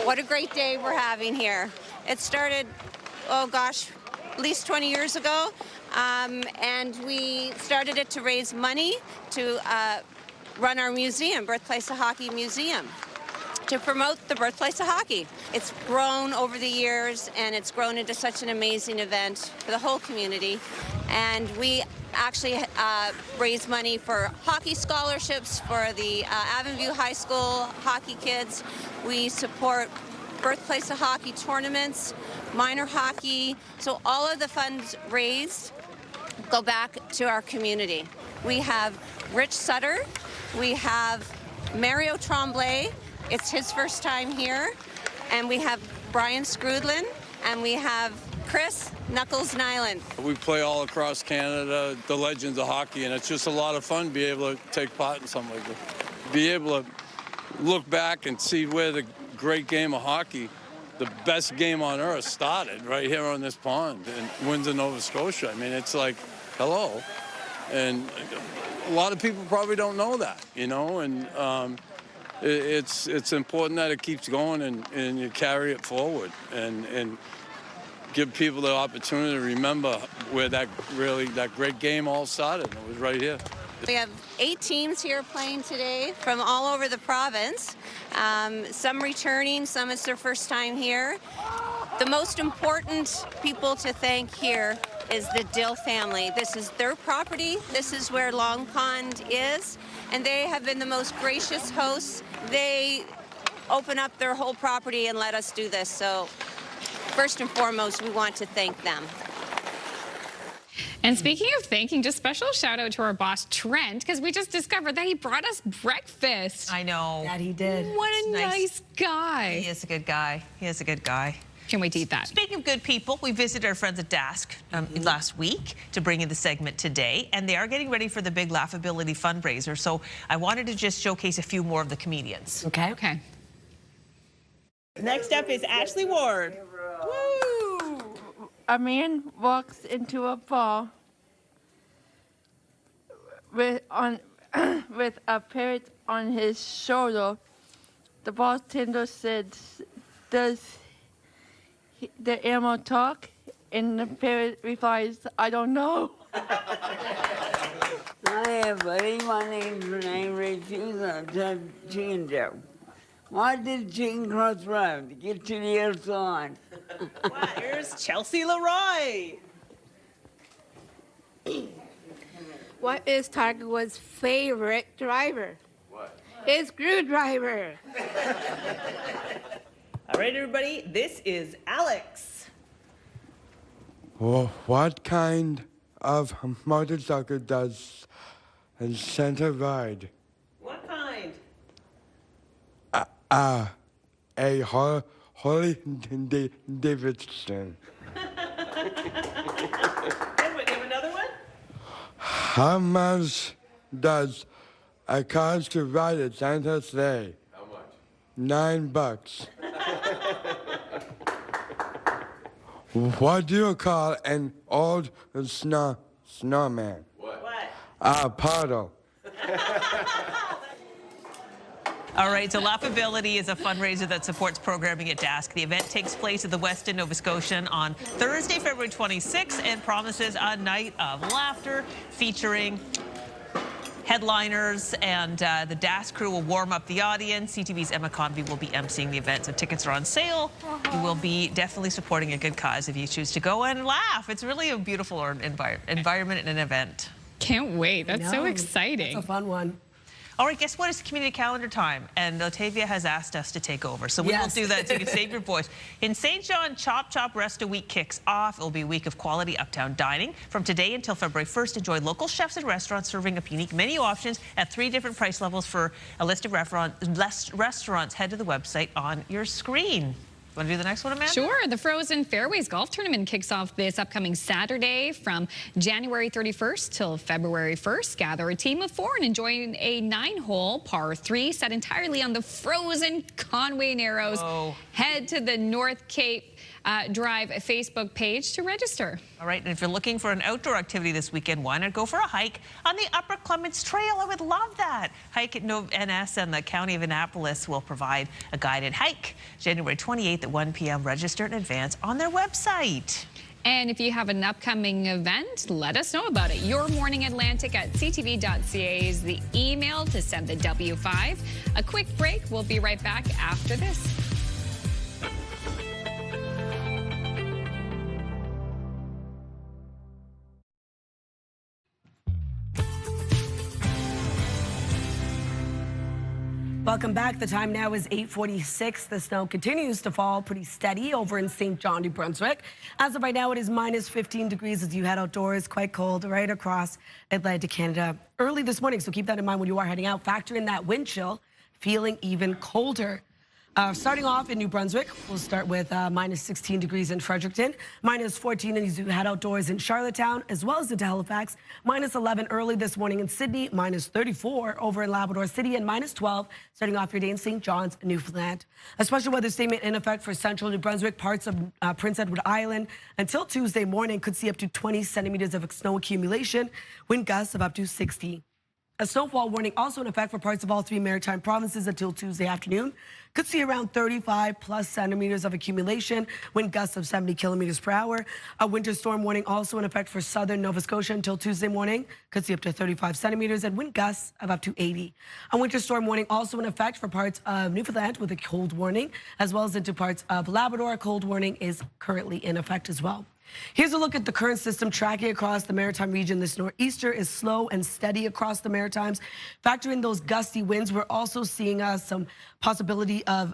What a great day we're having here. It started, oh gosh, at least 20 years ago, and we started it to raise money to run our museum, Birthplace of Hockey Museum, to promote the birthplace of hockey. It's grown over the years, and it's grown into such an amazing event for the whole community. And we actually raise money for hockey scholarships for the Avonview High School hockey kids. We support Birthplace of Hockey tournaments, minor hockey. So all of the funds raised go back to our community. We have Rich Sutter, we have Mario Tremblay, it's his first time here, and we have Brian Scrudlin, and we have Chris Knuckles Nyland. We play all across Canada, the legends of hockey, and it's just a lot of fun to be able to take part in something like this. Be able to look back and see where the great game of hockey, the best game on earth, started right here on this pond in Windsor, Nova Scotia. I mean, it's like, hello. And a lot of people probably don't know that, you know, and it's important that it keeps going and you carry it forward and give people the opportunity to remember where that great game all started. It was right here. We have 8 teams here playing today from all over the province. Some returning, some it's their first time here. The most important people to thank here is the Dill family. This is their property. This is where Long Pond is, and they have been the most gracious hosts. They open up their whole property and let us do this. So first and foremost, we want to thank them. And speaking of thanking, just special shout out to our boss, Trent, because we just discovered that he brought us breakfast. I know. That he did. What a nice guy. He is a good guy. He is a good guy. Can't wait to eat that. Speaking of good people, we visited our friends at Dask last week to bring you the segment today, and they are getting ready for the big Laughability fundraiser. So I wanted to just showcase a few more of the comedians. Okay. Okay. Next up is Ashley Ward. Woo! A man walks into a bar with a parrot on his shoulder. The bartender said, "Does the animal talk?" And the parrot replies, "I don't know." Hi, buddy. My name's Renee Rayfield, and I'm chicken joke. Why did chicken cross the road? To get to the other side. Wow, here's Chelsea Leroy. What is Tiger Woods' favorite driver? What? His screwdriver. All right, everybody, this is Alex. Well, what kind of motorcycle does Santa ride? What kind? A Harley Davidson. Give another one? How much does a car to ride at Santa's sleigh? How much? $9. What do you call an old snowman? What? A puddle. All right, so Laughability is a fundraiser that supports programming at Dask. The event takes place at the West End, Nova Scotian on Thursday, February 26th, and promises a night of laughter featuring headliners, and the Dask crew will warm up the audience. CTV's Emma Convey will be emceeing the event, so tickets are on sale. You will be definitely supporting a good cause if you choose to go and laugh. It's really a beautiful environment and an event. Can't wait. That's so exciting. That's a fun one. All right, guess what? It's community calendar time, and Latavia has asked us to take over. So we will do that so you can save your voice. In St. John, Chop Resta Week kicks off. It'll be a week of quality uptown dining. From today until February 1st, enjoy local chefs and restaurants serving up unique menu options at 3 different price levels for a list of restaurants. Head to the website on your screen. Want to do the next one, Amanda? Sure. The Frozen Fairways Golf Tournament kicks off this upcoming Saturday from January 31st till February 1st. Gather a team of 4 and enjoy a 9-hole par 3 set entirely on the frozen Conway Narrows. Whoa. Head to the North Cape Drive Facebook page to register. All right, and if you're looking for an outdoor activity this weekend, why not go for a hike on the Upper Clements Trail? I would love that. Hike at NS and the County of Minneapolis will provide a guided hike January 28th at 1 p.m. Register in advance on their website. And if you have an upcoming event, let us know about it. Your Morning Atlantic at ctv.ca is the email to send the W5. A quick break. We'll be right back after this. Welcome back. The time now is 8:46. The snow continues to fall pretty steady over in St. John, New Brunswick. As of right now, it is minus 15 degrees as you head outdoors. Quite cold right across Atlantic Canada early this morning. So keep that in mind when you are heading out. Factor in that wind chill, feeling even colder. Starting off in New Brunswick, we'll start with minus 16 degrees in Fredericton, minus 14 as you head outdoors in Charlottetown, as well as into Halifax, minus 11 early this morning in Sydney, minus 34 over in Labrador City, and minus 12 starting off your day in St. John's, Newfoundland. A special weather statement in effect for central New Brunswick, parts of Prince Edward Island until Tuesday morning could see up to 20 centimeters of snow accumulation, wind gusts of up to 60. A snowfall warning also in effect for parts of all 3 maritime provinces until Tuesday afternoon. Could see around 35 plus centimeters of accumulation, wind gusts of 70 kilometers per hour. A winter storm warning also in effect for southern Nova Scotia until Tuesday morning. Could see up to 35 centimeters and wind gusts of up to 80. A winter storm warning also in effect for parts of Newfoundland with a cold warning, as well as into parts of Labrador. A cold warning is currently in effect as well. Here's a look at the current system tracking across the maritime region. This nor'easter is slow and steady across the Maritimes. Factor in those gusty winds. We're also seeing some possibility of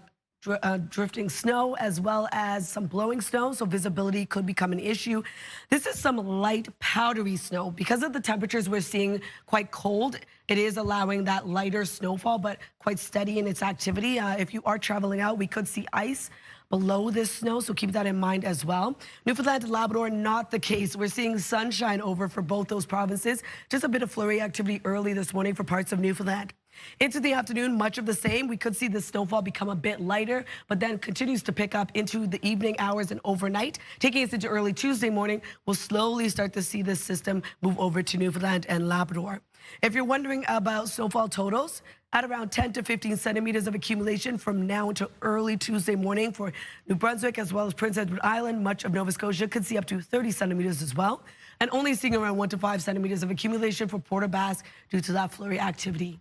drifting snow as well as some blowing snow, so visibility could become an issue. This is some light powdery snow. Because of the temperatures we're seeing quite cold, it is allowing that lighter snowfall, but quite steady in its activity. If you are traveling out, we could see ice below this snow, so keep that in mind as well. Newfoundland and Labrador, not the case. We're seeing sunshine over for both those provinces. Just a bit of flurry activity early this morning for parts of Newfoundland. Into the afternoon, much of the same. We could see the snowfall become a bit lighter, but then continues to pick up into the evening hours and overnight. Taking us into early Tuesday morning, we'll slowly start to see this system move over to Newfoundland and Labrador. If you're wondering about snowfall totals, at around 10 to 15 centimeters of accumulation from now until early Tuesday morning for New Brunswick as well as Prince Edward Island. Much of Nova Scotia could see up to 30 centimeters as well. And only seeing around 1 to 5 centimeters of accumulation for Port aux Basques due to that flurry activity.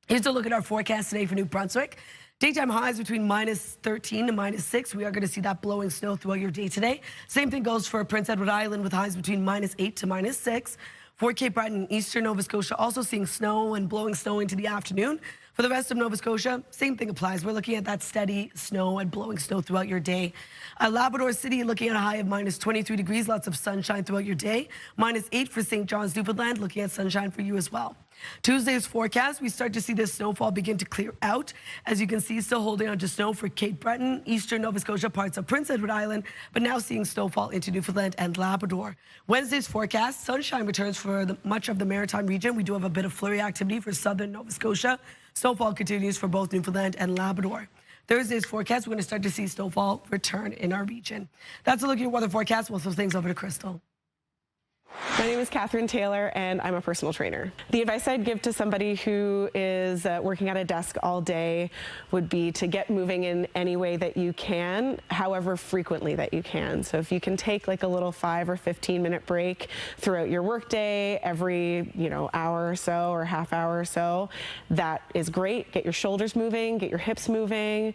Here's a look at our forecast today for New Brunswick. Daytime highs between minus 13 to minus 6. We are going to see that blowing snow throughout your day today. Same thing goes for Prince Edward Island with highs between minus 8 to minus 6. For Cape Breton and eastern Nova Scotia, also seeing snow and blowing snow into the afternoon. For the rest of Nova Scotia, same thing applies. We're looking at that steady snow and blowing snow throughout your day. Labrador City looking at a high of minus 23 degrees, lots of sunshine throughout your day. Minus 8 for St. John's, Newfoundland, looking at sunshine for you as well. Tuesday's forecast, we start to see this snowfall begin to clear out. As you can see, still holding on to snow for Cape Breton, eastern Nova Scotia, parts of Prince Edward Island, but now seeing snowfall into Newfoundland and Labrador. Wednesday's forecast, sunshine returns for much of the maritime region. We do have a bit of flurry activity for southern Nova Scotia. Snowfall continues for both Newfoundland and Labrador. Thursday's forecast, we're going to start to see snowfall return in our region. That's a look at your weather forecast. We'll throw things over to Crystal. My name is Catherine Taylor, and I'm a personal trainer. The advice I'd give to somebody who is working at a desk all day would be to get moving in any way that you can, however frequently that you can. So if you can take like a little 5 or 15-minute break throughout your workday, every hour or so or half hour or so, that is great. Get your shoulders moving, get your hips moving.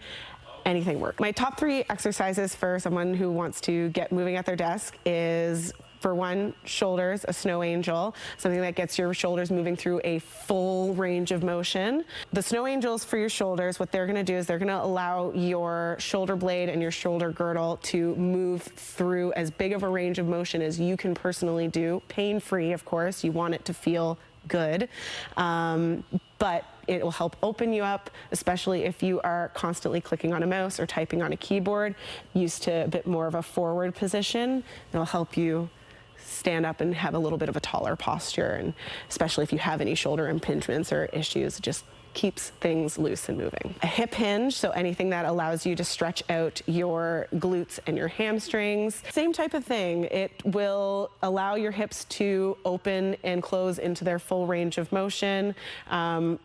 Anything works. My top 3 exercises for someone who wants to get moving at their desk is for one, shoulders, a snow angel, something that gets your shoulders moving through a full range of motion. The snow angels for your shoulders, what they're going to do is they're going to allow your shoulder blade and your shoulder girdle to move through as big of a range of motion as you can personally do, pain-free, of course. You want it to feel good, but it will help open you up, especially if you are constantly clicking on a mouse or typing on a keyboard, used to a bit more of a forward position. It'll help you stand up and have a little bit of a taller posture, and especially if you have any shoulder impingements or issues, just keeps things loose and moving. A hip hinge, so anything that allows you to stretch out your glutes and your hamstrings. Same type of thing. It will allow your hips to open and close into their full range of motion,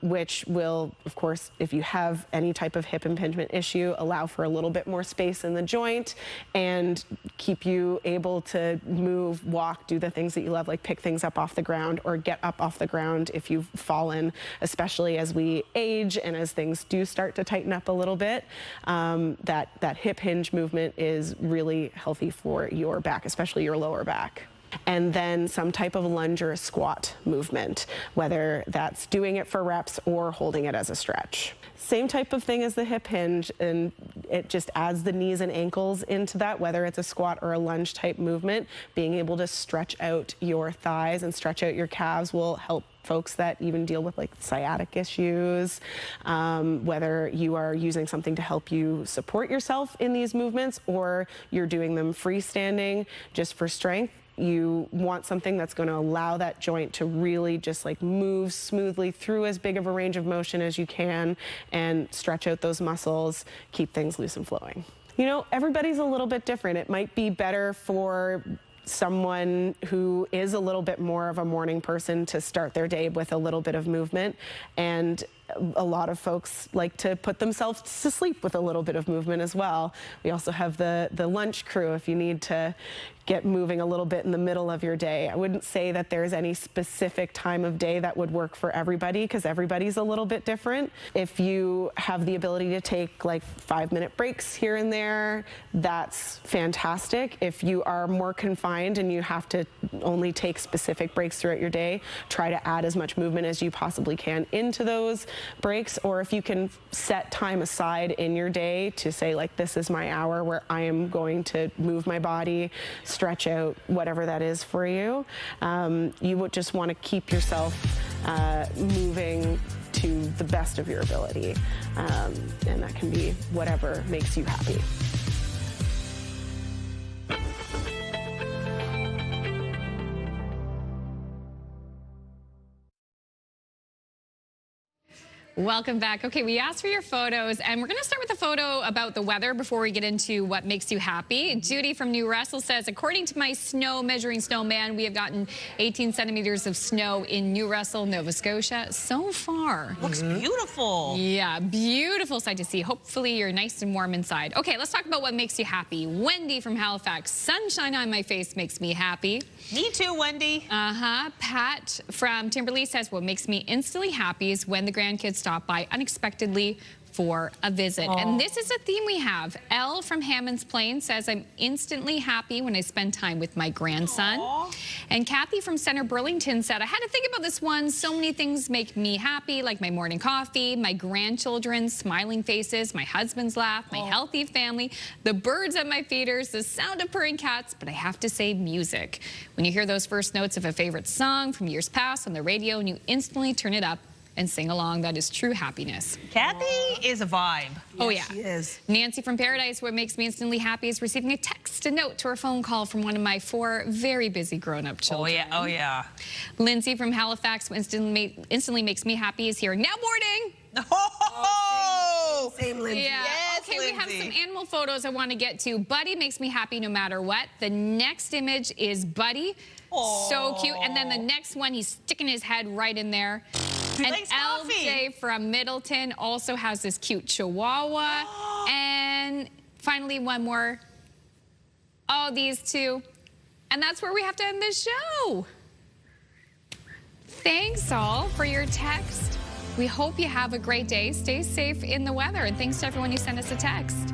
which will, of course, if you have any type of hip impingement issue, allow for a little bit more space in the joint and keep you able to move, walk, do the things that you love, like pick things up off the ground or get up off the ground if you've fallen, especially as we age and as things do start to tighten up a little bit. That hip hinge movement is really healthy for your back, especially your lower back. And then some type of lunge or a squat movement, whether that's doing it for reps or holding it as a stretch. Same type of thing as the hip hinge, and it just adds the knees and ankles into that, whether it's a squat or a lunge type movement. Being able to stretch out your thighs and stretch out your calves will help folks that even deal with like sciatic issues, whether you are using something to help you support yourself in these movements or you're doing them freestanding just for strength. You want something that's going to allow that joint to really just like move smoothly through as big of a range of motion as you can and stretch out those muscles, keep things loose and flowing. You know, everybody's a little bit different. It might be better for someone who is a little bit more of a morning person to start their day with a little bit of movement, and a lot of folks like to put themselves to sleep with a little bit of movement as well. We also have the lunch crew if you need to get moving a little bit in the middle of your day. I wouldn't say that there's any specific time of day that would work for everybody because everybody's a little bit different. If you have the ability to take like 5-minute breaks here and there, that's fantastic. If you are more confined and you have to only take specific breaks throughout your day, try to add as much movement as you possibly can into those breaks. Or if you can set time aside in your day to say like, this is my hour where I am going to move my body, stretch out, whatever that is for you. You would just want to keep yourself moving to the best of your ability. And that can be whatever makes you happy. Welcome back. Okay, we asked for your photos, and we're going to start with a photo about the weather before we get into what makes you happy. Judy from New Russell says, according to my snow measuring snowman, we have gotten 18 centimeters of snow in New Russell, Nova Scotia so far. Looks beautiful. Yeah, beautiful sight to see. Hopefully you're nice and warm inside. Okay, let's talk about what makes you happy. Wendy from Halifax, sunshine on my face makes me happy. Me too, Wendy. Pat from Timberlea says, what makes me instantly happy is when the grandkids stop by unexpectedly for a visit. Aww. And this is a theme we have. Elle from Hammonds Plain says, I'm instantly happy when I spend time with my grandson. Aww. And Kathy from Center Burlington said, I had to think about this one. So many things make me happy, like my morning coffee, my grandchildren's smiling faces, my husband's laugh, my healthy family, the birds at my feeders, the sound of purring cats, but I have to say music. When you hear those first notes of a favorite song from years past on the radio and you instantly turn it up and sing along, that is true happiness. Kathy is a vibe. Oh yeah, she is. Nancy from Paradise, what makes me instantly happy is receiving a text, a note, or a phone call from one of my 4 very busy grown-up children. Oh yeah. Lindsay from Halifax, what instantly makes me happy is hearing now boarding. Oh, same Lindsay. Yeah. Yes, okay, Lindsay. we have some animal photos I want to get to. Buddy makes me happy no matter what. The next image is Buddy. Aww. So cute. And then the next one, he's sticking his head right in there. And LJ from Middleton also has this cute chihuahua. And finally, one more. Oh, these two. And that's where we have to end this show. Thanks all for your text. We hope you have a great day. Stay safe in the weather. And thanks to everyone who sent us a text.